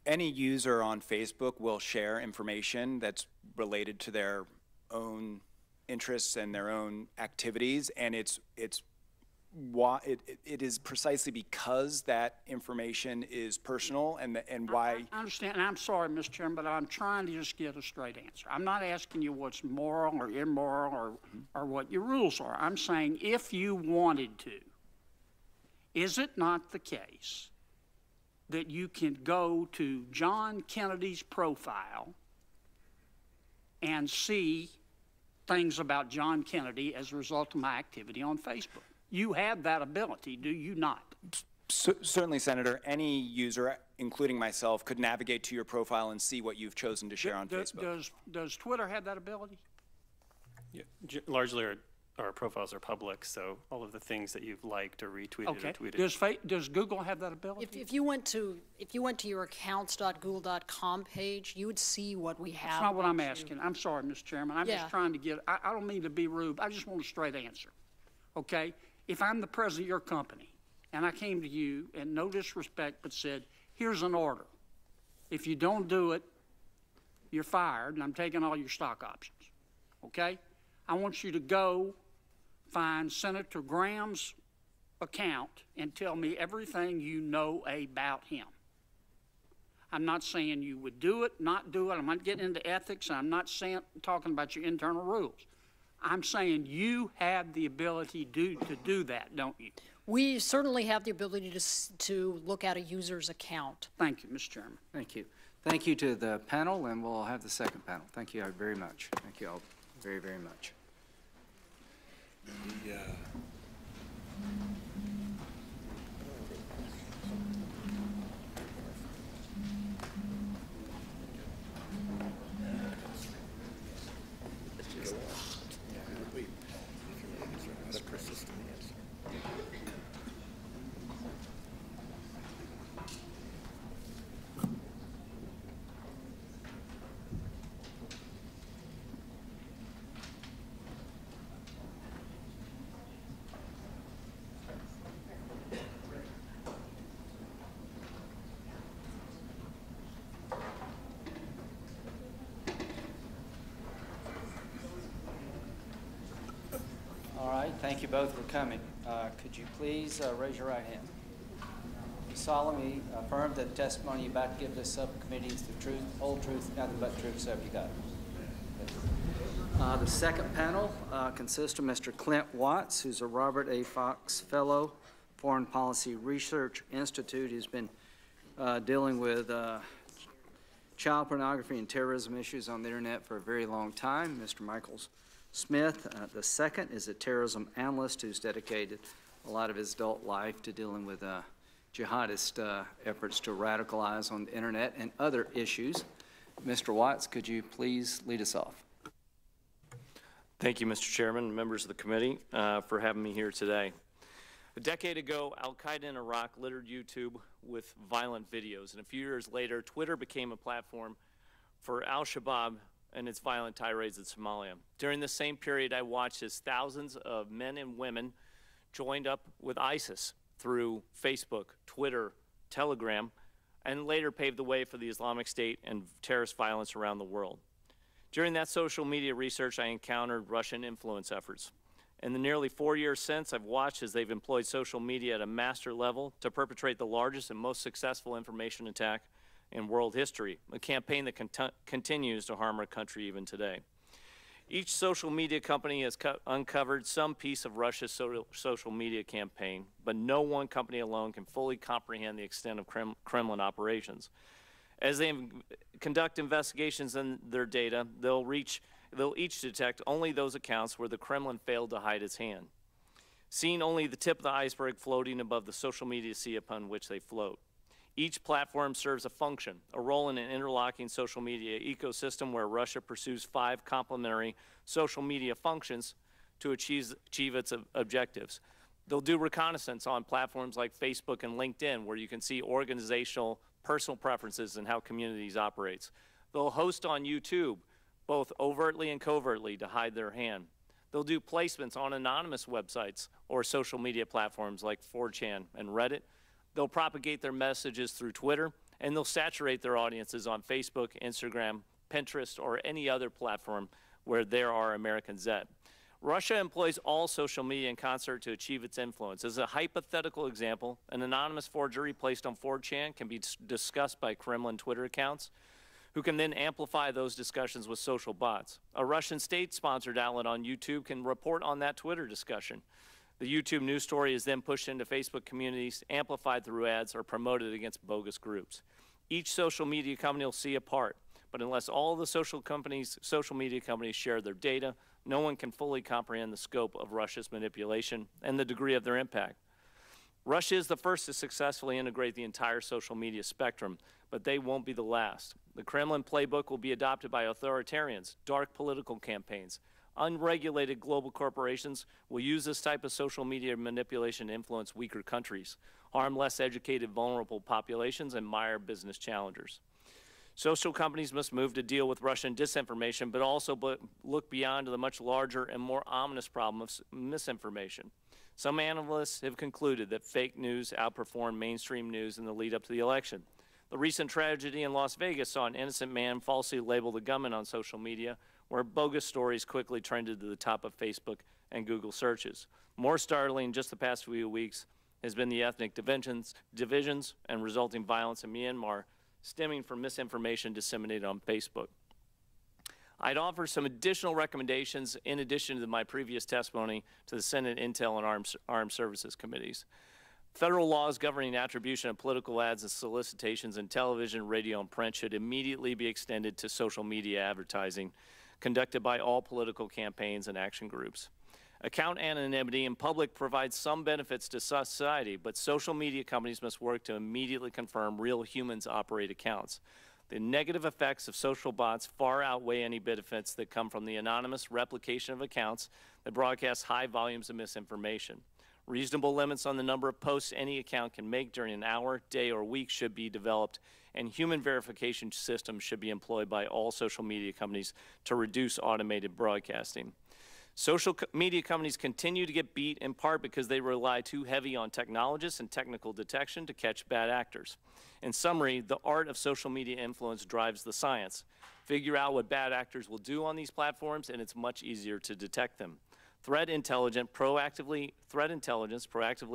Any user on Facebook will share information that's related to their own interests and their own activities, and it is precisely because that information is personal and why. I understand, and I'm sorry, Mr. Chairman, but I'm trying to just get a straight answer. I'm not asking you what's moral or immoral or what your rules are. I'm saying if you wanted to, is it not the case that you can go to John Kennedy's profile and see things about John Kennedy as a result of my activity on Facebook? You have that ability, do you not? Certainly, Senator. Any user, including myself, could navigate to your profile and see what you've chosen to share on Facebook. Does Twitter have that ability? Yeah, largely our profiles are public, so all of the things that you've liked or retweeted or tweeted. Does Google have that ability? If you went to your accounts.google.com page, you would see what we have. That's not what I'm asking. I'm sorry, Mr. Chairman. I'm just trying to get. I don't mean to be rude. I just want a straight answer. Okay. If I'm the president of your company and I came to you, and no disrespect, but said, here's an order. If you don't do it, you're fired, and I'm taking all your stock options. Okay? I want you to go find Senator Graham's account and tell me everything you know about him. I'm not saying you would do it, not do it. I'm not getting into ethics. I'm not talking about your internal rules. I'm saying you have the ability to do that, don't you? We certainly have the ability to look at a user's account. Thank you, Mr. Chairman. Thank you. Thank you to the panel, and we'll have the second panel. Thank you very much. Thank you all very, very much. Thank you both for coming. Could you please raise your right hand? You solemnly affirm that the testimony you're about to give this subcommittee is the truth, whole truth, nothing but truth, so help you God. The second panel consists of Mr. Clint Watts, who's a Robert A. Fox Fellow, Foreign Policy Research Institute, who's been dealing with child pornography and terrorism issues on the internet for a very long time. Mr. Michael Smith, the second, is a terrorism analyst who's dedicated a lot of his adult life to dealing with jihadist efforts to radicalize on the internet and other issues. Mr. Watts, could you please lead us off? Thank you, Mr. Chairman, members of the committee, for having me here today. A decade ago, Al-Qaeda in Iraq littered YouTube with violent videos, and a few years later, Twitter became a platform for Al-Shabaab and its violent tirades in Somalia. During the same period, I watched as thousands of men and women joined up with ISIS, through Facebook, Twitter, Telegram, and later paved the way for the Islamic State and terrorist violence around the world. During that social media research, I encountered Russian influence efforts. In the nearly 4 years since, I've watched as they've employed social media at a master level to perpetrate the largest and most successful information attack in world history, a campaign that continues to harm our country even today. Each social media company has uncovered some piece of Russia's social media campaign, but no one company alone can fully comprehend the extent of Kremlin operations. As they conduct investigations in their data, they'll each detect only those accounts where the Kremlin failed to hide its hand, seeing only the tip of the iceberg floating above the social media sea upon which they float. Each platform serves a function, a role in an interlocking social media ecosystem where Russia pursues 5 complementary social media functions to achieve its objectives. They'll do reconnaissance on platforms like Facebook and LinkedIn, where you can see organizational, personal preferences and how communities operate. They'll host on YouTube, both overtly and covertly, to hide their hand. They'll do placements on anonymous websites or social media platforms like 4chan and Reddit. They'll propagate their messages through Twitter, and they'll saturate their audiences on Facebook, Instagram, Pinterest, or any other platform where there are Americans at. Russia employs all social media in concert to achieve its influence. As a hypothetical example, an anonymous forgery placed on 4chan can be discussed by Kremlin Twitter accounts, who can then amplify those discussions with social bots. A Russian state-sponsored outlet on YouTube can report on that Twitter discussion. The YouTube news story is then pushed into Facebook communities, amplified through ads, or promoted against bogus groups. Each social media company will see a part, but unless all the social media companies share their data, no one can fully comprehend the scope of Russia's manipulation and the degree of their impact. Russia is the first to successfully integrate the entire social media spectrum, but they won't be the last. The Kremlin playbook will be adopted by authoritarians, dark political campaigns. Unregulated global corporations will use this type of social media manipulation to influence weaker countries, harm less educated, vulnerable populations, and mire business challengers. Social companies must move to deal with Russian disinformation, but also look beyond the much larger and more ominous problem of misinformation. Some analysts have concluded that fake news outperformed mainstream news in the lead up to the election. The recent tragedy in Las Vegas saw an innocent man falsely label the gunman on social media, where bogus stories quickly trended to the top of Facebook and Google searches. More startling, just the past few weeks, has been the ethnic divisions and resulting violence in Myanmar stemming from misinformation disseminated on Facebook. I'd offer some additional recommendations in addition to my previous testimony to the Senate Intel and Armed Services Committees. Federal laws governing attribution of political ads and solicitations in television, radio, and print should immediately be extended to social media advertising conducted by all political campaigns and action groups. Account anonymity in public provides some benefits to society, but social media companies must work to immediately confirm real humans operate accounts. The negative effects of social bots far outweigh any benefits that come from the anonymous replication of accounts that broadcast high volumes of misinformation. Reasonable limits on the number of posts any account can make during an hour, day, or week should be developed, and human verification systems should be employed by all social media companies to reduce automated broadcasting. Social media companies continue to get beat in part because they rely too heavy on technologists and technical detection to catch bad actors. In summary, the art of social media influence drives the science. Figure out what bad actors will do on these platforms, and it's much easier to detect them. Threat intelligence proactively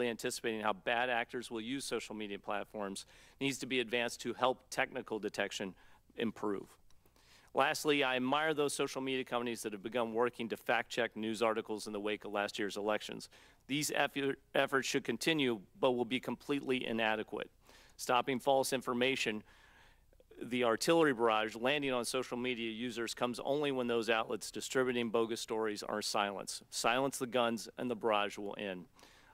anticipating how bad actors will use social media platforms needs to be advanced to help technical detection improve. Lastly, I admire those social media companies that have begun working to fact-check news articles in the wake of last year's elections. These efforts should continue, but will be completely inadequate. Stopping false information, the artillery barrage landing on social media users comes only when those outlets distributing bogus stories are silenced. Silence the guns and the barrage will end.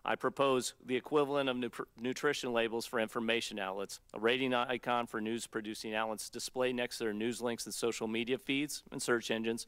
I propose the equivalent of nutrition labels for information outlets, a rating icon for news-producing outlets displayed next to their news links and social media feeds and search engines.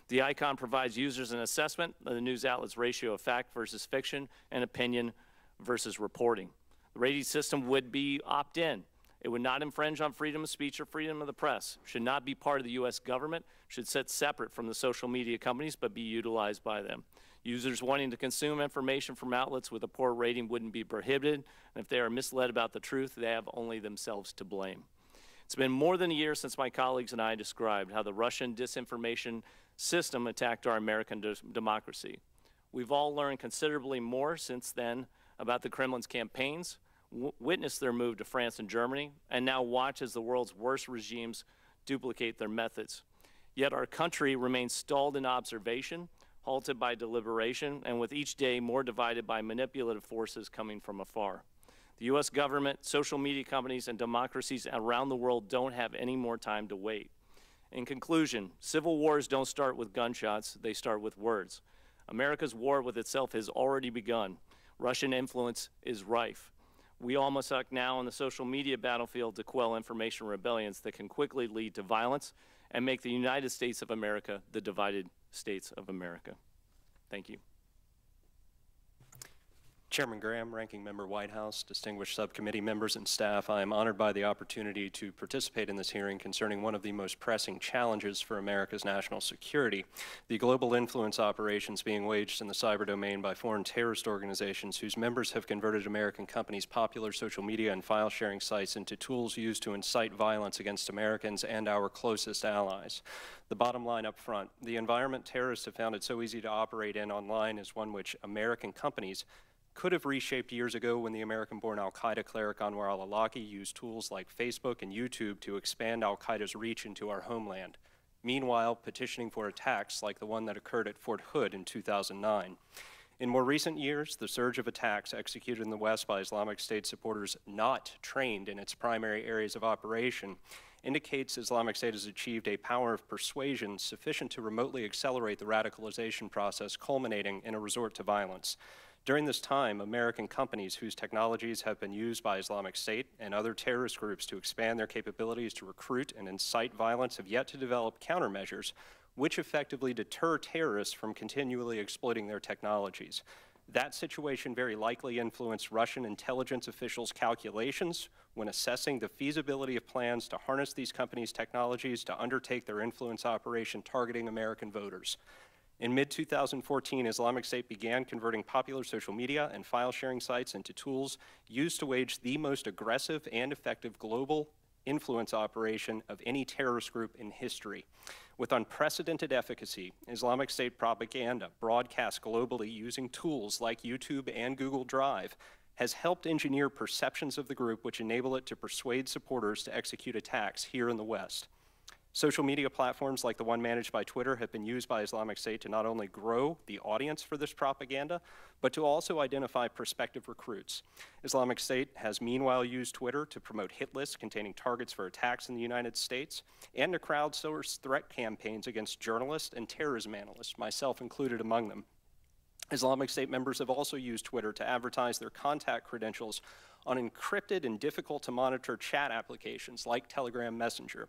The icon provides users an assessment of the news outlet's ratio of fact versus fiction and opinion versus reporting. The rating system would be opt-in. It would not infringe on freedom of speech or freedom of the press, should not be part of the U.S. government, should sit separate from the social media companies but be utilized by them. Users wanting to consume information from outlets with a poor rating wouldn't be prohibited, and if they are misled about the truth, they have only themselves to blame. It's been more than a year since my colleagues and I described how the Russian disinformation system attacked our American democracy. We've all learned considerably more since then about the Kremlin's campaigns, witnessed their move to France and Germany, and now watch as the world's worst regimes duplicate their methods. Yet our country remains stalled in observation, halted by deliberation, and with each day more divided by manipulative forces coming from afar. The U.S. government, social media companies, and democracies around the world don't have any more time to wait. In conclusion, civil wars don't start with gunshots, they start with words. America's war with itself has already begun. Russian influence is rife. We all must act now on the social media battlefield to quell information rebellions that can quickly lead to violence and make the United States of America the divided states of America. Thank you. Chairman Graham, Ranking Member Whitehouse, distinguished subcommittee members and staff, I am honored by the opportunity to participate in this hearing concerning one of the most pressing challenges for America's national security, the global influence operations being waged in the cyber domain by foreign terrorist organizations whose members have converted American companies' popular social media and file sharing sites into tools used to incite violence against Americans and our closest allies. The bottom line up front, the environment terrorists have found it so easy to operate in online is one which American companies could have reshaped years ago when the American-born al-Qaeda cleric Anwar al-Awlaki used tools like Facebook and YouTube to expand al-Qaeda's reach into our homeland, meanwhile petitioning for attacks like the one that occurred at Fort Hood in 2009. In more recent years, the surge of attacks executed in the West by Islamic State supporters not trained in its primary areas of operation indicates Islamic State has achieved a power of persuasion sufficient to remotely accelerate the radicalization process, culminating in a resort to violence. During this time, American companies whose technologies have been used by Islamic State and other terrorist groups to expand their capabilities to recruit and incite violence have yet to develop countermeasures which effectively deter terrorists from continually exploiting their technologies. That situation very likely influenced Russian intelligence officials' calculations when assessing the feasibility of plans to harness these companies' technologies to undertake their influence operation targeting American voters. In mid-2014, Islamic State began converting popular social media and file-sharing sites into tools used to wage the most aggressive and effective global influence operation of any terrorist group in history. With unprecedented efficacy, Islamic State propaganda broadcast globally using tools like YouTube and Google Drive has helped engineer perceptions of the group which enable it to persuade supporters to execute attacks here in the West. Social media platforms like the one managed by Twitter have been used by Islamic State to not only grow the audience for this propaganda, but to also identify prospective recruits. Islamic State has meanwhile used Twitter to promote hit lists containing targets for attacks in the United States and to crowdsource threat campaigns against journalists and terrorism analysts, myself included among them. Islamic State members have also used Twitter to advertise their contact credentials on encrypted and difficult to monitor chat applications like Telegram Messenger.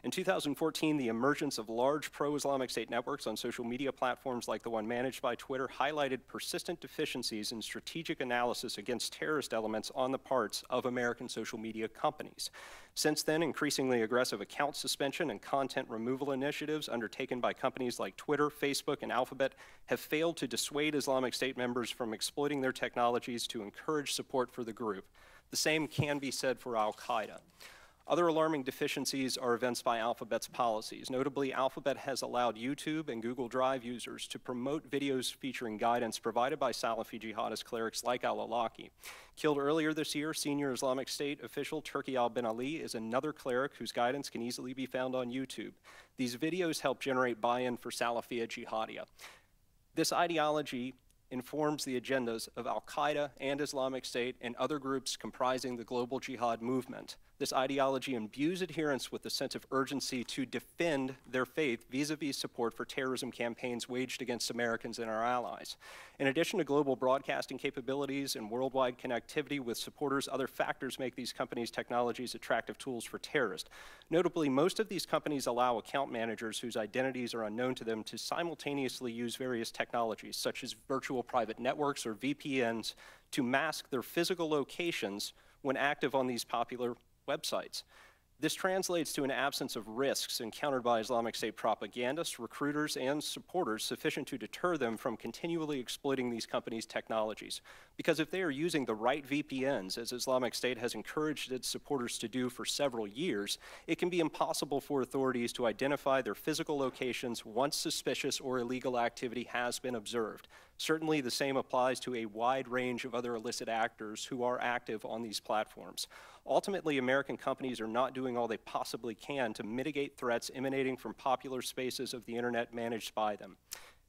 In 2014, the emergence of large pro-Islamic State networks on social media platforms like the one managed by Twitter highlighted persistent deficiencies in strategic analysis against terrorist elements on the parts of American social media companies. Since then, increasingly aggressive account suspension and content removal initiatives undertaken by companies like Twitter, Facebook, and Alphabet have failed to dissuade Islamic State members from exploiting their technologies to encourage support for the group. The same can be said for al-Qaeda. Other alarming deficiencies are evinced by Alphabet's policies. Notably, Alphabet has allowed YouTube and Google Drive users to promote videos featuring guidance provided by Salafi jihadist clerics like al-Awlaki. Killed earlier this year, senior Islamic State official Turki al-Bin Ali is another cleric whose guidance can easily be found on YouTube. These videos help generate buy-in for Salafiyya Jihadiyya. This ideology informs the agendas of al-Qaeda and Islamic State and other groups comprising the global jihad movement. This ideology imbues adherents with a sense of urgency to defend their faith vis-a-vis support for terrorism campaigns waged against Americans and our allies. In addition to global broadcasting capabilities and worldwide connectivity with supporters, other factors make these companies' technologies attractive tools for terrorists. Notably, most of these companies allow account managers whose identities are unknown to them to simultaneously use various technologies, such as virtual private networks or VPNs, to mask their physical locations when active on these popular websites. This translates to an absence of risks encountered by Islamic State propagandists, recruiters, and supporters sufficient to deter them from continually exploiting these companies' technologies. Because if they are using the right VPNs, as Islamic State has encouraged its supporters to do for several years, it can be impossible for authorities to identify their physical locations once suspicious or illegal activity has been observed. Certainly, the same applies to a wide range of other illicit actors who are active on these platforms. Ultimately, American companies are not doing all they possibly can to mitigate threats emanating from popular spaces of the internet managed by them.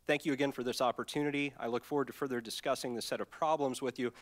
Thank you again for this opportunity. I look forward to further discussing this set of problems with you